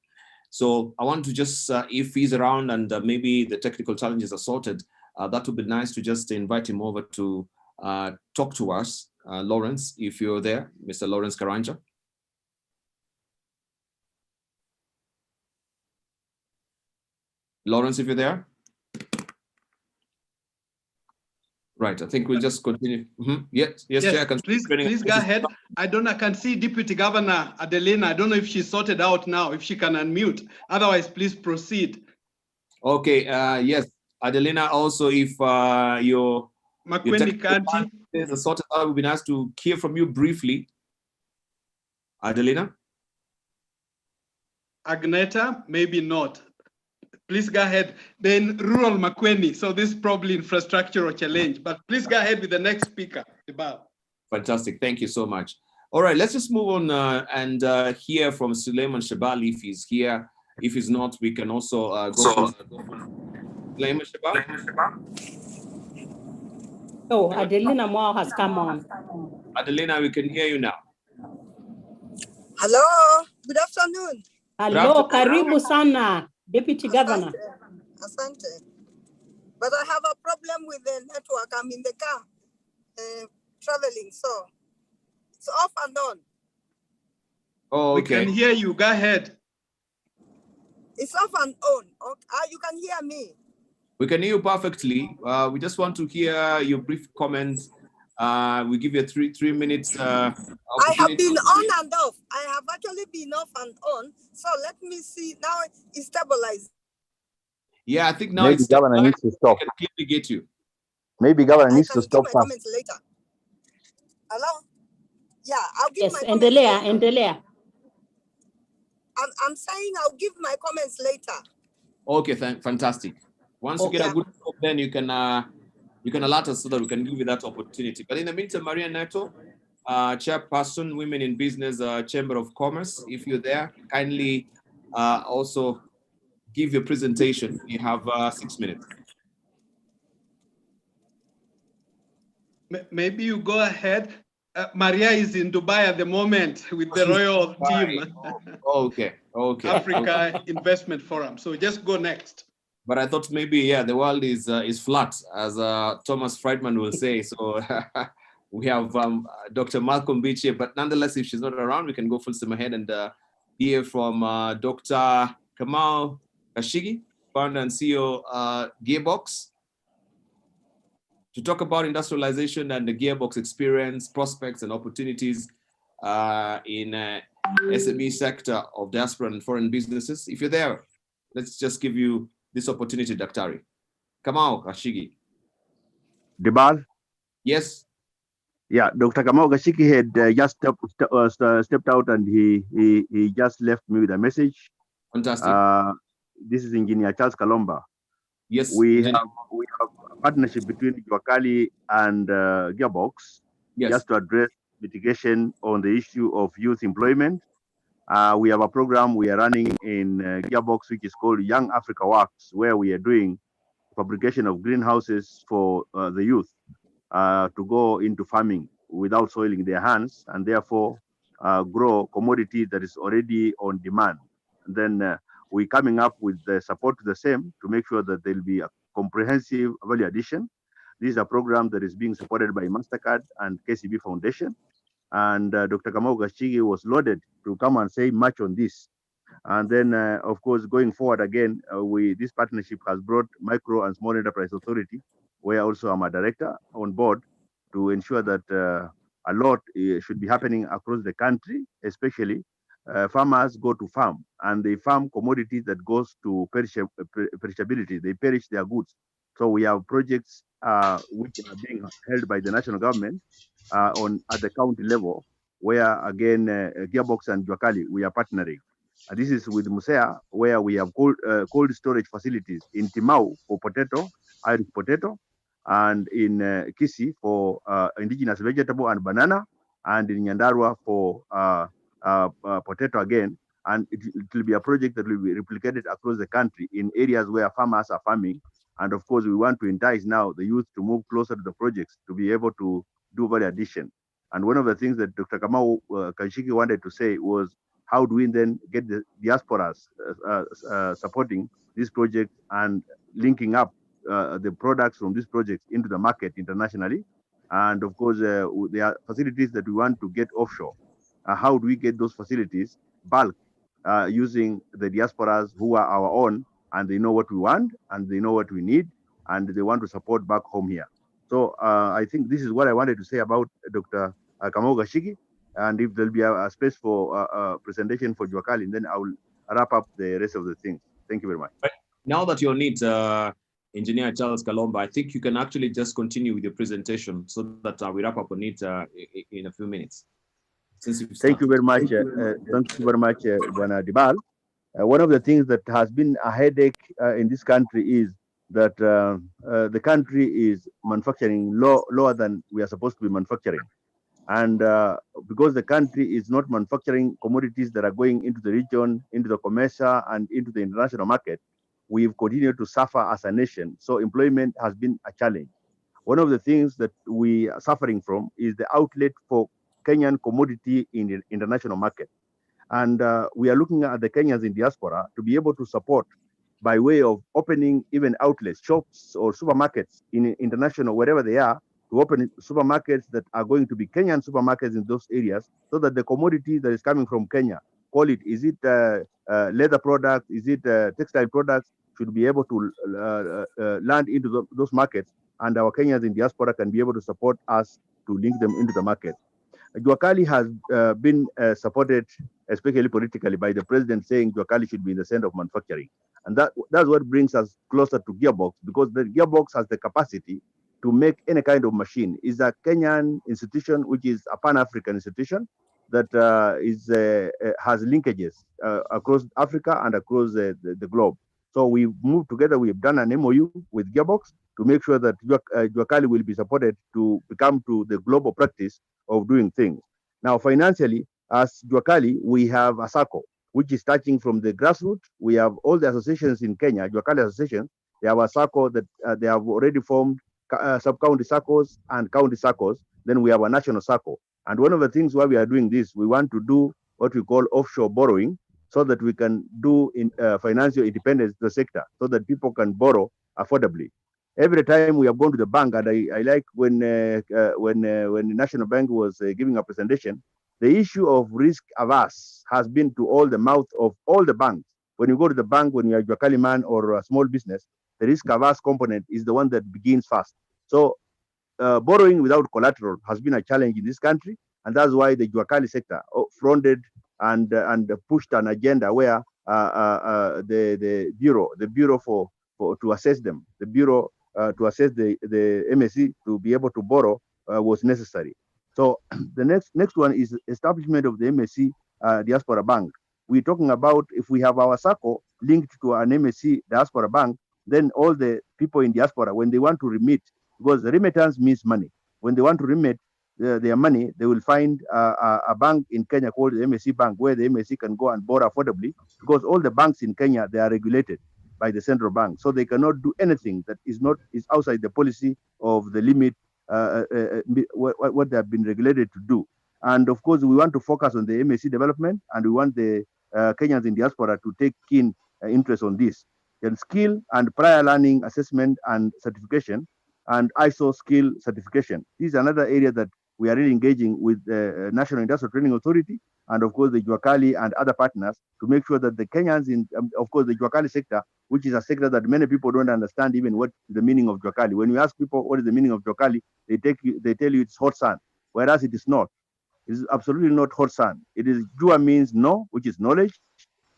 So I want to just, if he's around and maybe the technical challenges are sorted, that would be nice to just invite him over to talk to us. Lawrence, if you're there, Mr. Lawrence Karanja. Lawrence, if you're there. Right, I think we'll just continue. Yes, Chair. Please go ahead. I can see Deputy Governor Adelina. I don't know if she's sorted out now, if she can unmute. Otherwise, please proceed. Okay, yes, Adelina, also if your County is sorted out, it would be nice to hear from you briefly. Adelina? Agneta, maybe not. Please go ahead. Then rural Makweni. So this is probably infrastructural challenge, but please go ahead with the next speaker. Fantastic. Thank you so much. All right, let's just move on and hear from Suleiman Shabali if he's here. If he's not, we can also go Suleiman Shabali. Oh, Adelina Moore has come on. Adelina, we can hear you now. Hello, good afternoon. Hello, karibu sana, Deputy Governor. Asante. But I have a problem with the network. I'm in the car traveling, so it's off and on. Oh, okay. We can hear you. Go ahead. It's off and on. Okay. You can hear me. We can hear you perfectly. We just want to hear your brief comments. We give you a three minutes. I have been on and off. I have actually been off and on. So let me see. Now it's stabilized. Yeah, I think now maybe it's Governor needs to stop. I can clearly get you. Maybe Governor needs to stop my first. comments later. Hello? Yeah, I'll give my endelea. I'm saying I'll give my comments later. Okay, fantastic. Once you get a good scope, then you can alert us so that we can give you that opportunity. But in the meantime, Maria Neto, Chairperson, Women in Business Chamber of Commerce, if you're there, kindly also give your presentation. You have 6 minutes. Maybe you go ahead. Maria is in Dubai at the moment with the royal team. Okay. Africa Investment Forum. So just go next. But I thought maybe, the world is flat, as Thomas Friedman will say. So we have Dr. Malcolm Beach here, but nonetheless, if she's not around, we can go full steam ahead and hear from Dr. Kamal Kashigi, founder and CEO Gearbox, to talk about industrialization and the Gearbox experience, prospects and opportunities in SME sector of diaspora and foreign businesses. If you're there, let's just give you this opportunity, Daktari. Kamau Kashigi. Debal? Yes. Yeah, Dr. Kamau Kashigi had just stepped out, and he just left me with a message. Fantastic. This is Engineer Charles Kalomba. Yes. We have a partnership between Juakali and Gearbox, just to address mitigation on the issue of youth employment. We have a program we are running in Gearbox, which is called Young Africa Works, where we are doing fabrication of greenhouses for the youth to go into farming without soiling their hands, and therefore grow commodity that is already on demand. And then we're coming up with the support to the same to make sure that there'll be a comprehensive value addition. This is a program that is being supported by MasterCard and KCB Foundation. And Dr. Kamau Kashigi was loaded to come and say much on this. And then, of course, going forward again, this partnership has brought Micro and Small Enterprise Authority, where also I'm a director on board, to ensure that a lot should be happening across the country, especially farmers go to farm and they farm commodities that goes to perishability. They perish their goods. So we have projects which are being held by the national government at the county level, where again Gearbox and Juakali we are partnering. This is with Musea, where we have cold storage facilities in Timau for potato, Irish potato, and in Kisi for indigenous vegetable and banana, and in Nyandarua for potato again. And it will be a project that will be replicated across the country in areas where farmers are farming. And of course, we want to entice now the youth to move closer to the projects to be able to do value addition. And one of the things that Dr. Kamau Kanshiki wanted to say was, how do we then get the diasporas supporting this project and linking up the products from these projects into the market internationally? And of course, there are facilities that we want to get offshore. How do we get those facilities bulk using the diasporas who are our own, and they know what we want and they know what we need and they want to support back home here. So I think this is what I wanted to say about Dr. Kamau Gashigi. And if there'll be a space for a presentation for Juakali, then I will wrap up the rest of the things. Thank you very much. Now that you're on it, Engineer Charles Kalomba, I think you can actually just continue with your presentation so that we wrap up on it in a few minutes. Thank you very much. Thank you very much, Bwana Dibal. One of the things that has been a headache in this country is that the country is manufacturing lower than we are supposed to be manufacturing. And because the country is not manufacturing commodities that are going into the region, into the commercial, and into the international market, we've continued to suffer as a nation. So employment has been a challenge. One of the things that we are suffering from is the outlet for Kenyan commodity in the international market. And we are looking at the Kenyans in diaspora to be able to support by way of opening even outlets, shops or supermarkets in international, wherever they are, to open supermarkets that are going to be Kenyan supermarkets in those areas, so that the commodity that is coming from Kenya, call it, is it leather products, is it textile products, should be able to land into those markets, and our Kenyans in diaspora can be able to support us to link them into the market. Juakali has been supported, especially politically, by the president saying Juakali should be in the center of manufacturing. And that's what brings us closer to Gearbox, because the Gearbox has the capacity to make any kind of machine. It's a Kenyan institution, which is a Pan-African institution that has linkages across Africa and across the globe. So we've moved together, we've done an MOU with Gearbox to make sure that Juakali will be supported to become to the global practice of doing things. Now, financially, as Juakali, we have a SACCO, which is starting from the grassroots. We have all the associations in Kenya, Juakali associations. They have a SACCO that they have already formed, sub-county SACCOs and county SACCOs. Then we have a national SACCO. And one of the things why we are doing this, we want to do what we call offshore borrowing, so that we can do financial independence to the sector, so that people can borrow affordably. Every time we have gone to the bank, and I like when the National Bank was giving a presentation, the issue of risk averse has been to all the mouth of all the banks. When you go to the bank, when you are a Juakali man or a small business, the risk averse component is the one that begins first. So borrowing without collateral has been a challenge in this country, and that's why the Juakali sector fronted and pushed an agenda where the bureau for to assess them, the bureau to assess the MSE to be able to borrow was necessary. So the next one is establishment of the MSE Diaspora Bank. We're talking about if we have our SACCO linked to an MSE Diaspora Bank, then all the people in diaspora, when they want to remit, because the remittance means money, when they want to remit their money, they will find a bank in Kenya called the MSE Bank, where the MSE can go and borrow affordably, because all the banks in Kenya, they are regulated by the central bank, so they cannot do anything that is outside the policy of the limit what they have been regulated to do. And of course, we want to focus on the MSE development, and we want the Kenyans in diaspora to take keen interest on this. Then skill and prior learning assessment and certification, and ISO skill certification. This is another area that we are really engaging with the National Industrial Training Authority, and of course the Juakali and other partners, to make sure that the Kenyans in, of course, the Juakali sector which is a sector that many people don't understand even what the meaning of jua kali. When you ask people what is the meaning of jua kali, they tell you it's hot sun, whereas it is not. It is absolutely not hot sun. It is jua means no, which is knowledge.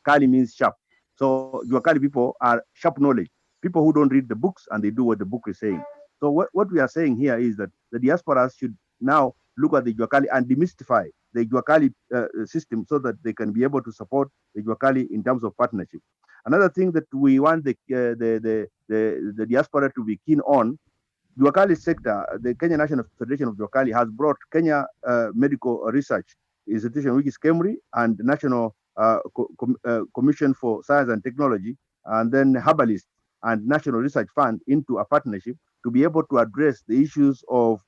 Kali means sharp. So jua kali people are sharp knowledge, people who don't read the books and they do what the book is saying. So what we are saying here is that the diasporas should now look at the jua kali and demystify the jua kali system so that they can be able to support the jua kali in terms of partnership. Another thing that we want the diaspora to be keen on, jua kali sector, the Kenya National Federation of Jua Kali has brought Kenya Medical Research Institution, which is KEMRI, and National Commission for Science and Technology, and then Herbalist and National Research Fund into a partnership to be able to address the issues of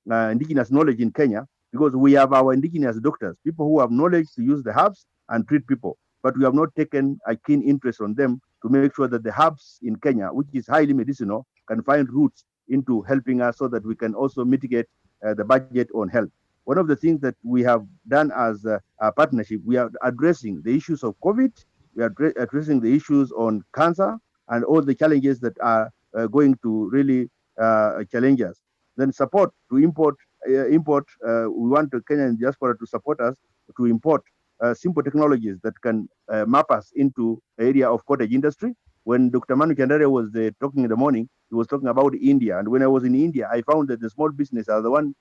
indigenous knowledge in Kenya, because we have our indigenous doctors, people who have knowledge to use the herbs and treat people, but we have not taken a keen interest on them to make sure that the herbs in Kenya, which is highly medicinal, can find roots into helping us so that we can also mitigate the budget on health. One of the things that we have done as a partnership, we are addressing the issues of COVID, we are addressing the issues on cancer and all the challenges that are going to really challenge us. Then support to import, we want the Kenyan diaspora to support us to import simple technologies that can map us into the area of cottage industry. When Dr. Manu Chandaria was talking in the morning, he was talking about India. And when I was in India, I found that the small business are the one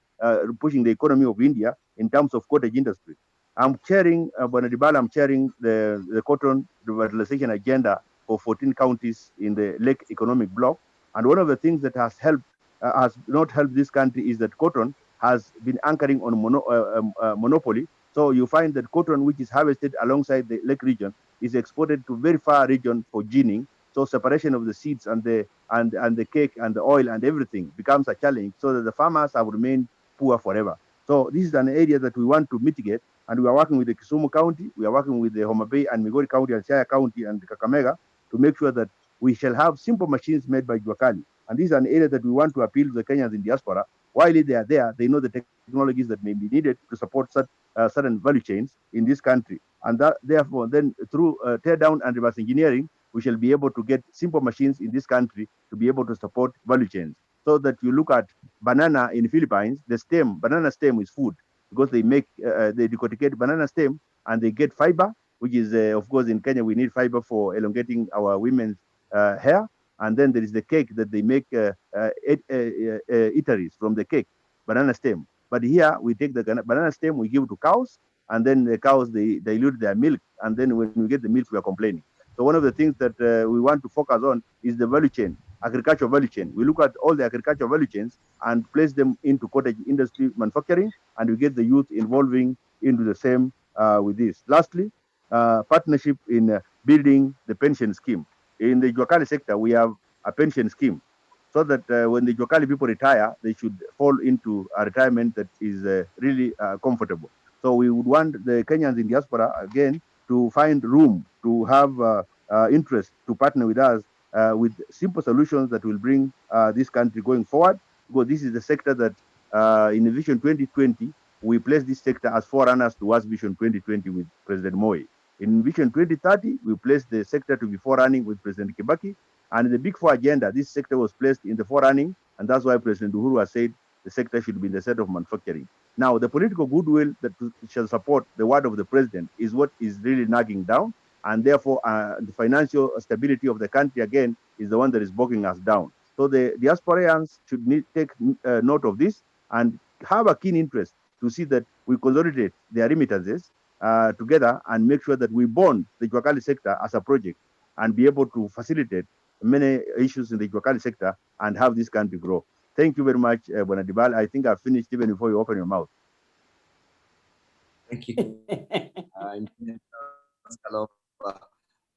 pushing the economy of India in terms of cottage industry. I'm chairing, Bonadibala, I'm chairing the cotton revitalization agenda for 14 counties in the Lake Economic Bloc. And one of the things that has not helped this country is that cotton has been anchoring on monopoly. So you find that cotton, which is harvested alongside the lake region, is exported to very far region for ginning. So separation of the seeds and the cake and the oil and everything becomes a challenge, so that the farmers have remained poor forever. So this is an area that we want to mitigate, and we are working with the Kisumu County, we are working with the Homa Bay and Migori County and Siaya County and Kakamega to make sure that we shall have simple machines made by jua kali. And this is an area that we want to appeal to the Kenyans in diaspora. While they are there, they know the technologies that may be needed to support certain value chains in this country. And that, therefore, then through tear down and reverse engineering, we shall be able to get simple machines in this country to be able to support value chains. So that you look at banana in the Philippines, the stem, banana stem is food, because they make, they decorticate banana stem and they get fiber, which is, of course, in Kenya, we need fiber for elongating our women's hair. And then there is the cake that they make eateries from the cake, banana stem. But here we take the banana stem, we give to cows, and then the cows, they dilute their milk. And then when we get the milk, we are complaining. So one of the things that we want to focus on is the value chain, agricultural value chain. We look at all the agricultural value chains and place them into cottage industry manufacturing, and we get the youth involving into the same with this. Lastly, partnership in building the pension scheme. In the jua kali sector, we have a pension scheme, so that when the jua kali people retire, they should fall into a retirement that is really comfortable. So we would want the Kenyans in diaspora, again, to find room, to have interest to partner with us with simple solutions that will bring this country going forward, because this is the sector that in the Vision 2020, we place this sector as forerunners towards Vision 2020 with President Moi. In Vision 2030, we placed the sector to be forerunning with President Kibaki. And in the Big Four agenda, this sector was placed in the forerunning, and that's why President Uhuru has said the sector should be in the set of manufacturing. Now, the political goodwill that shall support the word of the president is what is really nagging down, and therefore the financial stability of the country, again, is the one that is bogging us down. So the diasporans should take note of this and have a keen interest to see that we consolidate their remittances together and make sure that we bond the jua kali sector as a project and be able to facilitate many issues in the jua kali sector and have this country grow. Thank you very much, Bonadibal. I think I've finished even before you open your mouth. Thank you.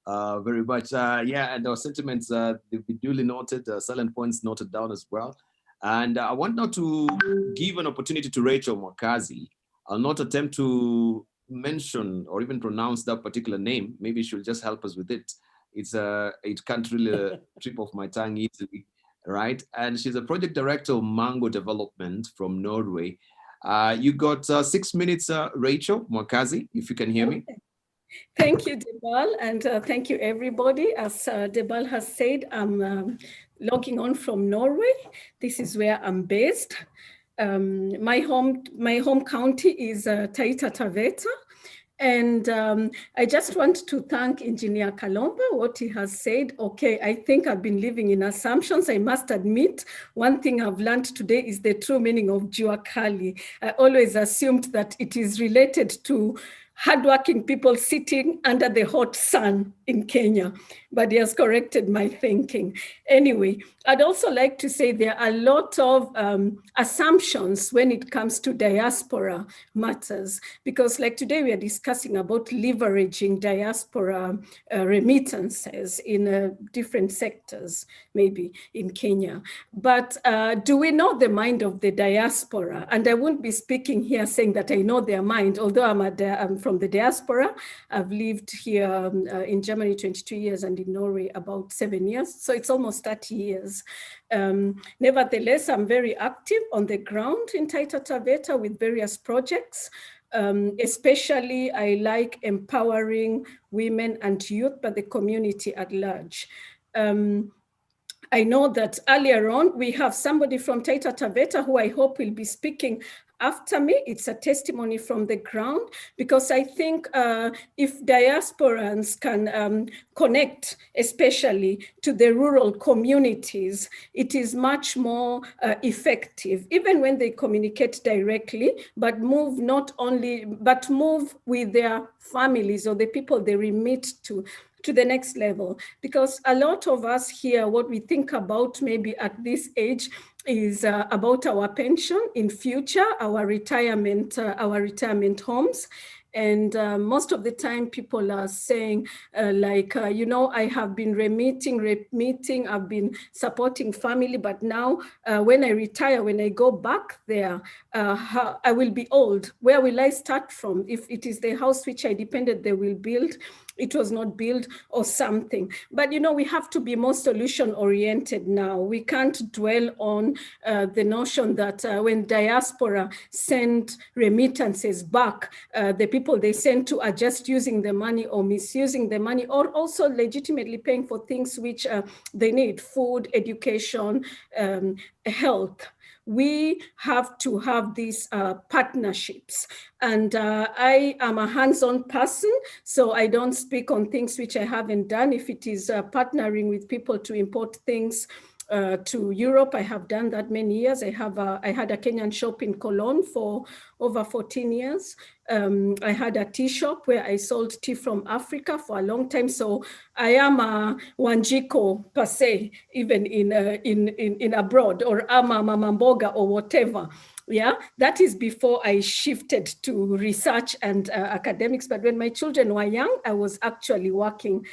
Very much. Yeah, and our sentiments, they've been duly noted, silent points noted down as well. And I want now to give an opportunity to Rachel Mwakazi. I'll not attempt to mention or even pronounce that particular name. Maybe she'll just help us with it. It can't really trip off my tongue easily, right? And she's a project director of Mango Development from Norway. You got 6 minutes, Rachel Mwakazi, if you can hear me. Thank you, Debal, and thank you, everybody. As Debal has said, I'm logging on from Norway. This is where I'm based. My home county is Taita Taveta. And I just want to thank Engineer Kalomba, what he has said. Okay, I think I've been living in assumptions. I must admit, one thing I've learned today is the true meaning of Jua Kali. I always assumed that it is related to hardworking people sitting under the hot sun in Kenya, but he has corrected my thinking. Anyway, I'd also like to say there are a lot of assumptions when it comes to diaspora matters, because like today we are discussing about leveraging diaspora remittances in different sectors, maybe in Kenya. But do we know the mind of the diaspora? And I won't be speaking here saying that I know their mind, although I'm from the diaspora. I've lived here in Germany 22 years and in Norway about 7 years. So it's almost 30 years. Nevertheless, I'm very active on the ground in Taita Taveta with various projects. Especially, I like empowering women and youth, but the community at large. I know that earlier on, we have somebody from Taita Taveta who I hope will be speaking after me. It's a testimony from the ground, because I think if diasporans can connect, especially to the rural communities, it is much more effective, even when they communicate directly, but move with their families or the people they remit to the next level. Because a lot of us here, what we think about maybe at this age is about our pension in future, our retirement homes. And most of the time people are saying you know, I have been remitting, I've been supporting family, but now when I retire, when I go back there, I will be old. Where will I start from? If it is the house which I depended they will build, it was not built or something. But you know, we have to be more solution oriented now. We can't dwell on the notion that when diaspora send remittances back, the people they send to are just using the money or misusing the money, or also legitimately paying for things which they need: food, education, health. We have to have these partnerships. And I am a hands-on person, so I don't speak on things which I haven't done. If it is partnering with people to import things to Europe, I have done that many years. I had a Kenyan shop in Cologne for over 14 years. I had a tea shop where I sold tea from Africa for a long time. So I am a Wanjiko per se, even in abroad, or I'm a Mamamboga or whatever. Yeah, that is before I shifted to research and academics. But when my children were young, I was actually working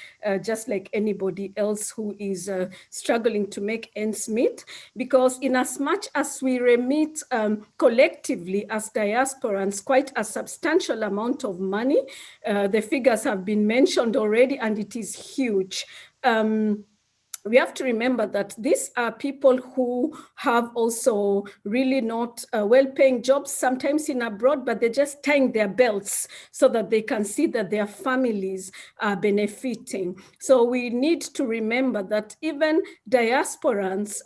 just like anybody else who is struggling to make ends meet. Because in as much as we remit collectively as diasporans quite a substantial amount of money, the figures have been mentioned already, and it is huge. We have to remember that these are people who have also really not well-paying jobs, sometimes in abroad, but they're just tying their belts so that they can see that their families are benefiting. So we need to remember that even diasporans,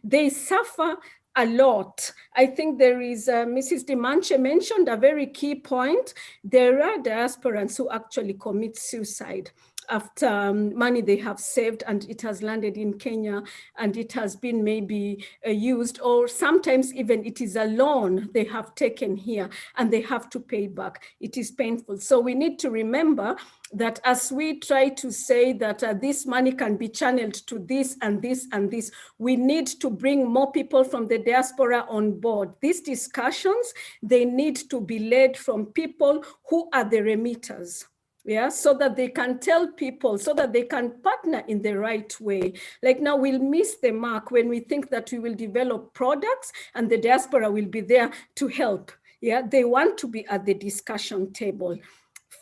they suffer a lot. I think there is, Mrs. Dimanche mentioned a very key point. There are diasporans who actually commit suicide after money they have saved and it has landed in Kenya and it has been maybe used, or sometimes even it is a loan they have taken here and they have to pay back. It is painful. So we need to remember that as we try to say that this money can be channeled to this and this and this, we need to bring more people from the diaspora on board. These discussions, they need to be led from people who are the remitters. Yeah, so that they can tell people, so that they can partner in the right way. Like now we'll miss the mark when we think that we will develop products and the diaspora will be there to help. Yeah, they want to be at the discussion table.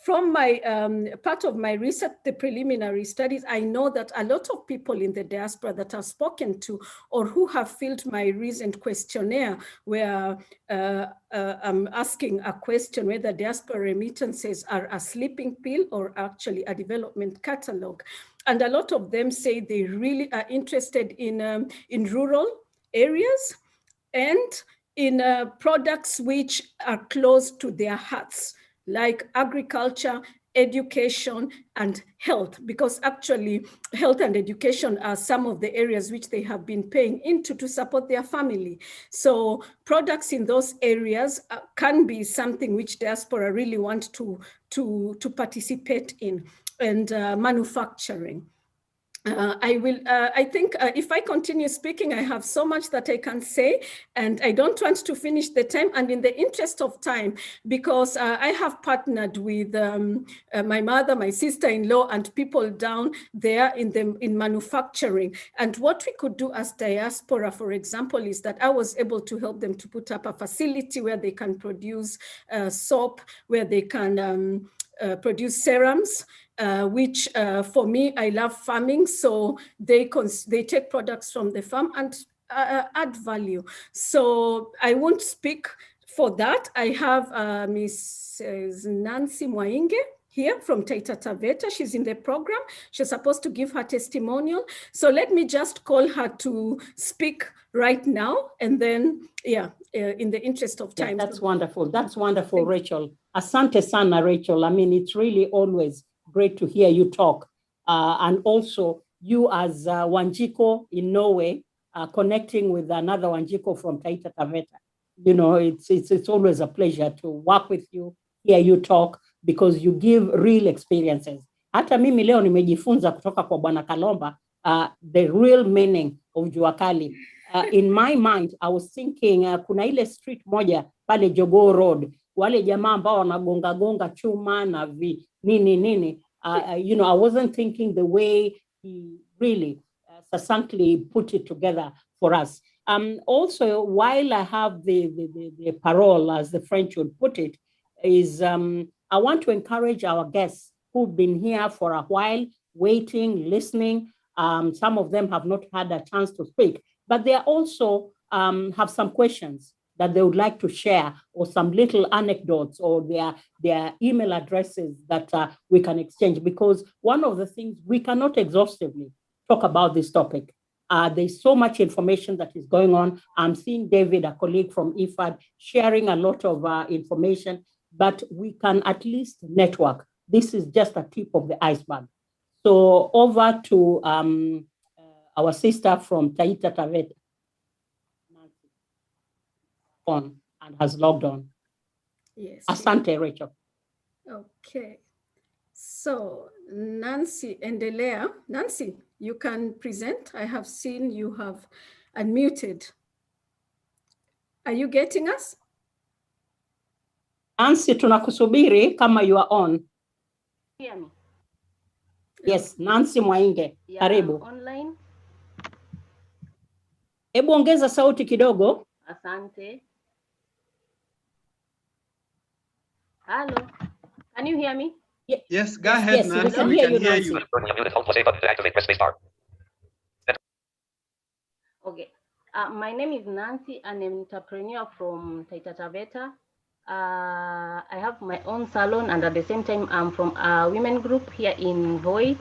from my part of my research, the preliminary studies, I know that a lot of people in the diaspora that I've spoken to or who have filled my recent questionnaire where I'm asking a question whether diaspora remittances are a sleeping pill or actually a development catalog. And a lot of them say they really are interested in rural areas and in products which are close to their hearts, like agriculture, education, and health, because actually health and education are some of the areas which they have been paying into to support their family. So products in those areas can be something which diaspora really want to participate in, and manufacturing. I think if I continue speaking, I have so much that I can say, and I don't want to finish the time. And in the interest of time, because I have partnered with my mother, my sister-in-law, and people down there in manufacturing. And what we could do as diaspora, for example, is that I was able to help them to put up a facility where they can produce soap, where they can produce serums, which for me, I love farming. So they take products from the farm and add value. So I won't speak for that. I have Mrs. Nancy Mwainge here from Taita Taveta. She's in the program. She's supposed to give her testimonial. So let me just call her to speak right now. And then, yeah, in the interest of time. Yeah, that's wonderful. That's wonderful, Rachel. Asante sana, Rachel. I mean, it's really always great to hear you talk. And also you as Wanjiko in Norway, connecting with another Wanjiko from Taita Taveta. You know, it's always a pleasure to work with you, hear you talk, because you give real experiences. Hata mimi leo nimejifunza kutoka kwa Bwana Kalomba, the real meaning of jua kali. In my mind, I was thinking, kuna ile street moja pale Jogoo Road, wale jamaa ambao wanagonga gonga chuma na nini. You know, I wasn't thinking the way he really succinctly put it together for us. Also, while I have the parole, as the French would put it, is I want to encourage our guests who've been here for a while, waiting, listening. Some of them have not had a chance to speak, but they also have some questions that they would like to share, or some little anecdotes, or their email addresses that we can exchange, because one of the things we cannot exhaustively talk about this topic. There's so much information that is going on. I'm seeing David, a colleague from IFAD, sharing a lot of information, but we can at least network. This is just a tip of the iceberg. So over to our sister from Taita Taveta, on and has logged on. Yes. Asante, Rachel. Okay. So Nancy Endelea. Nancy, you can present. I have seen you have unmuted. Are you getting us? Nancy, tunakusubiri kama you are on. Hear me? Yes, Nancy Mwainge, Yeah, karibu. online. Hebu ongeza sauti kidogo. Asante. Hello, can you hear me? Yes, go ahead, yes, Nancy. we can hear you. Okay. My name is Nancy, and I'm an entrepreneur from Taita Taveta. I have my own salon, and at the same time, I'm from a women group here in Voi.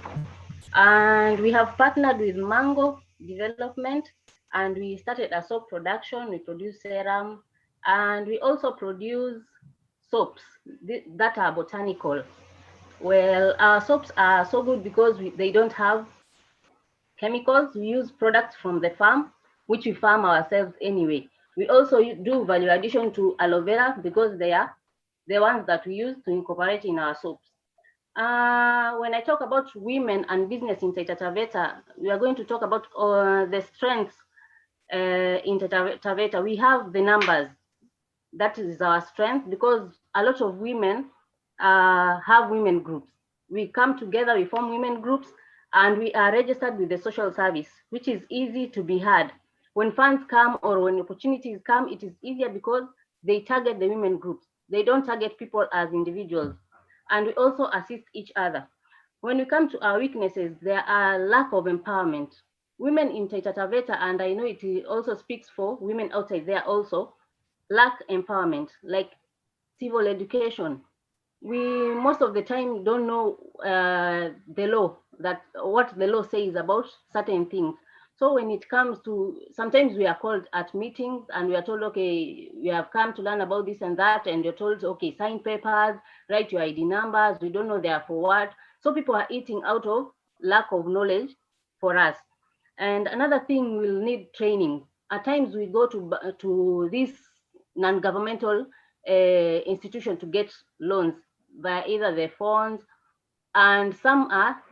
And we have partnered with Mango Development, and we started a soap production. We produce serum, and we also produce soaps that are botanical. Well, our soaps are so good because they don't have chemicals. We use products from the farm, which we farm ourselves anyway. We also do value addition to aloe vera because they are the ones that we use to incorporate in our soaps. When I talk about women and business in Taita Taveta, we are going to talk about the strengths in Taita Taveta. We have the numbers. That is our strength, because a lot of women have women groups. We come together, we form women groups, and we are registered with the social service, which is easy to be had. When funds come or when opportunities come, it is easier because they target the women groups. They don't target people as individuals. and we also assist each other. When we come to our weaknesses, there are lack of empowerment. Women in Taita Taveta, and I know it also speaks for women outside there also, lack empowerment, like civil education. We most of the time don't know the law, that what the law says about certain things. So when it comes to, sometimes we are called at meetings and we are told, okay, we have come to learn about this and that, and you're told, okay, sign papers, write your ID numbers, we don't know they are for what. So people are eating out of lack of knowledge for us. And another thing, we'll need training. At times we go to this non-governmental institution to get loans via either the phones, and some have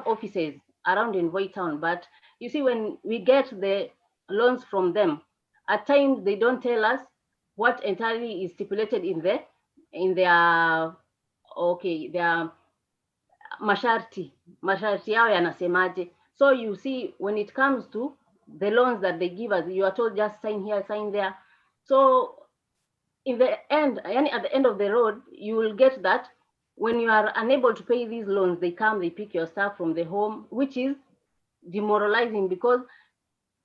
offices around in Voi Town. But you see, when we get the loans from them, at times they don't tell us what entirely is stipulated in their masharti yao yanasemaje. So you see, when it comes to the loans that they give us, you are told just sign here, sign there. So in the end, and at the end of the road, you will get that when you are unable to pay these loans, they come, they pick your stuff from the home, which is demoralizing, because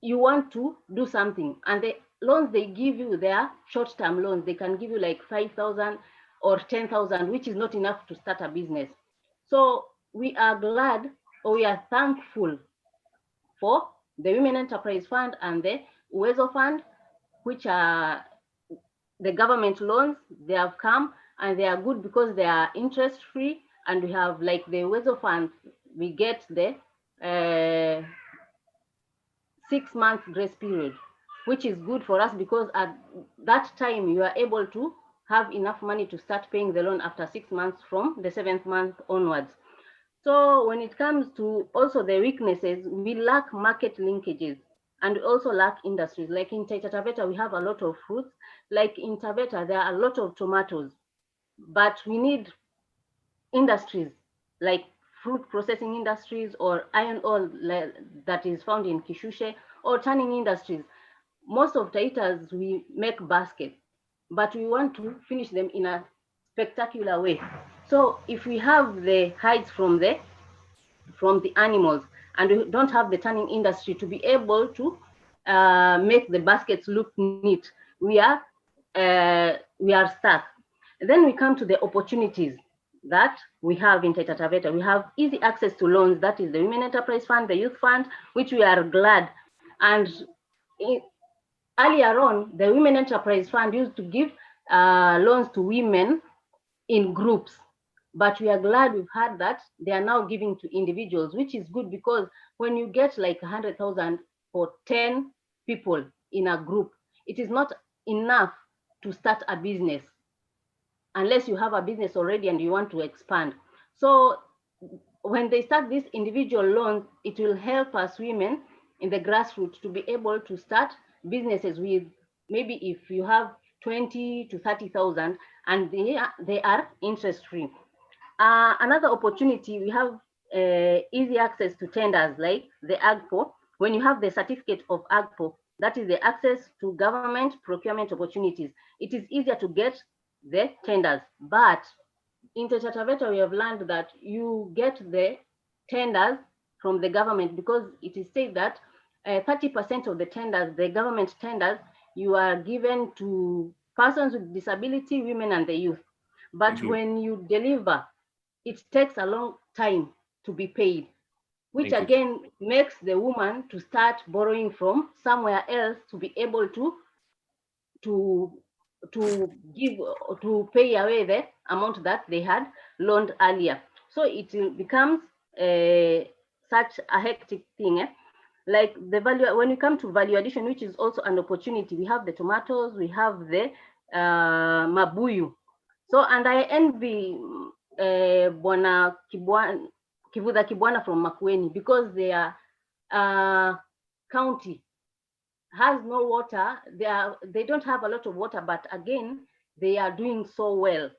you want to do something, and the loans they give you, they are short-term loans. They can give you like 5,000 or 10,000, which is not enough to start a business. So we are glad, or we are thankful for the Women Enterprise Fund and the Uwezo Fund, which are the government loans. They have come and they are good because they are interest-free, and we have, like the Uwezo Fund, we get the 6-month grace period, which is good for us, because at that time you are able to have enough money to start paying the loan after 6 months from the 7th month onwards. So when it comes to also the weaknesses, we lack market linkages, and we also lack industries. Like in Taita Taveta, we have a lot of fruits. Like in Taveta, there are a lot of tomatoes, but we need industries like fruit processing industries, or iron ore that is found in Kishushe, or tanning industries. Most of Taitas, we make baskets, but we want to finish them in a spectacular way. So if we have the hides from the animals, and we don't have the tanning industry to be able to make the baskets look neat, we are stuck. And then we come to the opportunities that we have in Taita Taveta. We have easy access to loans, that is the Women Enterprise Fund, the Youth Fund, which we are glad. And earlier on, the Women Enterprise Fund used to give loans to women in groups, but we are glad we've had that they are now giving to individuals, which is good, because when you get like 100,000 for 10 people in a group, it is not enough to start a business unless you have a business already and you want to expand. So when they start these individual loans, it will help us women in the grassroots to be able to start businesses with, maybe if you have 20 to 30,000, and they are interest-free. Another opportunity, we have easy access to tenders like the AGPO. When you have the certificate of AGPO, that is the access to government procurement opportunities, it is easier to get the tenders. But in Taita Taveta, we have learned that you get the tenders from the government, because it is said that 30% of the tenders, the government tenders, you are given to persons with disability, women, and the youth. But when you deliver, it takes a long time to be paid, which again makes the woman to start borrowing from somewhere else to be able to pay away the amount that they had loaned earlier. So it becomes such a hectic thing. Like the value, when you come to value addition, which is also an opportunity, we have the tomatoes, we have the mabuyu. So, and I envy Bwana Kivuda Kibwana from Makueni, because their county has no water. They don't have a lot of water, but again, they are doing so well.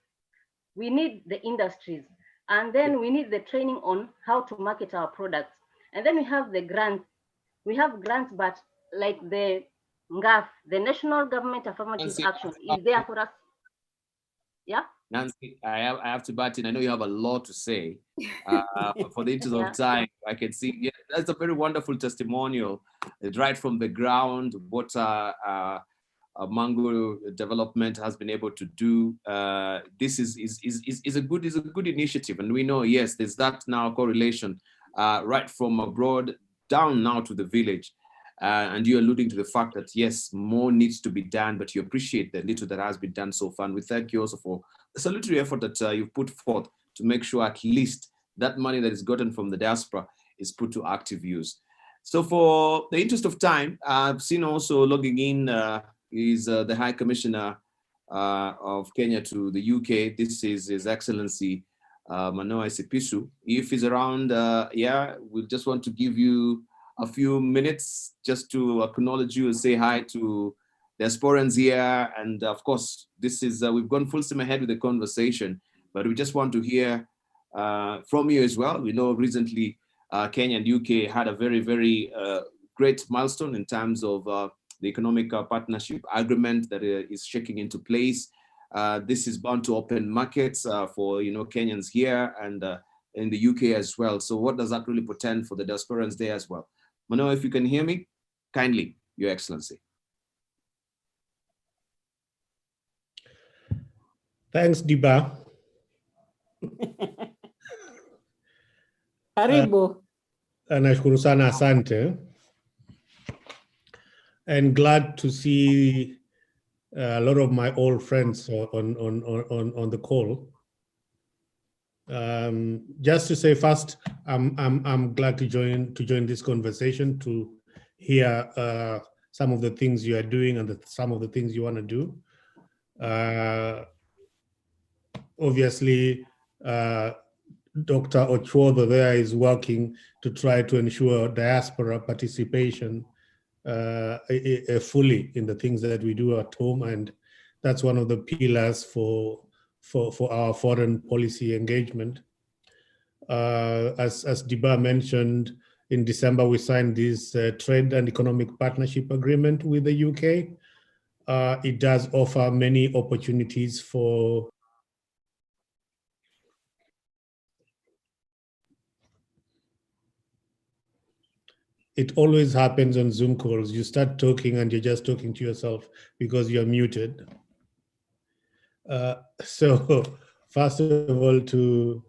We need the industries, and then we need the training on how to market our products. And then we have the grants. We have grants, but like the NGAF, the National Government Affirmative Action, is there for us. Yeah, Nancy, I have to butt in. I know you have a lot to say. For the interest of time, I can see, yeah, that's a very wonderful testimonial. It's right from the ground, what Mango development has been able to do. This is a good initiative, and we know, yes, there's that now correlation right from abroad down now to the village. And you're alluding to the fact that yes, more needs to be done, but you appreciate the little that has been done so far. And we thank you also for the salutary effort that you've put forth to make sure at least that money that is gotten from the diaspora is put to active use. So for the interest of time, I've seen also logging in is the High Commissioner of Kenya to the UK. This is His Excellency Manu Chandaria. If he's around, yeah, we just want to give you a few minutes just to acknowledge you and say hi to the diasporans here. And of course, this is, we've gone full steam ahead with the conversation, but we just want to hear from you as well. We know recently Kenya and UK had a very, very great milestone in terms of the economic partnership agreement that is shaking into place. This is bound to open markets for Kenyans here and in the UK as well. So what does that really portend for the diasporans there as well? Manu, if you can hear me, kindly, Your Excellency. Thanks, Diba. Karibu. Nashukuru sana, asante. And glad to see a lot of my old friends on the call. Just to say first, I'm glad to join this conversation to hear some of the things you are doing and some of the things you want to do. Obviously, Dr. Ochoa there is working to try to ensure diaspora participation fully in the things that we do at home, and that's one of the pillars for our foreign policy engagement. As Diba mentioned, in December we signed this trade and economic partnership agreement with the UK. It does offer many opportunities for it always happens on Zoom calls. You start talking and you're just talking to yourself because you're muted. So first of all, to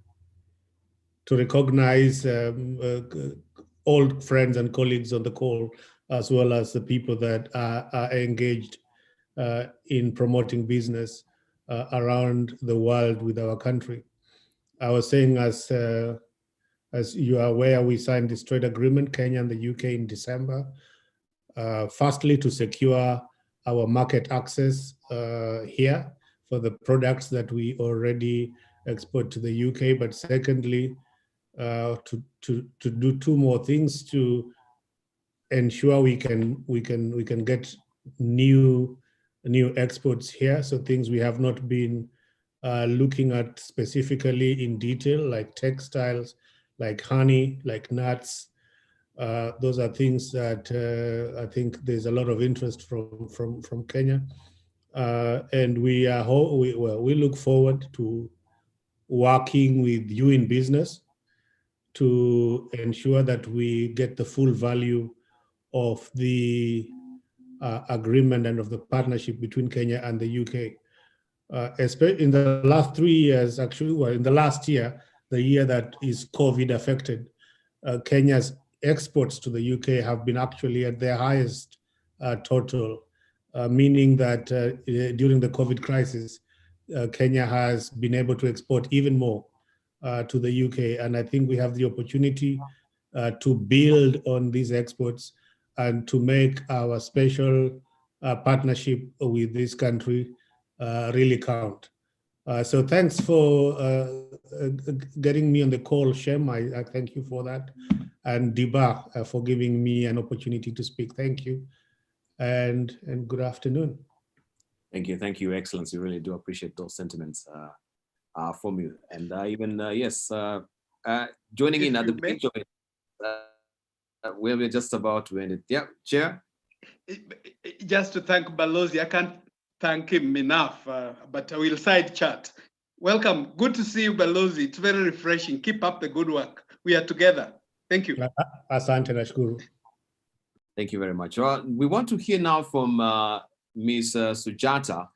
recognize old friends and colleagues on the call, as well as the people that are engaged in promoting business around the world with our country. I was saying, as you are aware, we signed this trade agreement, Kenya and the UK, in December. Firstly, to secure our market access here for the products that we already export to the UK, but secondly, to do two more things to ensure we can get new exports here. So things we have not been looking at specifically in detail, like textiles, like honey, like nuts. Those are things that I think there's a lot of interest from Kenya, and we look forward to working with you in business to ensure that we get the full value of the agreement and of the partnership between Kenya and the UK. In the last 3 years, actually, well, in the last year, the year that is COVID affected, Kenya's exports to the UK have been actually at their highest total, meaning that during the COVID crisis, Kenya has been able to export even more to the UK. And I think we have the opportunity to build on these exports and to make our special partnership with this country really count. So thanks for getting me on the call, Shem. I thank you for that. And Diba for giving me an opportunity to speak. Thank you. And good afternoon. Thank you, Excellency. Really do appreciate those sentiments from you. And even, yes, joining in at the beginning of it, where we're just about to end it. Yeah, Chair? Just to thank Balozi, I can't thank him enough, but I will side chat Welcome. Good to see you, Balozi. It's very refreshing. Keep up the good work. We are together. Thank you. Asante nashukuru. Thank you very much. We want to hear now from Ms. Sujata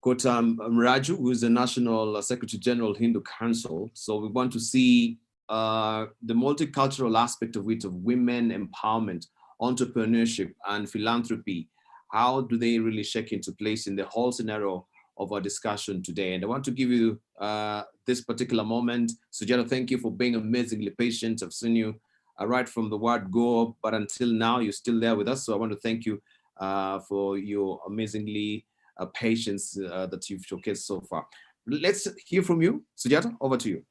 Kotamraju, who is the National Secretary General Hindu Council. So we want to see the multicultural aspect of it, of women empowerment, entrepreneurship, and philanthropy. How do they really shake into place in the whole scenario of our discussion today? And I want to give you this particular moment. Sujata, thank you for being amazingly patient. I've seen you right from the word go, but until now, you're still there with us. So I want to thank you for your amazingly patience that you've showcased so far. Let's hear from you. Sujata, over to you.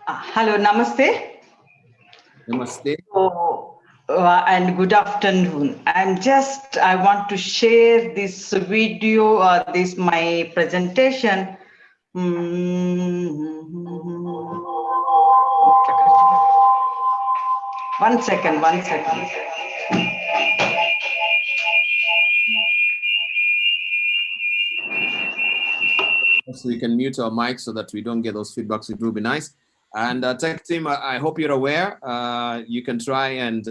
Hello, namaste. Namaste. And good afternoon. I want to share this video, my presentation. One second. So you can mute our mic so that we don't get those feedbacks. It will be nice. And tech team, I hope you're aware. You can try and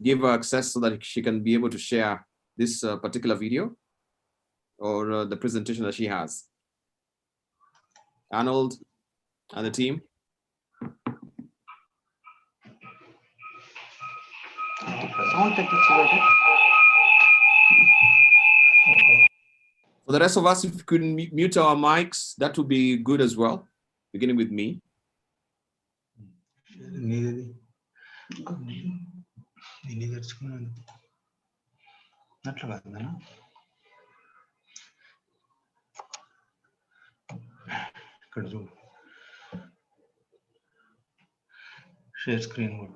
give her access so that she can be able to share this particular video or the presentation that she has. Arnold and the team. For the rest of us, if you could mute our mics, that would be good as well, beginning with me. Share screen.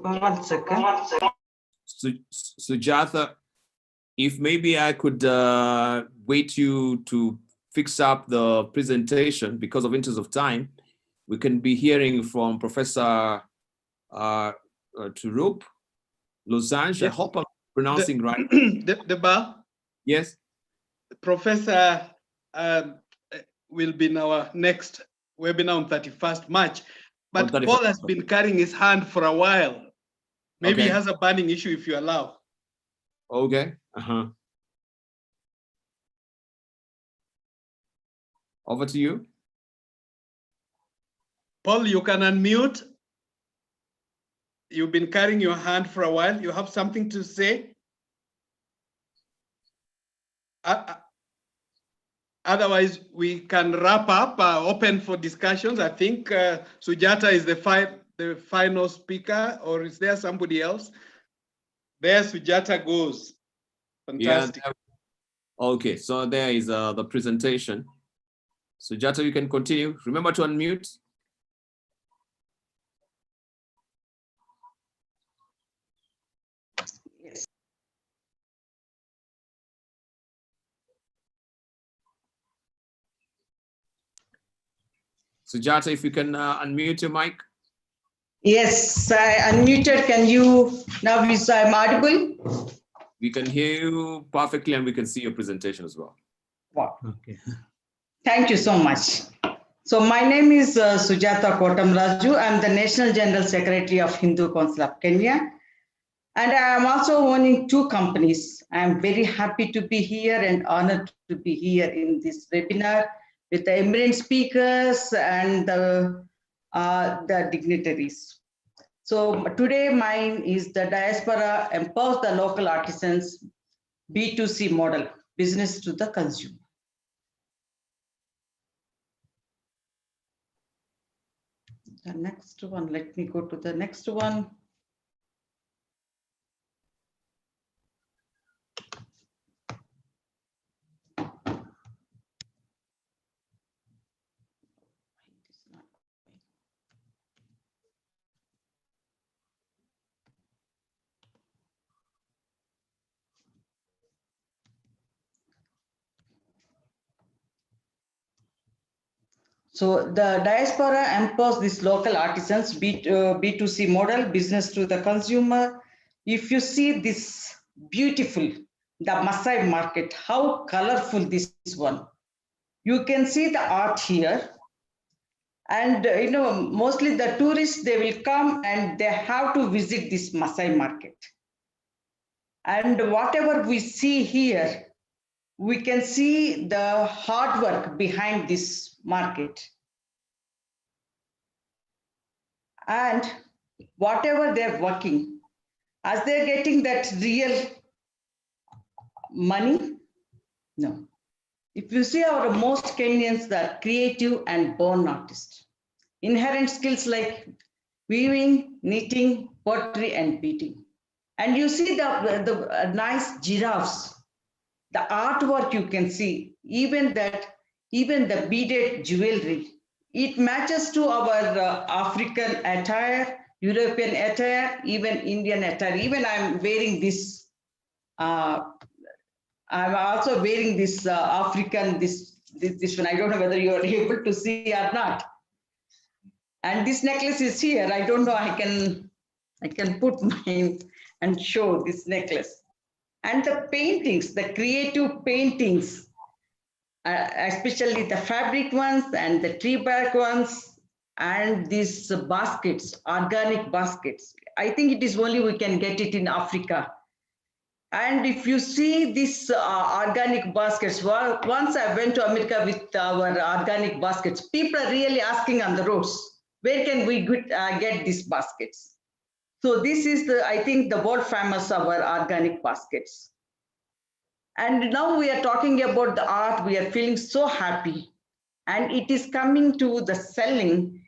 One second. Sujata, if maybe I could wait you to fix up the presentation because of interest of time, we can be hearing from Professor Turup Losange. I hope I'm pronouncing right. The Yes. Professor will be in our next webinar on 31st March. But Paul has been carrying his hand for a while. Maybe he has a burning issue, if you allow. Okay. Over to you. Paul, you can unmute. You've been carrying your hand for a while. You have something to say? Otherwise, we can wrap up, open for discussions. I think Sujata is the final speaker, or is there somebody else? There Sujata goes. Fantastic. Yeah. Okay, so there is the presentation. Sujata, you can continue. Remember to unmute. Sujata, if you can unmute your mic. Yes, I unmuted. Can you, now I'm audible? We can hear you perfectly and we can see your presentation as well. Wow. Okay. Thank you so much. So my name is Sujata Kotamraju. I'm the National General Secretary of Hindu Council of Kenya. And I am also owning 2 companies. I am very happy to be here and honored to be here in this webinar with the eminent speakers and the dignitaries. So today mine is the Diaspora Empowers the Local Artisans B2C model, business to the consumer. The next one, let me go to the next one. So the diaspora empowers these local artisans, B2C model, business to the consumer. If you see this beautiful, the Maasai market, how colorful this one. You can see the art here. And mostly the tourists, they will come and they have to visit this Maasai market. And whatever we see here, we can see the hard work behind this market. And whatever they're working, as they're getting that real money, no. If you see our most Kenyans, they're creative and born artists. Inherent skills like weaving, knitting, pottery, and beading. And you see the nice giraffes, the artwork you can see, even the beaded jewelry. It matches to our African attire, European attire, even Indian attire. Even I'm wearing this. I'm also wearing this African, this one. I don't know whether you are able to see or not. And this necklace is here. I don't know. I can put mine and show this necklace. And the paintings, the creative paintings, especially the fabric ones and the tree bark ones, and these baskets, organic baskets. I think it is only we can get it in Africa. And if you see these organic baskets, well, once I went to America with our organic baskets, people are really asking on the roads, where can we get these baskets? So this is I think the world famous our organic baskets. And now we are talking about the art, we are feeling so happy. And it is coming to the selling,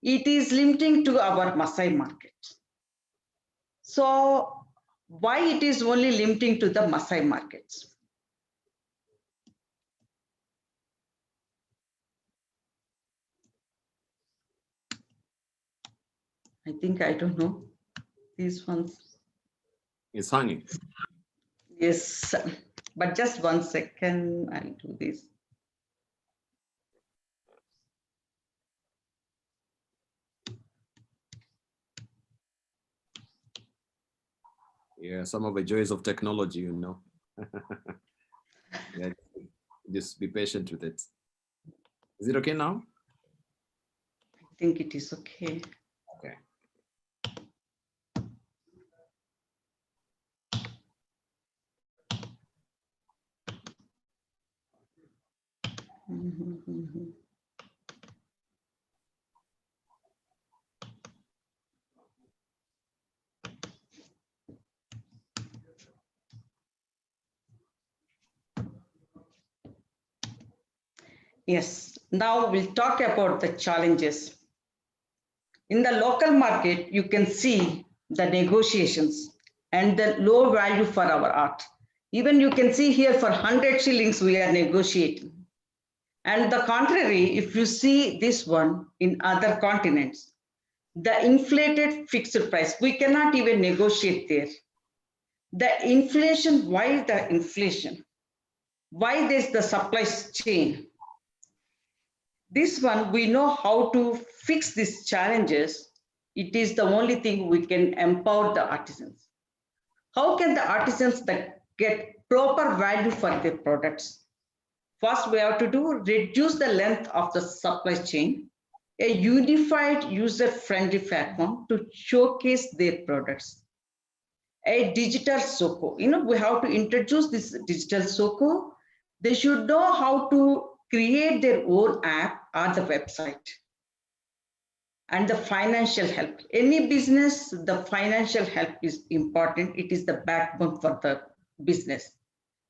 it is limiting to our Maasai market. So why it is only limiting to the Maasai markets? I think, I don't know, these ones. It's hanging. Yes, but just 1 second, I'll do this. Yeah, some of the joys of technology, Yeah, just be patient with it. Is it okay now? I think it is okay. Okay. Yes, now we'll talk about the challenges. In the local market, you can see the negotiations and the low value for our art. Even you can see here for 100 shillings, we are negotiating. And the contrary, if you see this one in other continents, the inflated fixed price, we cannot even negotiate there. The inflation, why the inflation? Why there's the supply chain? This one, we know how to fix these challenges. It is the only thing we can empower the artisans. How can the artisans get proper value for their products? First, we have to reduce the length of the supply chain, a unified user-friendly platform to showcase their products. A digital SOCO, we have to introduce this digital SOCO. They should know how to create their own app or the website. And the financial help. Any business, the financial help is important. It is the backbone for the business.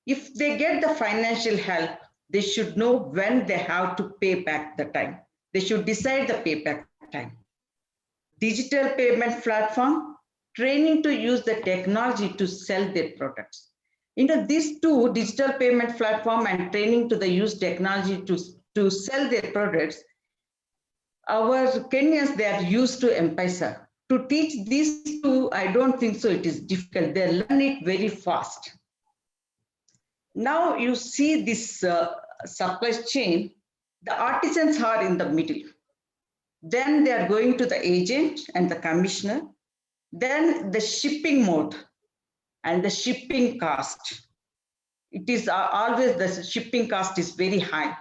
If they get the financial help, they should know when they have to pay back the time. They should decide the payback time. Digital payment platform, training to use the technology to sell their products. These two, digital payment platform and training to the use technology to sell their products, our Kenyans, they are used to M-Pesa. To teach these two, I don't think so it is difficult. They learn it very fast. Now you see this supply chain. The artisans are in the middle. Then they are going to the agent and the commissioner. Then the shipping mode and the shipping cost. It is always the shipping cost is very high.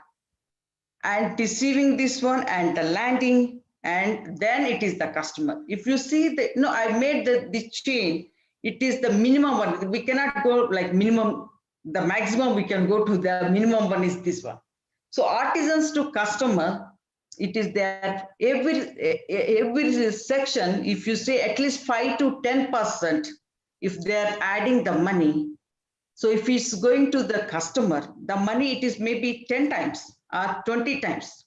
And receiving this one and the landing, and then it is the customer. If you see the, no, I made the chain, it is the minimum one. We cannot go like minimum, the maximum we can go to, the minimum one is this one. So artisans to customer, it is that every section, if you say at least 5 to 10%, if they are adding the money, so if it's going to the customer, the money it is maybe 10 times or 20 times.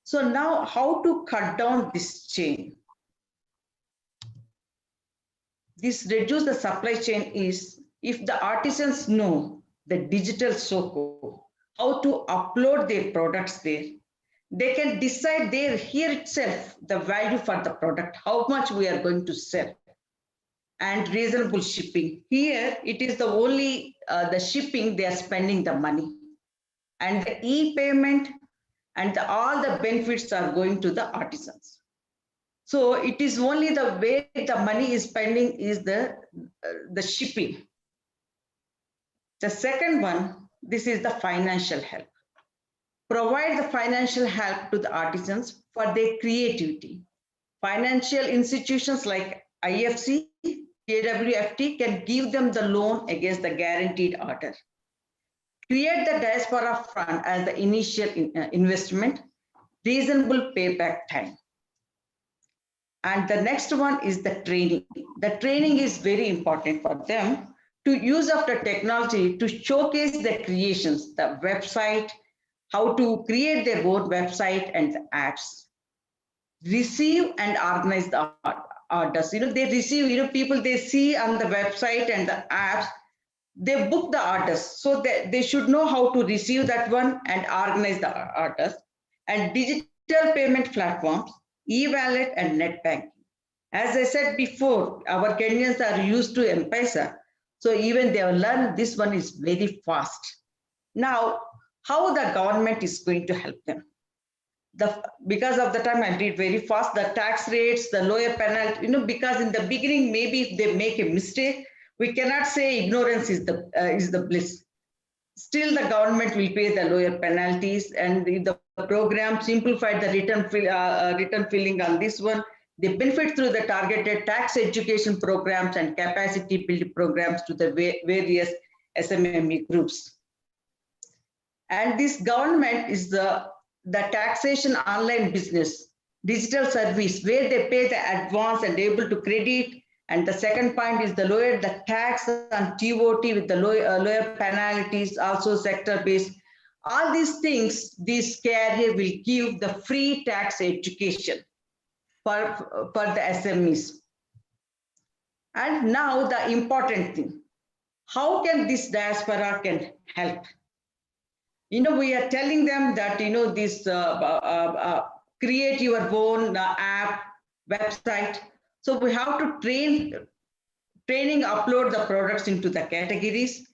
So now how to cut down this chain? This reduce the supply chain is if the artisans know the digital SOCO, how to upload their products there, they can decide there here itself the value for the product, how much we are going to sell, and reasonable shipping. Here it is the only the shipping they are spending the money, and the e-payment and all the benefits are going to the artisans. So it is only the way the money is spending is the shipping. The second one, this is the financial help. Provide the financial help to the artisans for their creativity. Financial institutions like IFC, KWFT can give them the loan against the guaranteed order. Create the diaspora fund as the initial investment, reasonable payback time. And the next one is the training. The training is very important for them to use of the technology to showcase their creations, the website, how to create their own website and the apps. Receive and organize the orders. They receive, people they see on the website and the apps, they book the orders. So they should know how to receive that one and organize the orders. And digital payment platforms, e-wallet and net banking. As I said before, our Kenyans are used to M-Pesa. So even they have learned this one is very fast. Now, how the government is going to help them? Because of the time I did very fast, the tax rates, the lower penalty, because in the beginning, maybe if they make a mistake, we cannot say ignorance is the bliss. Still, the government will pay the lower penalties, and the program simplified the return filling on this one. They benefit through the targeted tax education programs and capacity building programs to the various SMME groups. And this government is the taxation online business, digital service, where they pay the advance and able to credit. And the second point is the lower the tax on TOT with the lower penalties, also sector-based. All these things, this carrier will give the free tax education for the SMEs. And now the important thing, how can this diaspora can help? We are telling them that, this create your own app, website. So we have to training, upload the products into the categories,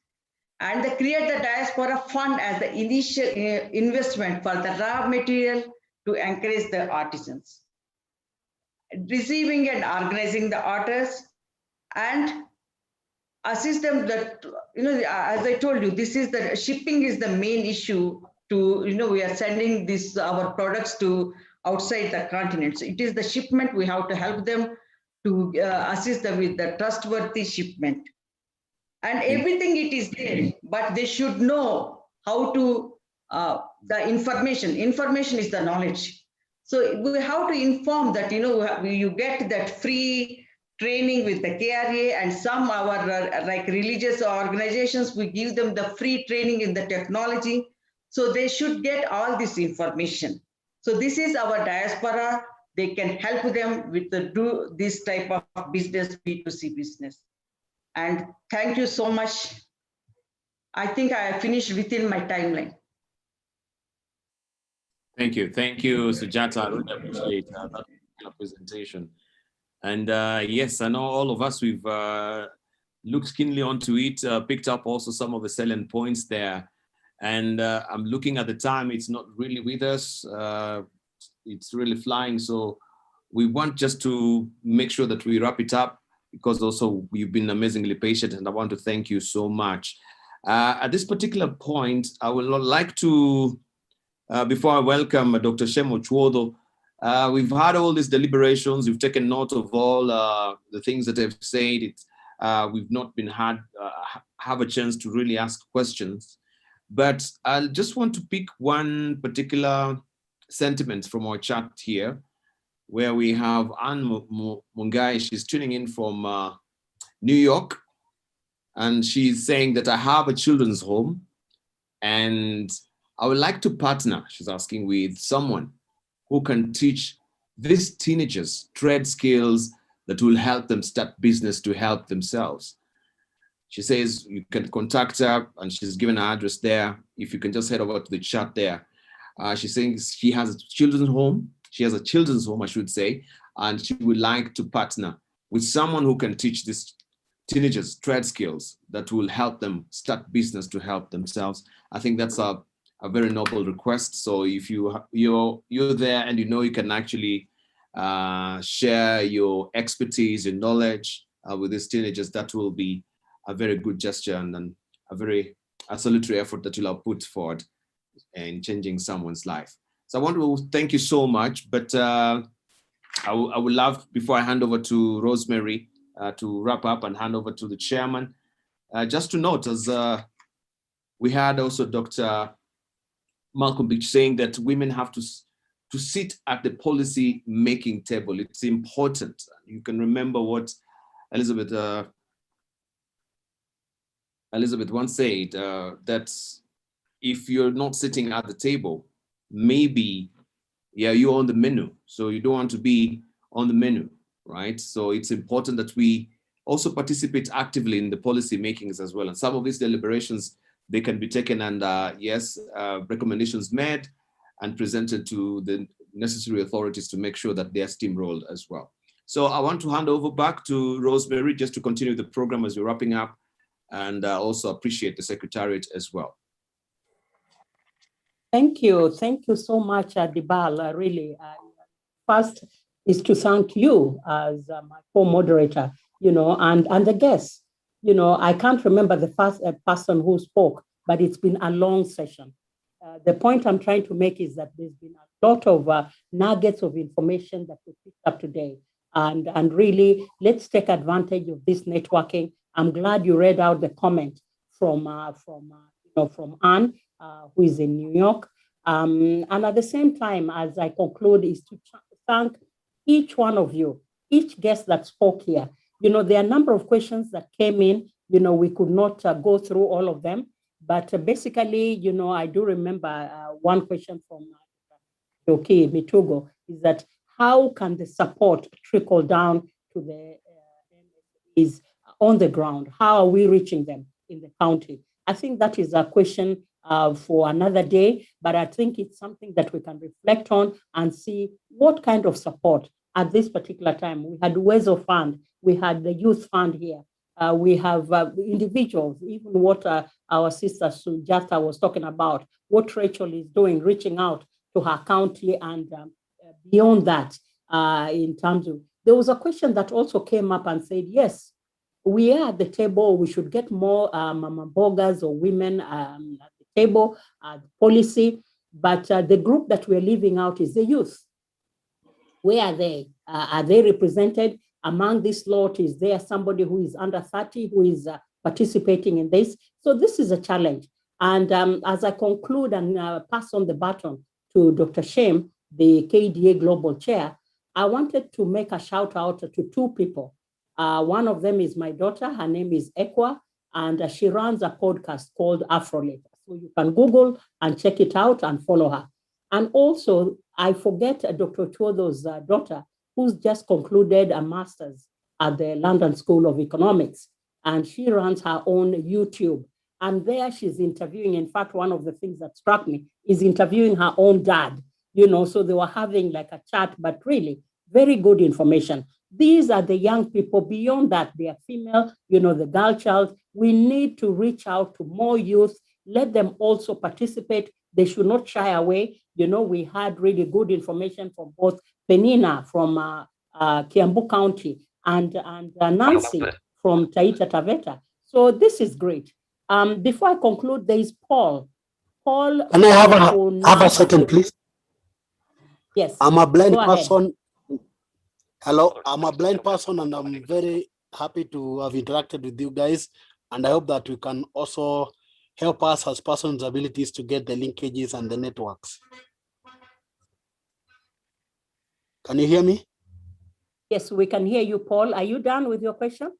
and they create the diaspora fund as the initial investment for the raw material to encourage the artisans. Receiving and organizing the orders and assist them that, as I told you, this is the shipping is the main issue to, we are sending our products to outside the continent. So it is the shipment, we have to help them to assist them with the trustworthy shipment. And everything it is there, but they should know how to, the information is the knowledge. So we have to inform that, you get that free training with the KRA, and some our like religious organizations, we give them the free training in the technology. So they should get all this information. So this is our diaspora. They can help them with do this type of business, B2C business. And thank you so much. I think I finished within my timeline. Thank you, Sujata. I really appreciate that presentation. And yes, I know all of us, we've looked keenly onto it, picked up also some of the salient points there. And I'm looking at the time, it's not really with us. It's really flying. So we want just to make sure that we wrap it up, because also you've been amazingly patient, and I want to thank you so much. At this particular point, I would like to, before I welcome Dr. Shem Ochuodo, we've had all these deliberations, we've taken note of all the things that I've said. We've not been have a chance to really ask questions, but I just want to pick one particular sentiment from our chat here, where we have Anne Mungai. She's tuning in from New York, and she's saying that I have a children's home and I would like to partner, she's asking, with someone who can teach these teenagers trade skills that will help them start business to help themselves. She says you can contact her, and she's given her address there. If you can just head over to the chat there. She's saying she has a children's home. She has a children's home, I should say, and she would like to partner with someone who can teach these teenagers trade skills that will help them start business to help themselves. I think that's a very noble request. So if you're there and you know you can actually share your expertise, your knowledge with these teenagers, that will be a very good gesture and a salutary effort that you'll have put forward in changing someone's life. So I want to thank you so much, but I would love, before I hand over to Rosemary to wrap up and hand over to the chairman, just to note, as we had also Dr. Malcolm Beach saying that women have to sit at the policy making table. It's important. You can remember what Elizabeth once said, that if you're not sitting at the table, maybe, yeah, you're on the menu. So you don't want to be on the menu, right? So it's important that we also participate actively in the policy makings as well. And some of these deliberations, they can be taken and yes, recommendations made and presented to the necessary authorities to make sure that they are steamrolled as well. So I want to hand over back to Rosemary just to continue the program as we're wrapping up, and also appreciate the Secretariat as well. Thank you so much, Dibal. Really, first is to thank you as my co-moderator, and the guests. I can't remember the first person who spoke, but it's been a long session. The point I'm trying to make is that there's been a lot of nuggets of information that we picked up today. And really, let's take advantage of this networking. I'm glad you read out the comment from Anne, who is in New York. And at the same time, as I conclude, is to thank each one of you, each guest that spoke here. There are a number of questions that came in. We could not go through all of them, but basically, I do remember one question from Yoki Mitugo is that how can the support trickle down to the MSMEs on the ground? How are we reaching them in the county? I think that is a question for another day, but I think it's something that we can reflect on and see what kind of support at this particular time. We had Wezo Fund, we had the Youth Fund here, we have individuals, even what our sister Sujata was talking about, what Rachel is doing, reaching out to her county, and beyond that, in terms of, there was a question that also came up and said, yes, we are at the table, we should get more mama bogas or women at the table, policy, but the group that we're leaving out is the youth. Where are they? Are they represented among this lot? Is there somebody who is under 30 who is participating in this? So this is a challenge. And as I conclude and pass on the baton to Dr. Shem, the KDA Global Chair, I wanted to make a shout out to two people. One of them is my daughter, her name is Ekwa, and she runs a podcast called Afrolit. So you can Google and check it out and follow her. And also, I forget Dr. Chuodo's daughter, who's just concluded a master's at the London School of Economics. And she runs her own YouTube. And there she's interviewing. In fact, one of the things that struck me is interviewing her own dad. So they were having like a chat, but really very good information. These are the young people. Beyond that, they are female, the girl child. We need to reach out to more youth let them also participate. They should not shy away. You know, we had really good information from both Penina from Kiambu County and Nancy from Taita Taveta. So this is great. Before I conclude, there is Paul. Paul. Can I have a second, please? Yes. I'm a blind go ahead. person. Hello, I'm a blind person, and I'm very happy to have interacted with you guys. And I hope that we can also help us as persons with abilities to get the linkages and the networks. Can you hear me? Yes, we can hear you, Paul. Are you done with your question?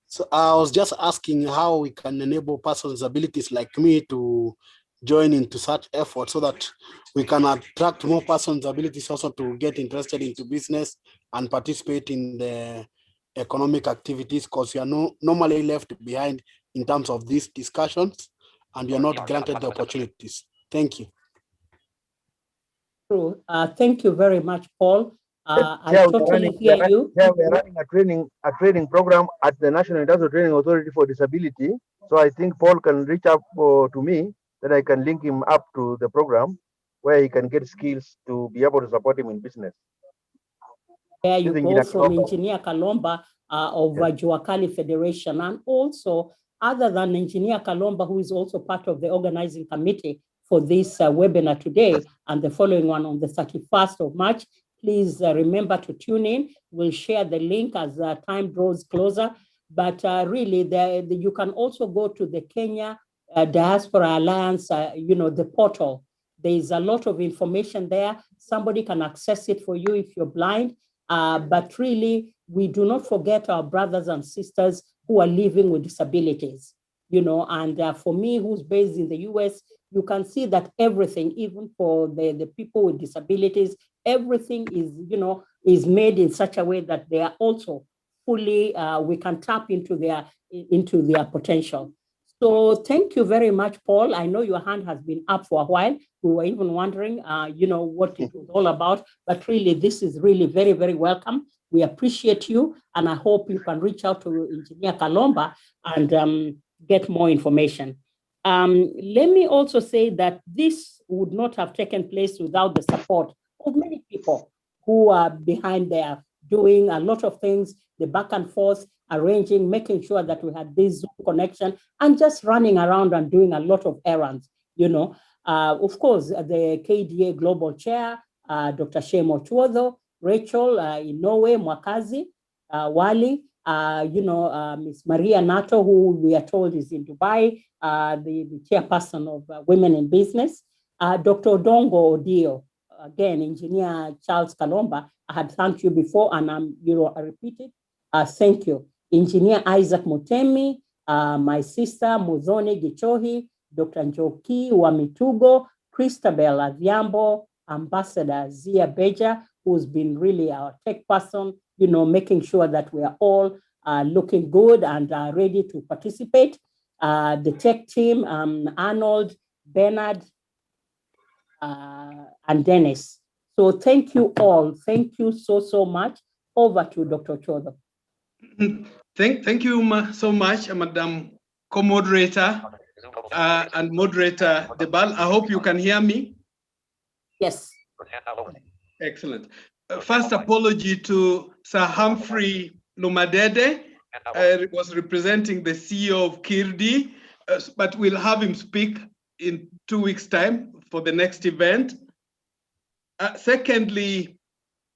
So I was just asking how we can enable persons with abilities like me to join into such efforts so that we can attract more persons with abilities also to get interested into business and participate in the economic activities, because you are normally left behind in terms of these discussions and you're not granted the opportunities. Thank you. True. Thank you very much, Paul. I totally hear you. Yeah, we are running a training program at the National Industrial Training Authority for Disability. So I think Paul can reach out to me, that I can link him up to the program where he can get skills to be able to support him in business. There you go, from Engineer Kalomba of Juakali Federation. And also, other than Engineer Kalomba, who is also part of the organizing committee for this webinar today and the following one on the 31st of March, please remember to tune in. We'll share the link as time draws closer. But really, you can also go to the Kenya Diaspora Alliance, the portal. There is a lot of information there. Somebody can access it for you if you're blind. But really, we do not forget our brothers and sisters who are living with disabilities. And for me, who's based in the US, you can see that everything, even for the people with disabilities, everything is made in such a way that they are also fully, we can tap into their potential. So thank you very much, Paul. I know your hand has been up for a while. We were even wondering, what it was all about, but really, this is really very, very welcome. We appreciate you, and I hope you can reach out to Engineer Kalomba and get more information. Let me also say that this would not have taken place without the support of many people who are behind there doing a lot of things, the back and forth, arranging, making sure that we had this Zoom connection, and just running around and doing a lot of errands, Of course, the KDA Global Chair, Dr. Shemo Tuodho, Rachel in Norway, Mwakazi, Wali, Ms. Maria Nato, who we are told is in Dubai, the chairperson of Women in Business, Dr. Odongo Odio, again, Engineer Charles Kalomba. I had thanked you before, and I repeat it. Thank you. Engineer Isaac Mutemi, my sister Muzoni Gichohi, Dr. Njoki Wamitugo, Christabel Adhiambo, Ambassador Zia Beja, who's been really our tech person, making sure that we are all looking good and ready to participate. The tech team, Arnold, Bernard, and Dennis. So thank you all. Thank you so much. Over to Dr. Chodho. Thank you so much, Madam Co-Moderator and Moderator Debal. I hope you can hear me. Yes. Excellent. First apology to Sir Humphrey Lumadede. Was representing the CEO of Kirdi, but we'll have him speak in 2 weeks' time for the next event. Secondly,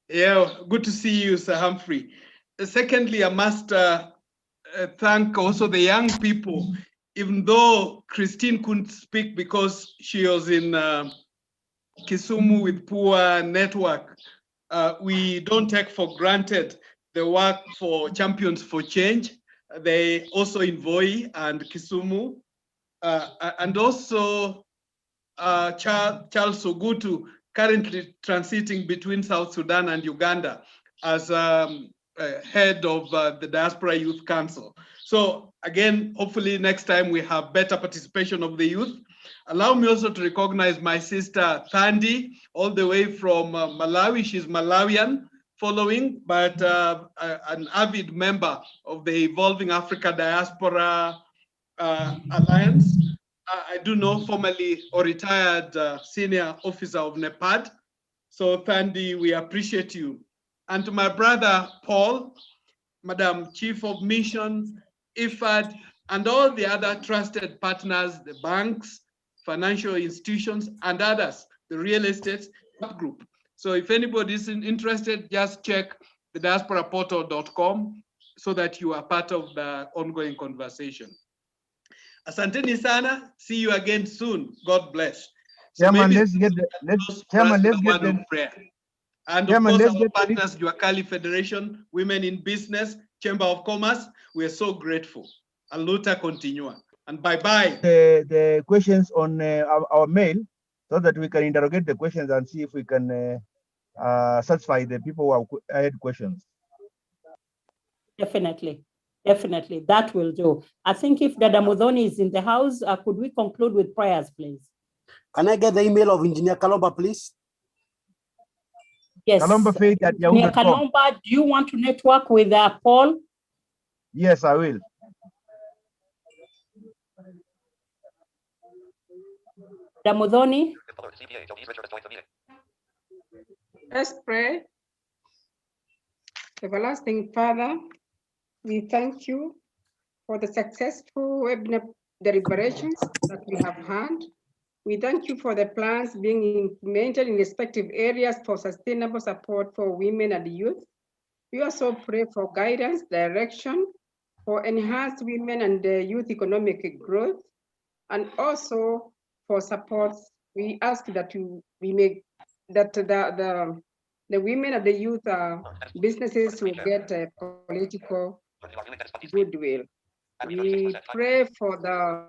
good to see you, Sir Humphrey. Secondly, I must thank also the young people, even though Christine couldn't speak because she was in Kisumu with poor network. We don't take for granted the work for Champions for Change. They also in Voi and Kisumu, and also Charles Ogutu, currently transiting between South Sudan and Uganda as head of the Diaspora Youth Council. So again, hopefully next time we have better participation of the youth. Allow me also to recognize my sister Thandi, all the way from Malawi. She's Malawian following, but an avid member of the Evolving Africa Diaspora Alliance. I do know, formerly or retired senior officer of NEPAD. So Thandi, we appreciate you. And to my brother, Paul, Madam Chief of Mission, IFAD, and all the other trusted partners, the banks, financial institutions, and others, the real estate group. So if anybody is interested, just check the diasporaportal.com so that you are part of the ongoing conversation. Asanteni sana. See you again soon. God bless. So Chairman, maybe let's get the prayer. And Chairman, of course, let's our get partners, Juakali Federation, Women in Business, Chamber of Commerce, we are so grateful. And Luta continua. And bye-bye. the questions on our mail so that we can interrogate the questions and see if we can satisfy the people who had questions. Definitely. Definitely. That will do. I think if Dada Mudhoni is in the house, could we conclude with prayers, please? Can I get the email of Engineer Kalomba, please? Yes. kalombafaith@yahoo.com. Kalomba, do you want to network with Paul? Yes, I will. Damudhoni? Let's pray. Everlasting Father, we thank you for the successful webinar deliberations that we have had. We thank you for the plans being implemented in respective areas for sustainable support for women and youth. We also pray for guidance, direction, for enhanced women and youth economic growth, and also for support. We ask that the women and the youth businesses will get political goodwill. We pray for the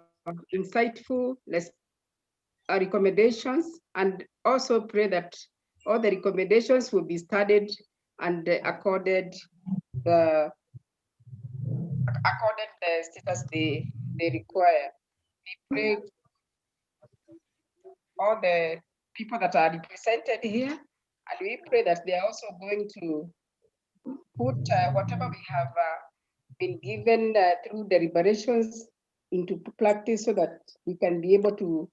insightful recommendations, and also pray that all the recommendations will be studied and accorded the status they require. We pray all the people that are represented here, and we pray that they are also going to put whatever we have been given through deliberations into practice so that we can be able to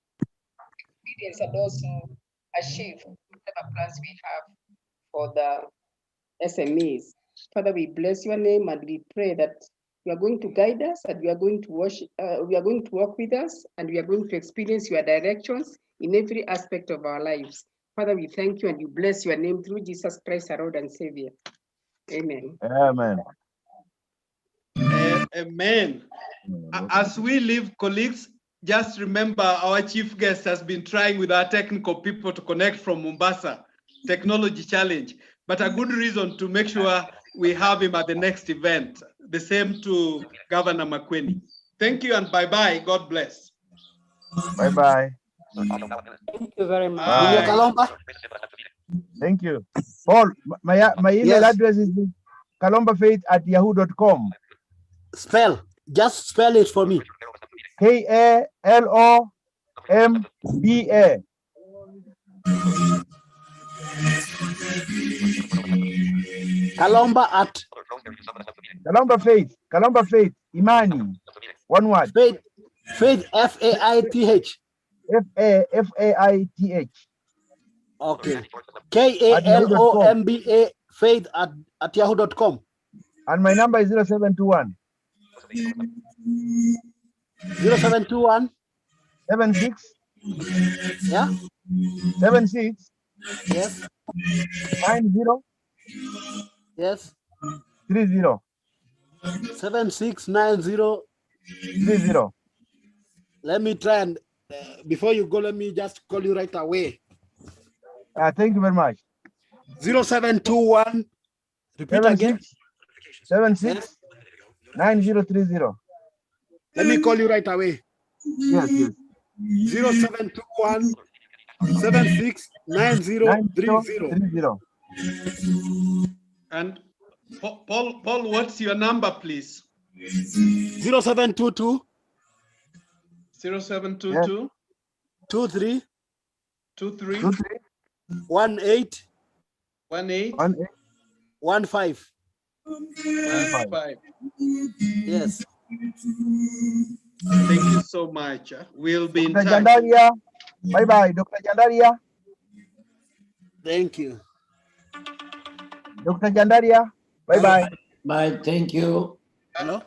experience and also achieve whatever plans we have for the SMEs. Father, we bless your name and we pray that you are going to guide us and we are going to work with us, and we are going to experience your directions in every aspect of our lives. Father, we thank you and you bless your name through Jesus Christ, our Lord and Savior. Amen. Amen. Amen. As we leave, colleagues, just remember our chief guest has been trying with our technical people to connect from Mombasa, technology challenge, but a good reason to make sure we have him at the next event. The same to Governor Makweni. Thank you and bye-bye. God bless. Bye-bye. Thank you very much. Bye. Thank you. Paul, my email address is kalombafaith@yahoo.com. Just spell it for me. KALOMBA. Kalomba Faith, Imani. One word. Faith, F-A-I-T-H. F-A-I-T-H. Okay. KALOMBA faith at yahoo.com. And my number is 0721. 0721. 76. Yeah. 76. Yes. 90. Yes. 30. 7690. 30. Let me try and before you go, let me just call you right away. Thank you very much. 0721. Repeat again. 76 9030. Let me call you right away. Yes, yes. 0721 769030. And Paul, what's your number, please? 0722 0722 23 23 18 18 15. Yes. Thank you so much. We'll be in Dr. touch. Chandaria, bye-bye. Dr. Chandaria. Thank you. Dr. Chandaria, bye-bye. Bye, thank you. Hello?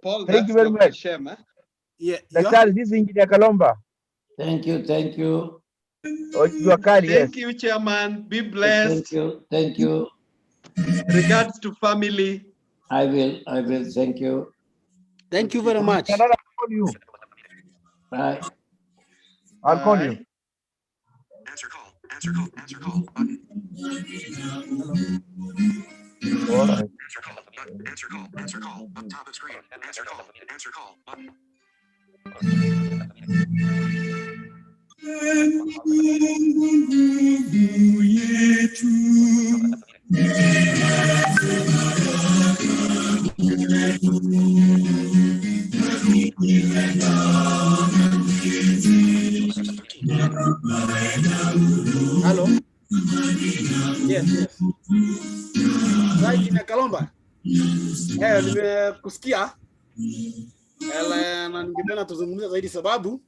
Paul, Thank you very Dr. much. Shema. Yeah. Daktari, this is Engineer Kalomba. Thank you, thank you. Thank you, Chairman. Be blessed. Thank you. Regards to family. I will, thank you. Thank you very much. I'll call you. Bye. I'll call you. Answer call, answer call, answer call button. All right. Answer call button, answer call, answer call, up top of screen, answer call button. Hello? Yes, yes. Zaidi na Kalomba. Nimekusikia. Na ningependa tuzungumze zaidi sababu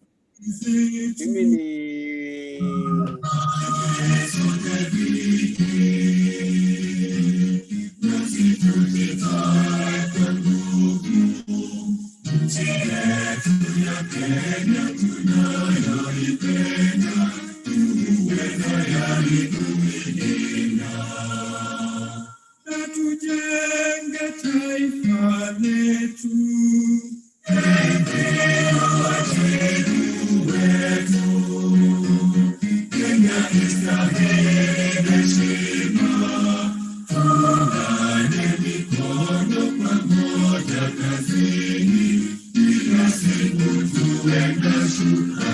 mimi ni Tujenge taifa letu. Thank you.